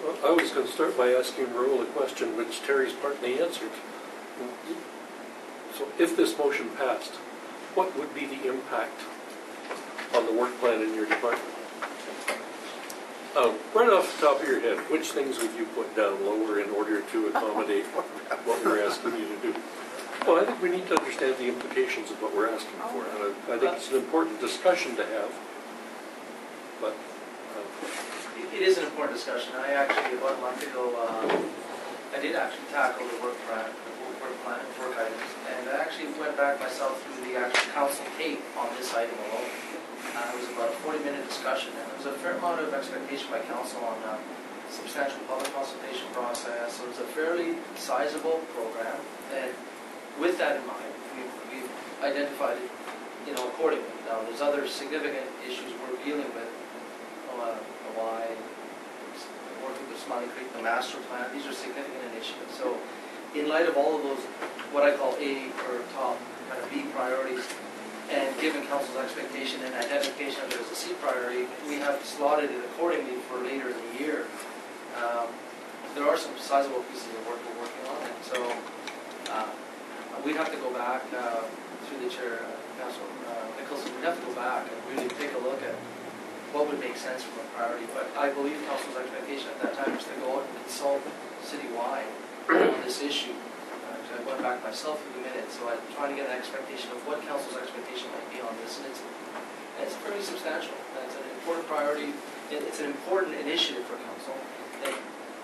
Well, I was going to start by asking Raoul a question which Terry's partly answered. So if this motion passed, what would be the impact on the work plan in your department? Right off the top of your head, which things would you put down lower in order to accommodate what we're asking you to do? Well, I think we need to understand the implications of what we're asking for. And I think it's an important discussion to have. But it is an important discussion. I actually, about a month ago, I did actually tackle the work plan, work items, and I actually went back myself through the actual council tape on this item alone. It was about a 40-minute discussion, and there was a fair amount of expectation by council on substantial public consultation process. So it was a fairly sizable program, and with that in mind, we've identified it, accordingly. Now, there's other significant issues we're dealing with. Why working with some Bonnie Creek, the master plan, these are significant initiatives. So in light of all of those, what I call A or top kind of B priorities, and given council's expectation and identification of it as a C priority, we have slotted it accordingly for later in the year. There are some sizable pieces of work we're working on, and so we'd have to go back through the chair, Councilor Nicholson. We'd have to go back and really take a look at what would make sense from a priority. But I believe council's expectation at that time was to go out and consult citywide on this issue. I went back myself through the minutes, so I'm trying to get an expectation of what council's expectation might be on this, and it's fairly substantial. It's an important priority. It's an important initiative for council. And,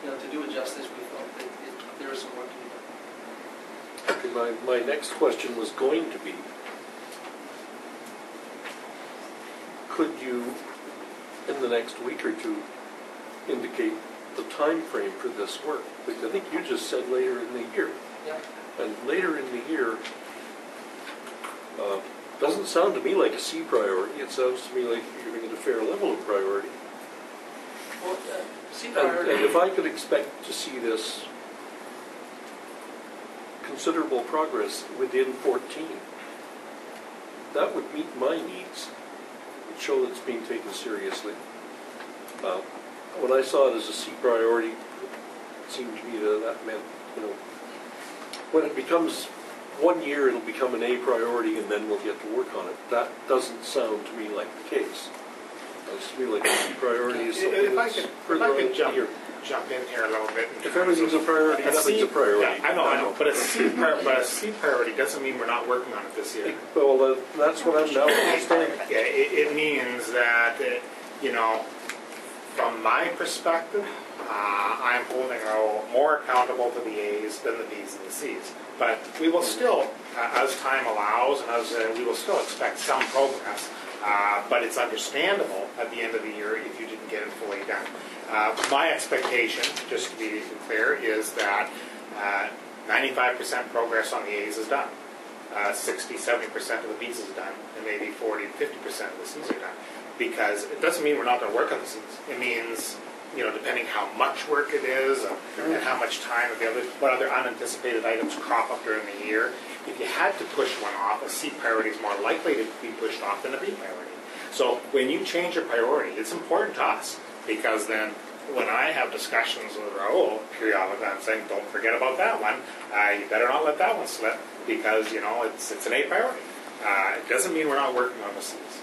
to do it justice, we felt that there is some work to be done. Okay, my next question was going to be, could you, in the next week or two, indicate the time frame for this work? Because I think you just said later in the year. Yeah. And later in the year doesn't sound to me like a C priority. It sounds to me like you're giving it a fair level of priority. Well, C priority. And if I could expect to see this considerable progress within 14, that would meet my needs. It would show that it's being taken seriously. When I saw it as a C priority, it seemed to me that meant, when it becomes 1 year, it'll become an A priority, and then we'll get to work on it. That doesn't sound to me like the case. It sounds to me like a C priority is something If I that's could jump in here a little bit. If everything's a priority, nothing's a priority. Yeah, I know. But a C priority doesn't mean we're not working on it this year. Well, that's what I'm now understanding. Yeah, it means that, from my perspective, I'm holding more accountable to the A's than the B's and the C's. But we will still, as time allows, and we will still expect some progress. But it's understandable at the end of the year if you didn't get it fully done. My expectation, just to be clear, is that 95% progress on the A's is done. 60-70% of the B's is done, and maybe 40-50% of the C's are done. Because it doesn't mean we're not going to work on the C's. It means, depending how much work it is and how much time available, what other unanticipated items crop up during the year. If you had to push one off, a C priority is more likely to be pushed off than a B priority. So when you change your priority, it's important to us, because then when I have discussions with Raul periodically, I'm saying, don't forget about that one. You better not let that one slip, because it's an A priority. It doesn't mean we're not working on the C's.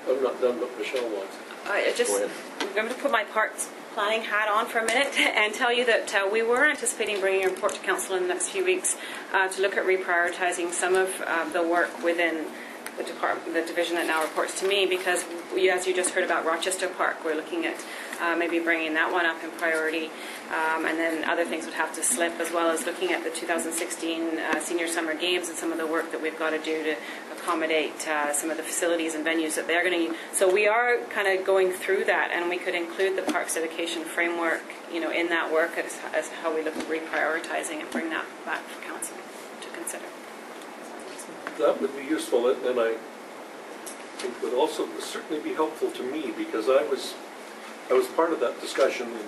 I'm not done, but Michelle wants. I'm going to put my parks planning hat on for a minute and tell you that we were anticipating bringing a report to council in the next few weeks to look at reprioritizing some of the work within the division that now reports to me, because as you just heard about Rochester Park, we're looking at maybe bringing that one up in priority, and then other things would have to slip, as well as looking at the 2016 Senior Summer Games and some of the work that we've got to do to accommodate some of the facilities and venues that they're going to use. So we are kind of going through that, and we could include the Parks Dedication Framework, in that work as how we look at reprioritizing and bring that back for council to consider. That would be useful, and I think would also certainly be helpful to me, because I was part of that discussion in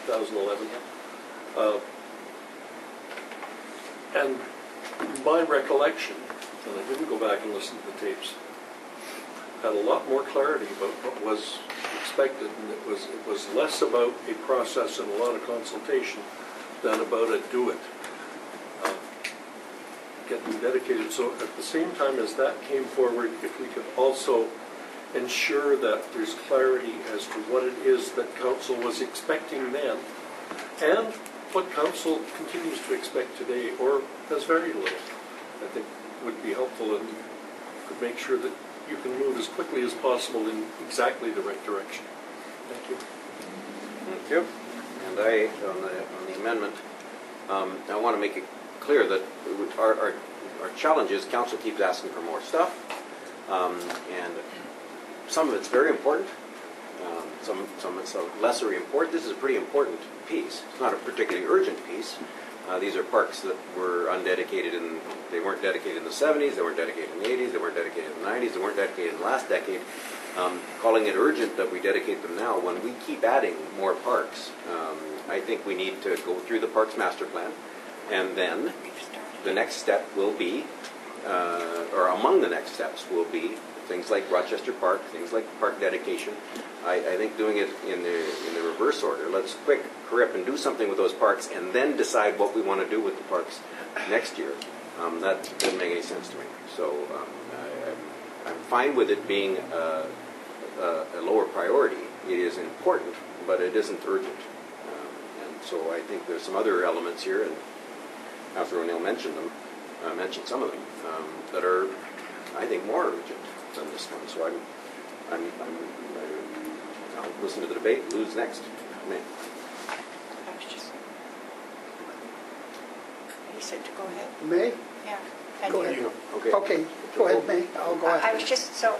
2011, and my recollection, and I didn't go back and listen to the tapes, had a lot more clarity about what was expected, and it was less about a process and a lot of consultation than about a do it. Getting dedicated. So at the same time as that came forward, if we could also ensure that there's clarity as to what it is that council was expecting then, and what council continues to expect today, or has very little, I think would be helpful, and could make sure that you can move as quickly as possible in exactly the right direction. Thank you. Thank you. And on the amendment, I want to make it clear that our challenge is council keeps asking for more stuff, and some of it's very important, some it's lesser important. This is a pretty important piece. It's not a particularly urgent piece, These are parks that were undedicated they weren't dedicated in the 70s, they weren't dedicated in the 80s, they weren't dedicated in the 90s, they weren't dedicated in the last decade. Calling it urgent that we dedicate them now when we keep adding more parks. I think we need to go through the Parks Master Plan, and then the next step will be, or among the next steps will be, things like Rochester Park, things like park dedication. I think doing it in the reverse order. Let's quick hurry up and do something with those parks, and then decide what we want to do with the parks next year. That doesn't make any sense to me. So I'm fine with it being a lower priority. It is important, but it isn't urgent. And so I think there's some other elements here, and Councillor O'Neill mentioned some of them, that are, I think, more urgent than this one. So I'll listen to the debate. Who's next? Me. You said to go ahead. May? Yeah. Go ahead. Okay. Okay, go ahead, May. I'll go ahead. I was just, so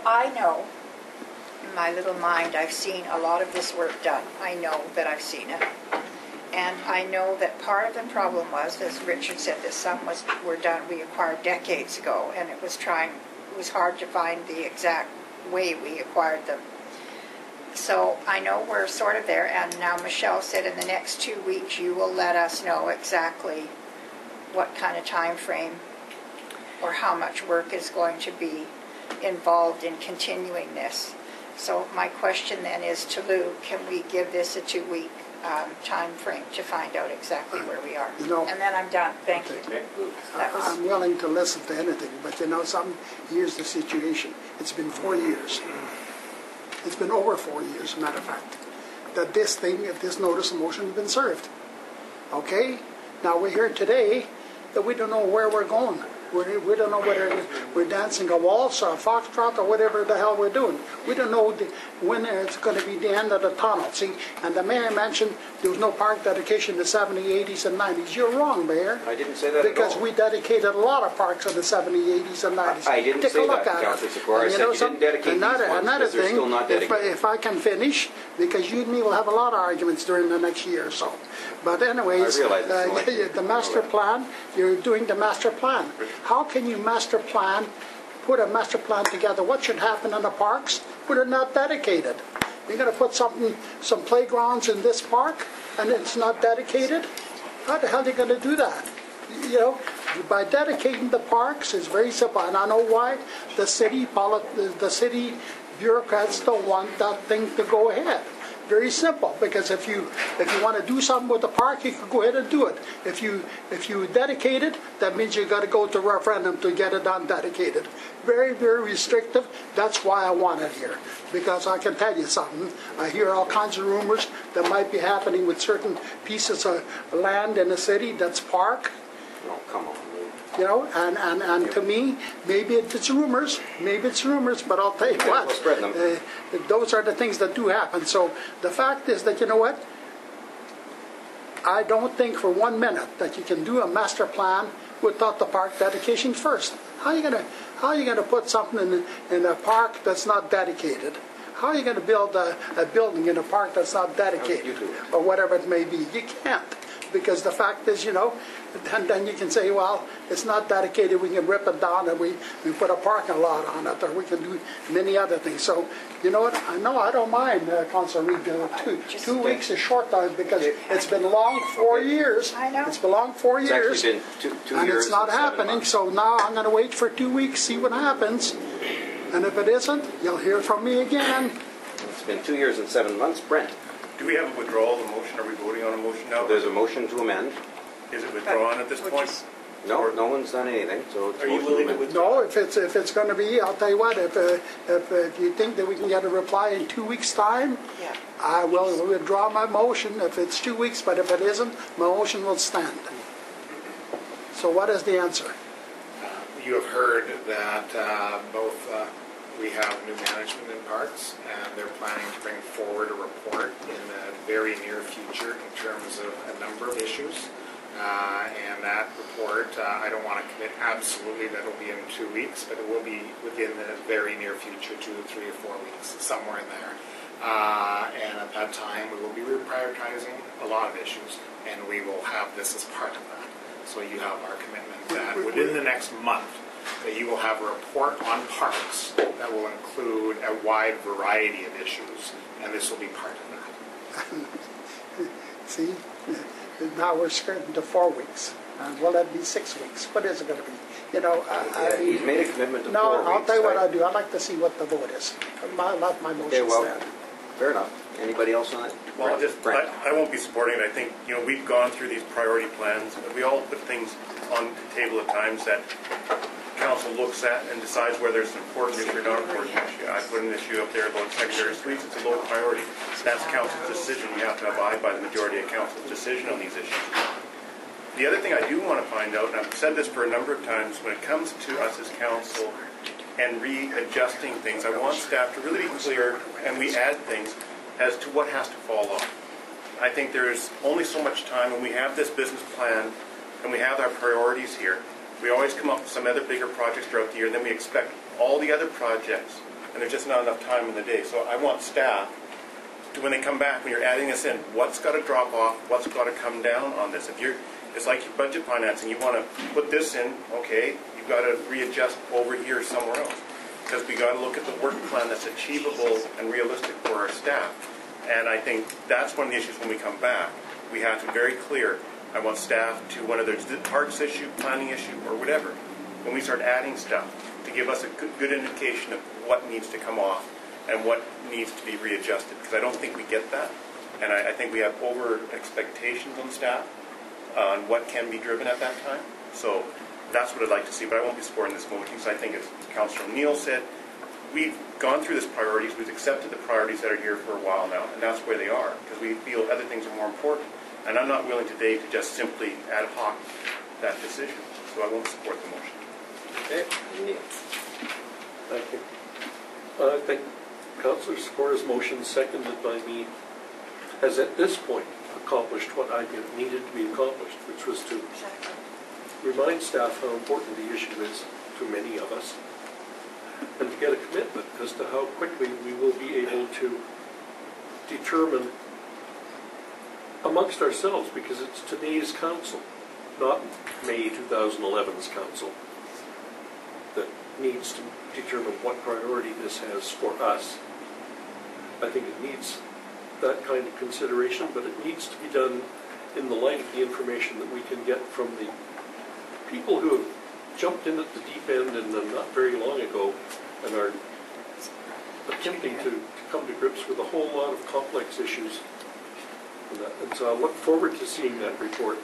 I know, in my little mind, I've seen a lot of this work done. I know that I've seen it. And I know that part of the problem was, as Richard said, that some were done, we acquired decades ago, and it was hard to find the exact way we acquired them. So I know we're sort of there, and now Michelle said in the next 2 weeks you will let us know exactly what kind of time frame or how much work is going to be involved in continuing this. So my question then is to Lou, can we give this a 2-week time frame to find out exactly where we are? No. And then I'm done. Thank you. I'm willing to listen to anything, but here's the situation. It's been 4 years. It's been over 4 years, as a matter of fact, that this notice of motion has been served. Okay? Now we're here today that we don't know where we're going. We don't know whether we're dancing a waltz or a foxtrot or whatever the hell we're doing. We don't know when it's going to be the end of the tunnel. See, and the mayor mentioned there was no park dedication in the 70s, 80s, and 90s. You're wrong, Mayor. I didn't say that because at all. we dedicated a lot of parks in the 70s, 80s, and 90s. I didn't Take say a look that, at Councillor it. Sikora. I said you didn't dedicate these ones because they're still not dedicated. If I can finish, because you and me will have a lot of arguments during the next year or so. But anyways, the master plan, you're doing the master plan. How can you put a master plan together? What should happen in the parks when they're not dedicated? You're going to put some playgrounds in this park and it's not dedicated? How the hell are you going to do that? You know, by dedicating the parks, it's very simple. And I know why the city bureaucrats don't want that thing to go ahead. Very simple, because if you want to do something with the park, you can go ahead and do it. If you dedicate it, that means you got to go to referendum to get it undedicated. Very, very restrictive. That's why I want it here, because I can tell you something. I hear all kinds of rumors that might be happening with certain pieces of land in the city that's park. Oh, come on. You know, and to me, maybe it's rumors, but I'll tell you what, those are the things that do happen. So the fact is that, you know what, I don't think for 1 minute that you can do a master plan without the park dedication first. How are you gonna put something in a park that's not dedicated? How are you going to build a building in a park that's not dedicated, or whatever it may be? You can't. Because the fact is, you know, and then you can say, well, it's not dedicated, we can rip it down and we put a parking lot on it, or we can do many other things. So, you know what, I don't mind, Councillor Reid, 2 weeks is short time, because it's been long 4 years. I know. It's been long 4 years. It's actually been two and years it's not happening, so now I'm going to wait for 2 weeks, see what happens. And if it isn't, you'll hear from me again. It's been 2 years and 7 months. Brent. Do we have a withdrawal of the motion? Are we voting on a motion now? There's a motion to amend. Is it withdrawn at this point? No, no one's done anything. So it's are you willing to withdraw? No, if it's going to be, I'll tell you what. If you think that we can get a reply in 2 weeks' time, yeah. I will withdraw my motion. If it's 2 weeks, but if it isn't, my motion will stand. So what is the answer? You have heard that both we have new management in parks, and they're planning to bring forward a report in the very near future in terms of a number of issues. And that report, I don't want to commit absolutely that it'll be in 2 weeks, but it will be within the very near future, 2 or 3 or 4 weeks, somewhere in there. And at that time, we will be reprioritizing a lot of issues. and we will have this as part of that. So you have our commitment that within the next month, that you will have a report on parks that will include a wide variety of issues, and this will be part of that. See, now we're skirting to 4 weeks. Will that be 6 weeks? What is it going to be? You know, he's made a commitment to 4 weeks. No, I'll tell you what I'll do. I'd like to see what the vote is. Let my motion stand. Fair enough. Anybody else on that? Well, I won't be supporting it. I think, we've gone through these priority plans. We all put things on the table at times that council looks at and decides whether it's an important issue or not important issue. I put an issue up there about secondary streets. It's a low priority. That's council's decision. You have to abide by the majority of council's decision on these issues. The other thing I do want to find out, and I've said this for a number of times, when it comes to us as council and readjusting things, I want staff to really be clear, and we add things as to what has to fall off. I think there's only so much time when we have this business plan and we have our priorities here. We always come up with some other bigger projects throughout the year, and then we expect all the other projects, and there's just not enough time in the day. So I want staff to, when they come back, when you're adding this in, what's got to drop off, what's got to come down on this. It's like your budget financing. You want to put this in, okay, you've got to readjust over here somewhere else. Because we got to look at the work plan that's achievable and realistic for our staff. And I think that's one of the issues when we come back. We have to be very clear. I want staff to, whether it's the parks issue, planning issue, or whatever, when we start adding stuff, to give us a good indication of what needs to come off and what needs to be readjusted. Because I don't think we get that. And I think we have over expectations on staff on what can be driven at that time. So that's what I'd like to see, but I won't be supporting this motion because I think, as Councillor Neal said, we've gone through this priorities, we've accepted the priorities that are here for a while now, and that's where they are, because we feel other things are more important. And I'm not willing today to just simply ad hoc that decision, so I won't support the motion. Okay. Thank you. I think Councillor Sikora's motion, seconded by me, has at this point accomplished what I needed to be accomplished, which was to remind staff how important the issue is to many of us, and to get a commitment as to how quickly we will be able to determine amongst ourselves, because it's today's council, not May 2011's council, that needs to determine what priority this has for us. I think it needs that kind of consideration, but it needs to be done in the light of the information that we can get from the people who have jumped in at the deep end and not very long ago and are attempting to come to grips with a whole lot of complex issues. And so I look forward to seeing that report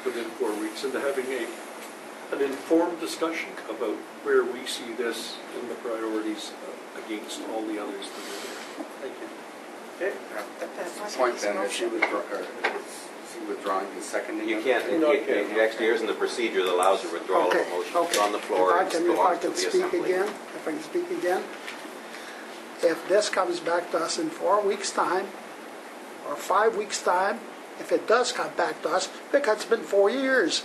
within 4 weeks and to having an informed discussion about where we see this in the priorities against all the others that are there. Thank you. Okay. Point then, is he withdrawing his second? You can't. It actually isn't the procedure that allows the withdrawal of a motion. It's on the floor. If I can speak again, if this comes back to us in 4 weeks' time, or 5 weeks' time, if it does come back to us, because it's been 4 years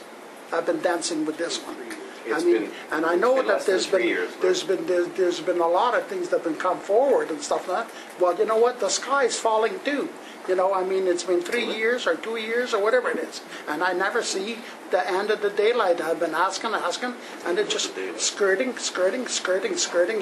I've been dancing with this one. And I know that there's been a lot of things that have been come forward and stuff like that. Well, you know what? The sky is falling too. It's been 3 years or 2 years or whatever it is, and I never see the end of the daylight. I've been asking, and it's just skirting.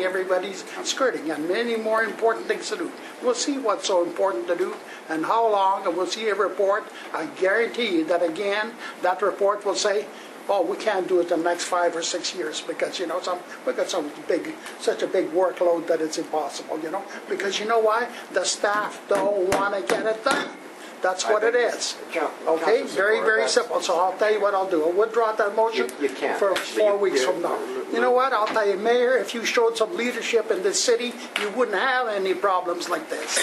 Everybody's skirting, and many more important things to do. We'll see what's so important to do and how long, and we'll see a report. I guarantee you that again, that report will say, "Oh, we can't do it in the next 5 or 6 years because we've got such a big workload that it's impossible." Because you know why? The staff don't want to get it done. That's what it is. Okay, very simple. So I'll tell you what I'll do. I'll withdraw that motion for 4 weeks from now. You know what? I'll tell you, Mayor, if you showed some leadership in this city, you wouldn't have any problems like this.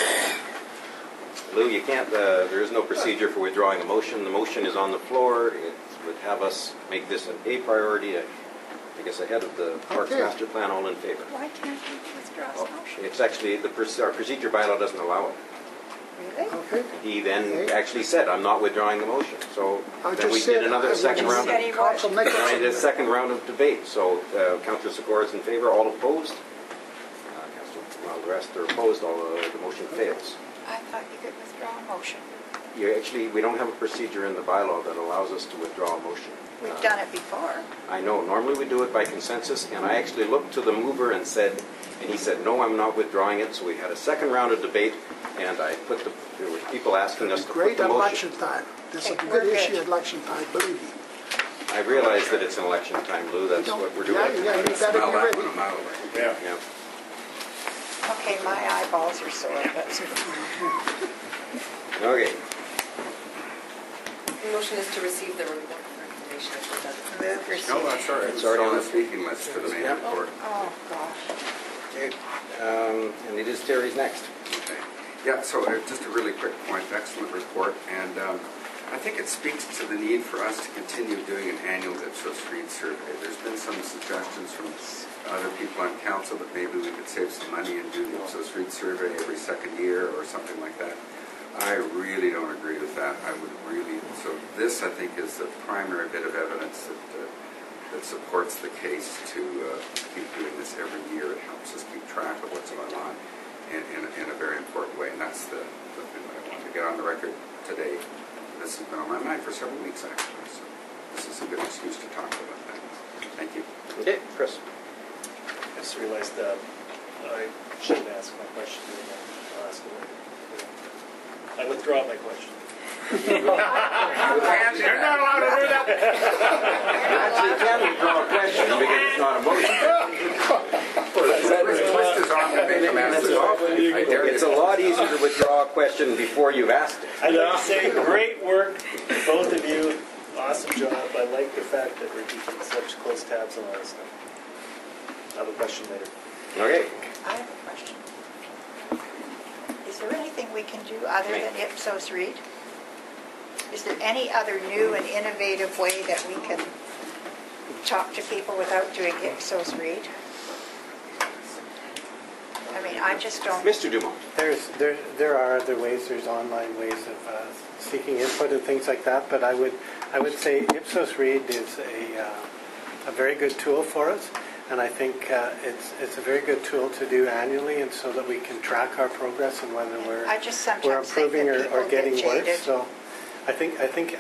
Lou, you can't. There is no procedure for withdrawing a motion. The motion is on the floor. It would have us make this a priority, I guess, ahead of the Parks Master Plan. All in favor? Why can't we withdraw the motion? It's actually, our procedure bylaw doesn't allow it. Really? Okay. He then actually said, "I'm not withdrawing the motion." So then we did another second round. I did a second round of debate. So Councillor Sikora is in favor. All opposed? The rest are opposed. The motion fails. I thought you could withdraw a motion. we don't have a procedure in the bylaw that allows us to withdraw a motion. We've done it before. I know, normally we do it by consensus, and I actually looked to the mover and he said, no, I'm not withdrawing it, so we had a second round of debate, and there were people asking us to put Great the motion. election time. This is a good issue at election time, believe me. I realize that it's an election time, Lou, that's what we're doing. Yeah, you better be ready. Yeah. Okay, my eyeballs are sore, but Okay. The motion is to receive the recommendation of the move receipt. No, that's all right. It's already on the speaking list for the main report. Oh, gosh. Okay. And it is Terry's next. Okay. Yeah, so just a really quick point, excellent report, and I think it speaks to the need for us to continue doing an annual Ipsos Reid survey. There's been some suggestions from other people on council that maybe we could save some money and do the Ipsos Reid survey every second year or something like that. I really don't agree with that. So this, I think, is the primary bit of evidence that supports the case to keep doing this every year. It helps us keep track of what's going on in a very important way, and that's the thing that I want to get on the record today. This has been on my mind for several weeks, actually, so this is a good excuse to talk about that. Thank you. Okay, Chris. I just realized I shouldn't ask my question. I'll ask it later. I withdraw my question. You're not allowed to do that. Actually, you can withdraw a question because it's not a motion. It's a lot easier to withdraw a question before you've asked it. I'd like to say great work, both of you. Awesome job. I like the fact that we're keeping such close tabs on all this stuff. I have a question later. Okay. I have a question. Is there anything we can do other than Ipsos Reid? Is there any other new and innovative way that we can talk to people without doing Ipsos Reid? I mean, I just don't... Mr. Dumont. There are other ways. There's online ways of seeking input and things like that. But I would say Ipsos Reid is a very good tool for us, and I think it's a very good tool to do annually, and so that we can track our progress and whether we're improving or getting worse. So I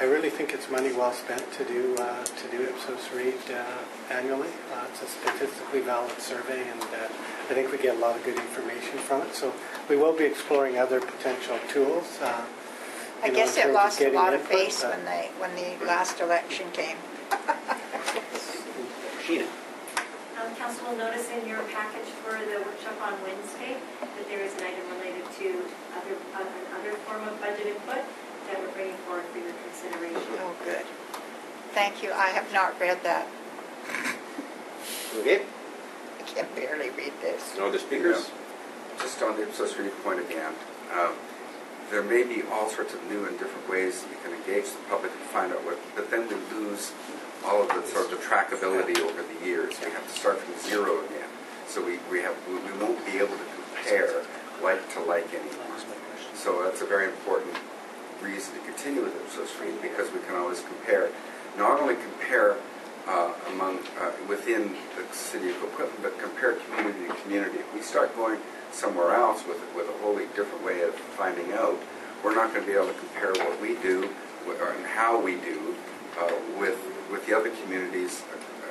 really think it's money well spent to do Ipsos Reid annually. It's a statistically valid survey, and I think we get a lot of good information from it. So we will be exploring other potential tools. I guess it lost a lot of face when the last election came. Sheena. Council will notice in your package for the workshop on Wednesday that there is an item related to another form of budget input that we're bringing forward for your consideration. Oh, good. Thank you. I have not read that. Okay. I can barely read this. No other speakers? Just on the Ipsos Reid point again, there may be all sorts of new and different ways that we can engage the public and find out what, but then we lose all of the sort of trackability over the years. We have to start from zero again. So we won't be able to compare like to like anymore. So that's a very important reason to continue with Ipsos Reid, because we can always compare, not only compare within the city of Coquitlam, but compare community to community. If we start going somewhere else with a wholly different way of finding out, we're not going to be able to compare what we do and how we do with the other communities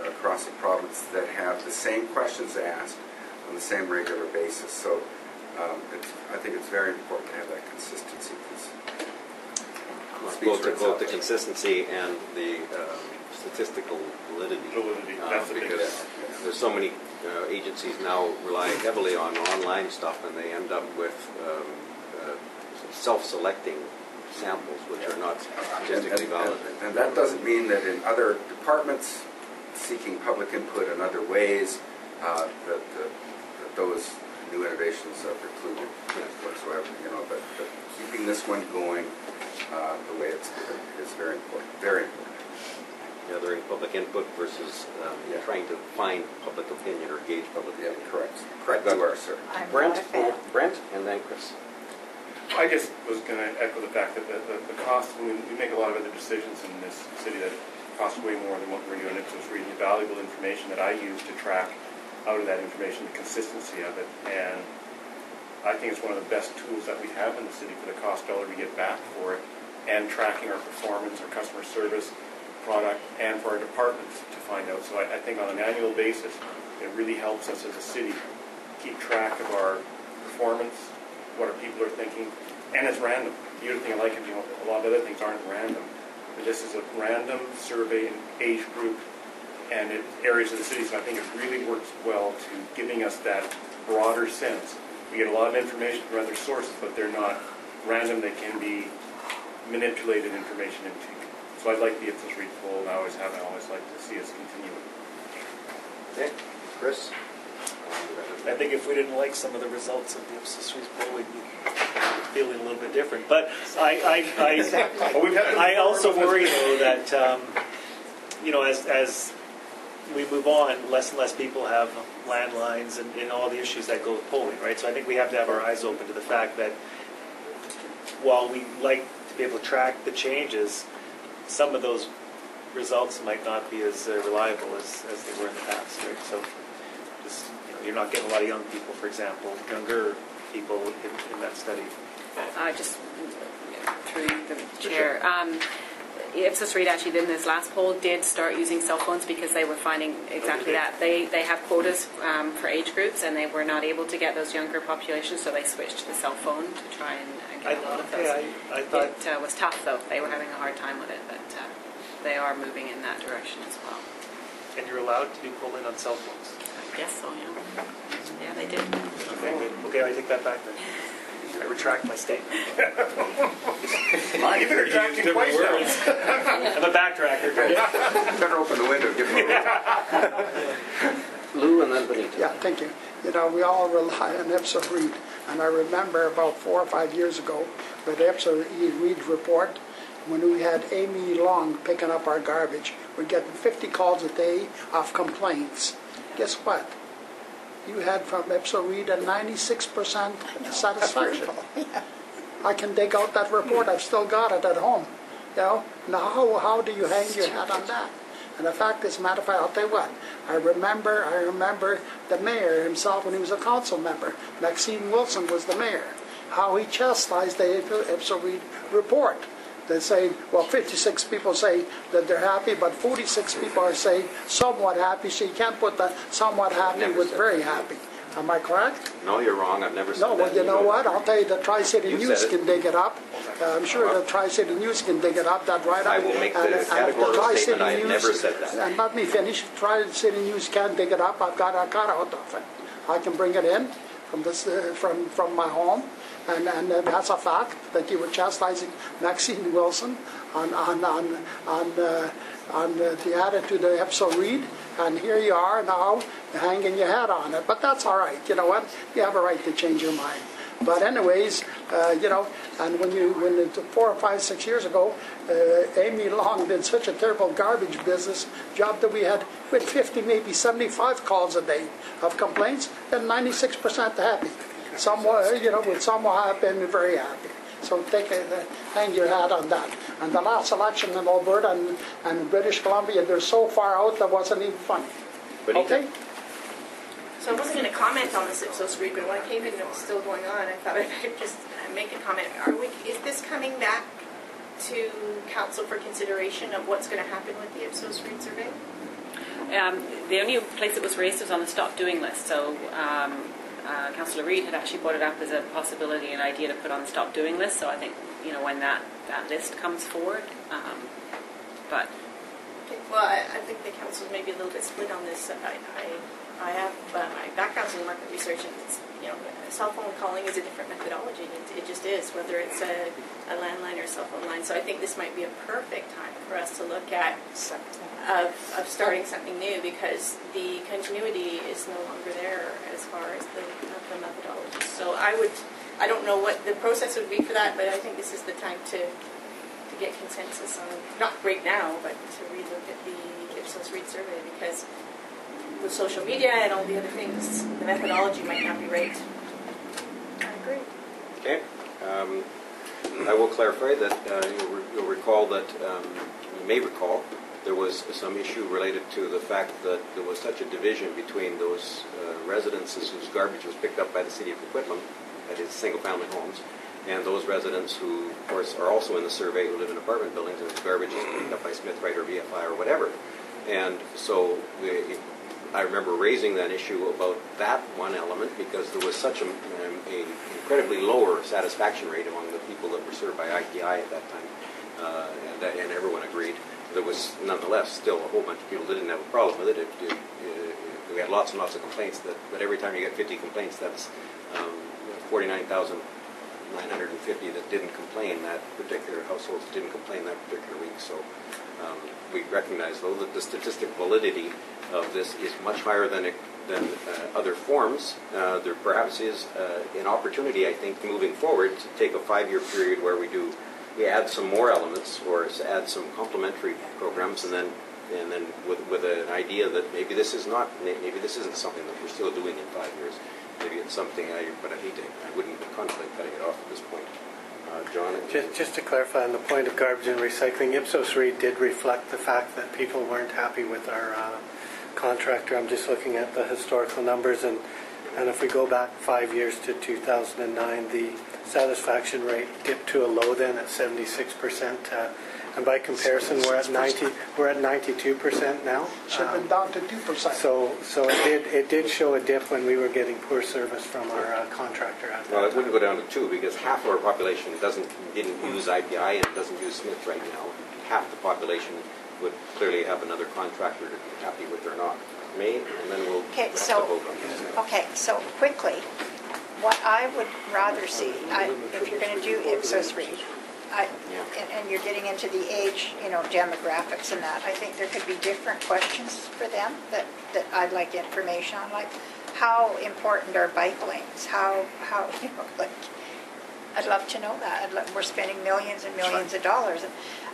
across the province that have the same questions asked on the same regular basis. So I think it's very important to have that consistency. Both the consistency and the statistical validity. That's the because there's so many agencies now rely heavily on online stuff, and they end up with self-selecting samples which are not statistically valid. And that doesn't mean that in other departments seeking public input in other ways that those new innovations are precluded whatsoever. But keeping this one going the way it's doing is very important. Very important. Gathering public input versus trying to find public opinion or gauge public opinion. Correct. You are, sir. Brent, and then Chris. I just was going to echo the fact that the cost, we make a lot of other decisions in this city that cost way more than what we're doing. It's just really valuable information that I use to track out of that information the consistency of it. And I think it's one of the best tools that we have in the city for the cost dollar we get back for it. and tracking our performance, our customer service, product, and for our departments to find out. So I think on an annual basis, it really helps us as a city keep track of our performance, what our people are thinking, and it's random. The other thing I like is, a lot of other things aren't random. But this is a random survey in age group and in areas of the city, so I think it really works well to giving us that broader sense. We get a lot of information from other sources, but they're not random. They can be manipulated information into. So I like the Ipsos Reid poll, and I always have, and I always like to see us continue. Okay, Chris? I think if we didn't like some of the results of the Ipsos Reid poll, we'd be feeling a little bit different. But I also worry, though, that as we move on, less and less people have landlines and all the issues that go with polling, right? So I think we have to have our eyes open to the fact that while we like to be able to track the changes, some of those results might not be as reliable as they were in the past, right? So just, you're not getting a lot of young people, for example, younger people in that study. Just through the chair. Ipsos Reid actually did in this last poll did start using cell phones because they were finding exactly that. They have quotas for age groups and they were not able to get those younger populations, so they switched to the cell phone to try and get a lot of those. I thought it was tough though. They were having a hard time with it, but they are moving in that direction as well. And you're allowed to do polling on cell phones? I guess so, yeah. Yeah, they did. Okay, good. Okay, I take that back then. I retract my statement. You've been retracting twice now. I'm a backtracker. Better open the window. Get Lou and then Benita. Yeah, thank you. We all rely on Ipsos Reid, and I remember about 4 or 5 years ago with the Ipsos Reid report, when we had Amy Long picking up our garbage, we're getting 50 calls a day of complaints. Guess what? You had from Ipsos Reid a 96% satisfaction. I can dig out that report. I've still got it at home. Now how do you hang your hat on that? And the fact is, matter of fact, I'll tell you what. I remember the mayor himself when he was a council member. Maxine Wilson was the mayor. How he chastised the Ipsos Reid report. They say, 56 people say that they're happy, but 46 people are saying somewhat happy, so you can't put the somewhat happy with very happy. Am I correct? No, you're wrong. I've never said that. No, well, you know what? I'll tell you, the Tri-City News can dig it up. I'm sure the Tri-City News can dig it up, that right up. I will make the categorical statement. I have never said that. And let me finish. Tri-City News can dig it up. I've got a cutout of it. I can bring it in from my home. And that's a fact that you were chastising Maxine Wilson on the attitude of Ipsos Reid, and here you are now hanging your hat on it. But that's all right. You know what? You have a right to change your mind. But anyways, and when 4 or 5, 6 years ago, Amy Long did such a terrible garbage business job that we had 50, maybe 75 calls a day of complaints, and 96% happy. With some have been very happy. So hang your hat on that. And the last election in Alberta and British Columbia, they're so far out that wasn't even funny. Okay? So I wasn't going to comment on this Ipsos Reid, but when I came in and it was still going on, I thought I'd just make a comment. Is this coming back to council for consideration of what's going to happen with the Ipsos Reid survey? The only place it was raised was on the stop doing list. So Councillor Reid had actually brought it up as a possibility, an idea to put on the stop doing list. So I think when that list comes forward, but. Okay, well, I think the council may be a little bit split on this. I have my background's in market research, and cell phone calling is a different methodology. It just is, whether it's a landline or a cell phone line. So I think this might be a perfect time for us to look at of starting something new, because the continuity is no longer there as far as the methodology. So I don't know what the process would be for that, but I think this is the time to get consensus on, not right now, but to relook at the Ipsos Reid survey, because with social media and all the other things, the methodology might not be right. I agree. Okay. I will clarify that you'll recall that, you may recall, there was some issue related to the fact that there was such a division between those residences whose garbage was picked up by the city of Coquitlam, that is single-family homes, and those residents who, of course, are also in the survey who live in apartment buildings, and garbage is picked up by Smith Wright or VFI or whatever. And so I remember raising that issue about that one element because there was such an incredibly lower satisfaction rate among the people that were served by IPI at that time, and everyone agreed. There was nonetheless still a whole bunch of people that didn't have a problem with it. We had lots and lots of complaints, but every time you get 50 complaints, that's 49,950 that didn't complain, that particular households didn't complain that particular week. So we recognize, though, that the statistic validity of this is much higher than other forms. There perhaps is an opportunity, I think, moving forward to take a 5-year period where we add some more elements or add some complementary programs, and then with an idea that maybe this isn't something that we're still doing in 5 years. Maybe it's something, but I wouldn't contemplate cutting it off at this point. John? Just to clarify on the point of garbage and recycling, Ipsos Reid did reflect the fact that people weren't happy with our contractor. I'm just looking at the historical numbers, and if we go back 5 years to 2009, the satisfaction rate dipped to a low then at 76%. And by comparison, we're at 92% now. Should have been down to 2%. So it did show a dip when we were getting poor service from our contractor. Well, it wouldn't go down to 2 because half of our population didn't use IPI and doesn't use Smith right now. Half the population would clearly have another contractor to be happy with or not. Me, and then we'll have to vote on this. Okay, so quickly, what I would rather see, if you're going to do Ipsos Reid, and you're getting into the age, demographics and that, I think there could be different questions for them that I'd like information on, like how important are bike lanes? How I'd love to know that. We're spending millions and millions of dollars.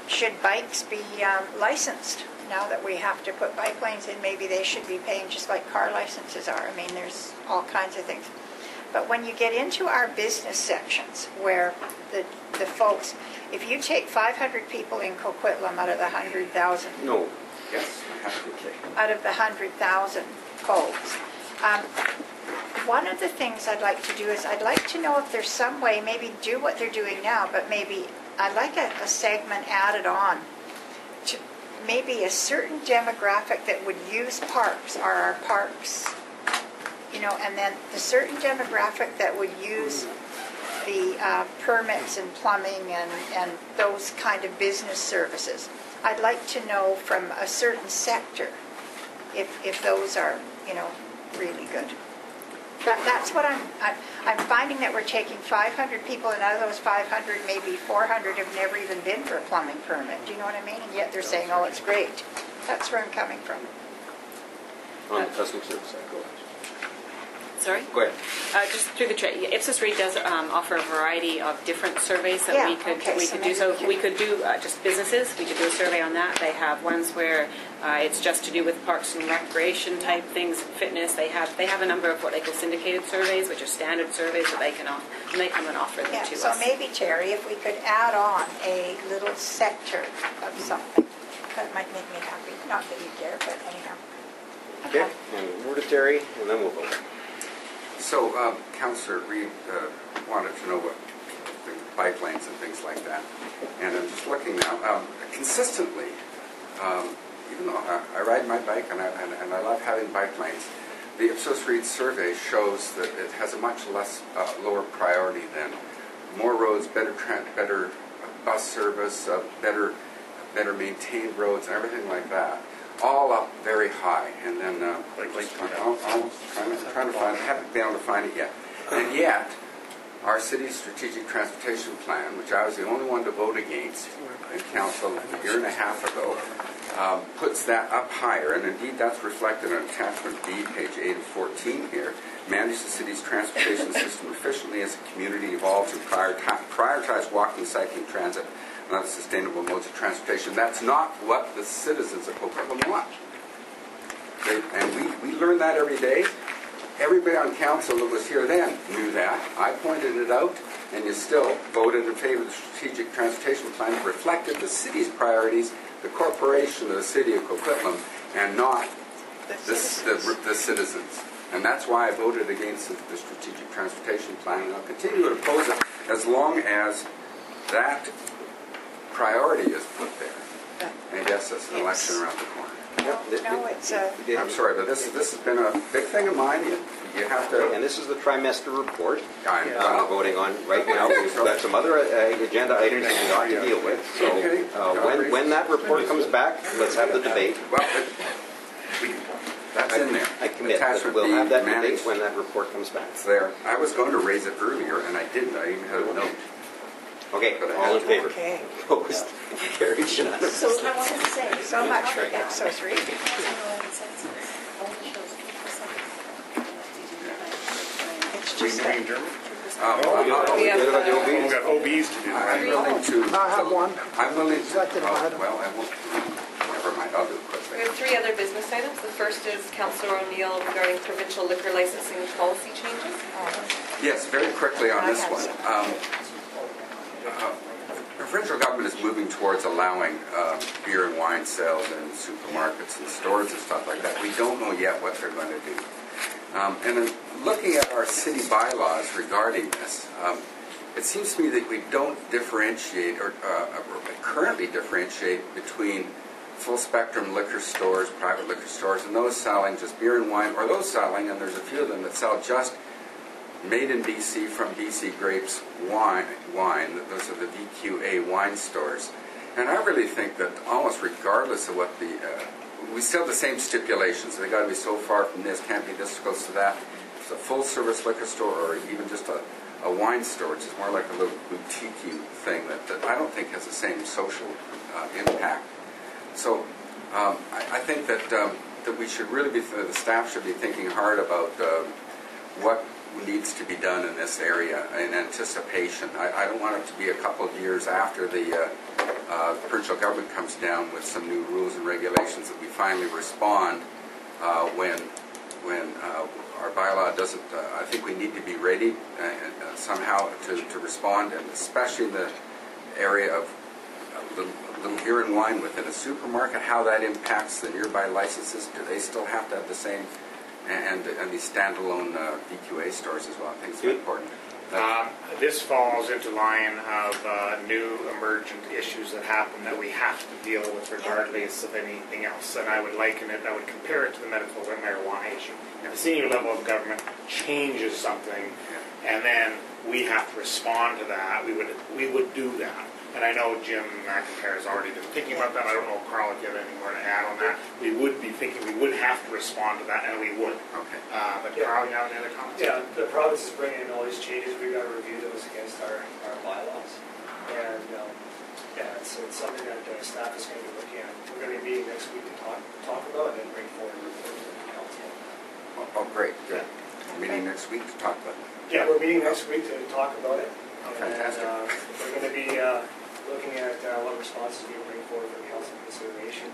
Should bikes be licensed? Now that we have to put bike lanes in, maybe they should be paying just like car licenses are. I mean, there's all kinds of things. But when you get into our business sections, where the folks, if you take 500 people in Coquitlam out of the 100,000. No. Yes. Okay. Out of the 100,000 folks. One of the things I'd like to do is I'd like to know if there's some way, maybe do what they're doing now, but maybe I'd like a segment added on to maybe a certain demographic that would use parks, are our parks, and then the certain demographic that would use the permits and plumbing and those kind of business services. I'd like to know from a certain sector if those are, really good. That's what I'm finding, that we're taking 500 people, and out of those 500, maybe 400 have never even been for a plumbing permit. Do you know what I mean? And yet they're saying, oh, it's great. That's where I'm coming from. On the customer service side, go ahead. Sorry? Go ahead. Just through the chair, Ipsos Reid does offer a variety of different surveys that we could do. So we could do just businesses. We could do a survey on that. They have ones where it's just to do with parks and recreation type things, fitness. They have a number of what they call syndicated surveys, which are standard surveys that they come and offer them to us. So maybe, Terry, if we could add on a little sector of something, that might make me happy. Not that you care, but anyhow. Okay, and we're to Terry, and then we'll vote. So, Councillor Reid wanted to know what the bike lanes and things like that. And I'm just looking now. Consistently, even though I ride my bike and I love having bike lanes, the Ipsos Reid survey shows that it has a much lower priority than more roads, better bus service, better maintained roads, and everything like that. All up very high, and then I'm trying to find it. I haven't been able to find it yet. And yet, our city's strategic transportation plan, which I was the only one to vote against in council a year and a half ago, puts that up higher, and indeed that's reflected in attachment B, page 8 of 14 here. Manage the city's transportation system efficiently as the community evolves and prioritize walking, cycling, transit, and other sustainable modes of transportation. That's not what the citizens of Coquitlam want. And we learn that every day. Everybody on council that was here then knew that. I pointed it out, and you still voted in favor of the strategic transportation plan that reflected the city's priorities, the corporation of the city of Coquitlam, and not the citizens. And that's why I voted against the strategic transportation plan, and I'll continue to oppose it as long as that priority is put there. And yes, there's an election around the corner. No, it's I'm sorry, but this has been a big thing of mine. You have to. And this is the trimester report I'm we're voting on right now. We've got some other agenda items that we ought to deal with. So when that report comes back, let's have the debate. Well, that's in there. I commit that we'll have that debate when that report comes back. It's there. I was going to raise it earlier, and I didn't. I even had a note. Okay, all in favor? okay. Opposed? Carried unanimously. So I wanted to say. So much for Ipsos reading. It's just that in German? We have, We've got OBs to do. I'm willing to. I have one. I'm willing to. Executive item. Well, I won't. Never mind. I'll do it we quickly. have 3 other business items. The first is Councillor O'Neill regarding provincial liquor licensing policy changes. Yes, very quickly on this one. The provincial government is moving towards allowing beer and wine sales in supermarkets and stores and stuff like that. We don't know yet what they're going to do. And then looking at our city bylaws regarding this, it seems to me that we don't differentiate or currently differentiate between full-spectrum liquor stores, private liquor stores, and those selling just beer and wine, or those selling, and there's a few of them that sell just made in BC from BC grapes wine. Those are the VQA wine stores. And I really think that almost regardless of what we still have the same stipulations. They got to be so far from this, can't be this close to that. If it's a full-service liquor store or even just a wine store, which is more like a little boutique thing that I don't think has the same social impact. So I think that we should really the staff should be thinking hard about what needs to be done in this area in anticipation. I don't want it to be a couple of years after the provincial government comes down with some new rules and regulations that we finally respond when our bylaw doesn't. I think we need to be ready somehow to respond, and especially in the area of little beer and wine within a supermarket, how that impacts the nearby licenses. Do they still have to have the same? And these standalone VQA stores as well. I think it's important. This falls into line of new emergent issues that happen that we have to deal with regardless of anything else. And I would compare it to the medical marijuana issue. If the senior level of government changes something, and then we have to respond to that, we would do that. And I know Jim McIntyre has already been thinking about that. I don't know, Carl, if you have any more to add on that. We would be thinking we would have to respond to that, and we would. Okay. But Carl, you have any other comments? Yeah, the province is bringing in all these changes. We've got to review those against our bylaws. And it's something that staff is going to be looking at. We're going to be meeting next week to talk about and then bring forward a report to the council. Oh, great. Good. Meeting next week to talk about it. Yeah, we're meeting next week to talk about it. Oh, fantastic. And we're going to be looking at what responses we bring forward for council consideration.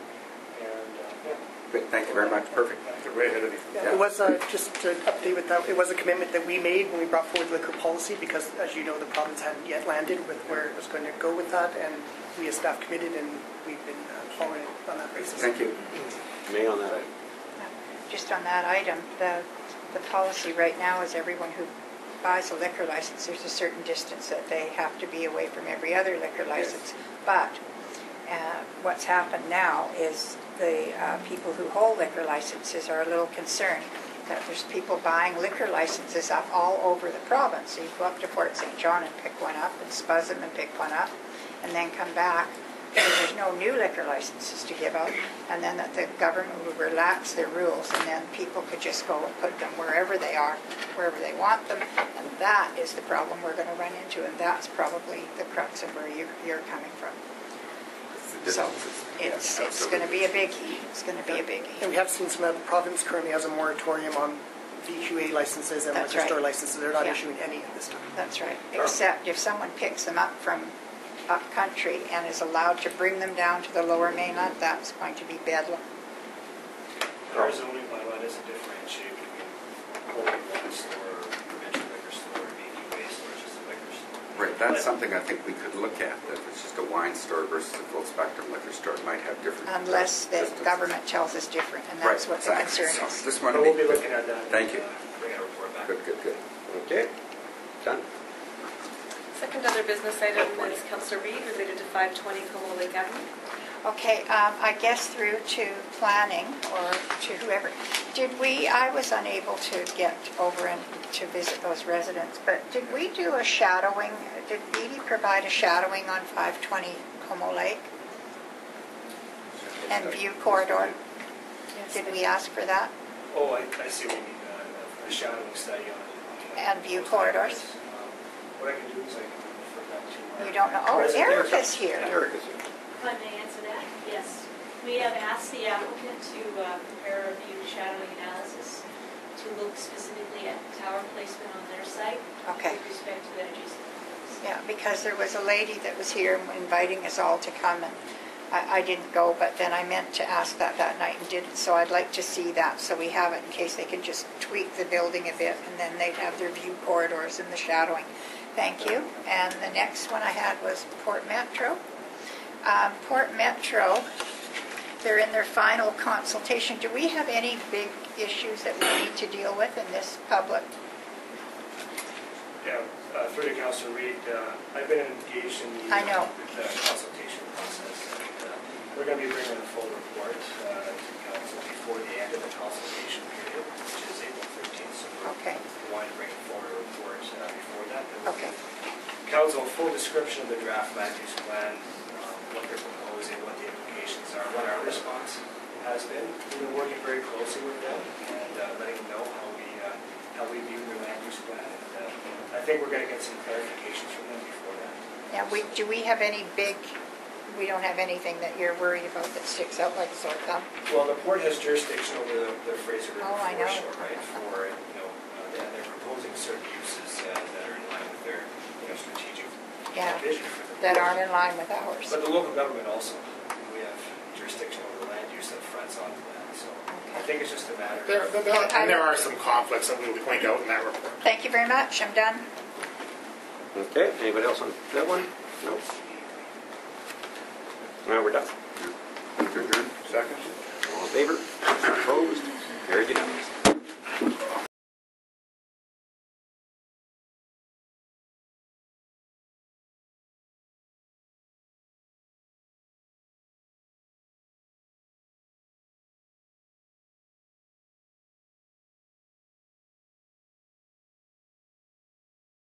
And Great, thank you very much. Perfect. Way ahead of you. Yeah, it was just to update with that. It was a commitment that we made when we brought forward liquor policy because, as you know, the province hadn't yet landed with where it was going to go with that, and we as staff committed, and we've been following it on that basis. Thank you. May on that item. just on that item, the policy right now is everyone who buys a liquor license, there's a certain distance that they have to be away from every other liquor license. But what's happened now is the people who hold liquor licenses are a little concerned that there's people buying liquor licenses up all over the province. So you go up to Fort St. John and pick one up, and Spuzzum and pick one up, and then come back. There's no new liquor licenses to give out, and then that the government would relax their rules, and then people could just go and put them wherever they are, wherever they want them, and that is the problem we're going to run into, and that's probably the crux of where you're coming from. So it's going to be a biggie. It's going to be a biggie. And we have seen some of the province currently has a moratorium on VQA licenses and liquor store licenses. They're not issuing any at this time. That's right. Except if someone picks them up from up country and is allowed to bring them down to the lower mainland, that's going to be bedlam. Our zoning bylaw doesn't differentiate between holding liquor store, provincial liquor store, VQA store, just a liquor store. Right. that's something I think we could look at, that if it's just a wine store versus a full spectrum liquor store, it might have different. Unless the government tells us different, and that's what the concern So is. just want to But we'll be looking at that. Thank you. Bring a report back. Good, good, good. Okay, done. Second other business item is Councillor Reid related to 520 Como Lake Avenue. Okay, I guess through to planning or to whoever. I was unable to get over and to visit those residents, but did we do a shadowing? Did Edie provide a shadowing on 520 Como Lake? And view corridor? Did we ask for that? Oh, I see what you mean, the shadowing study on it. And view corridors? What I can do is I can refer that to. You don't know? Oh, Erica's here. Erica's here. If I may answer that, yes. We have asked the applicant to prepare a view shadowing analysis to look specifically at tower placement on their site Okay. with respect to energy systems. Yeah, because there was a lady that was here inviting us all to come, and I didn't go, but then I meant to ask that night and didn't, so I'd like to see that so we have it in case they can just tweak the building a bit, and then they'd have their view corridors and the shadowing. Thank you. And the next one I had was Port Metro. Port Metro, they're in their final consultation. Do we have any big issues that we need to deal with in this public? Yeah, through to Councillor Reid, I've been engaged in I know. the consultation process, and we're going to be bringing a full report to council before the end of the consultation period, which is April 13th. So we want to bring forward a report before that. Okay. Council, full description of the draft land use plan, what they're proposing, what the implications are, what our response has been. We've been working very closely with them and letting them know how we view their land use plan. And I think we're going to get some clarifications from them before that. Yeah, do we have any we don't have anything that you're worried about that sticks out like a sore thumb? Well, the port has jurisdiction over the Fraser River foreshore, right? They're proposing certain uses that are in line with their strategic vision for the that aren't in line with ours. But the local government also, we have jurisdiction over the land use that fronts onto that. So I think it's just a matter And there are some conflicts that we'll point out in that report. Thank you very much. I'm done. Okay, anybody else on that one? No. Now we're done. Second. All in favor? Opposed? Carried unanimously.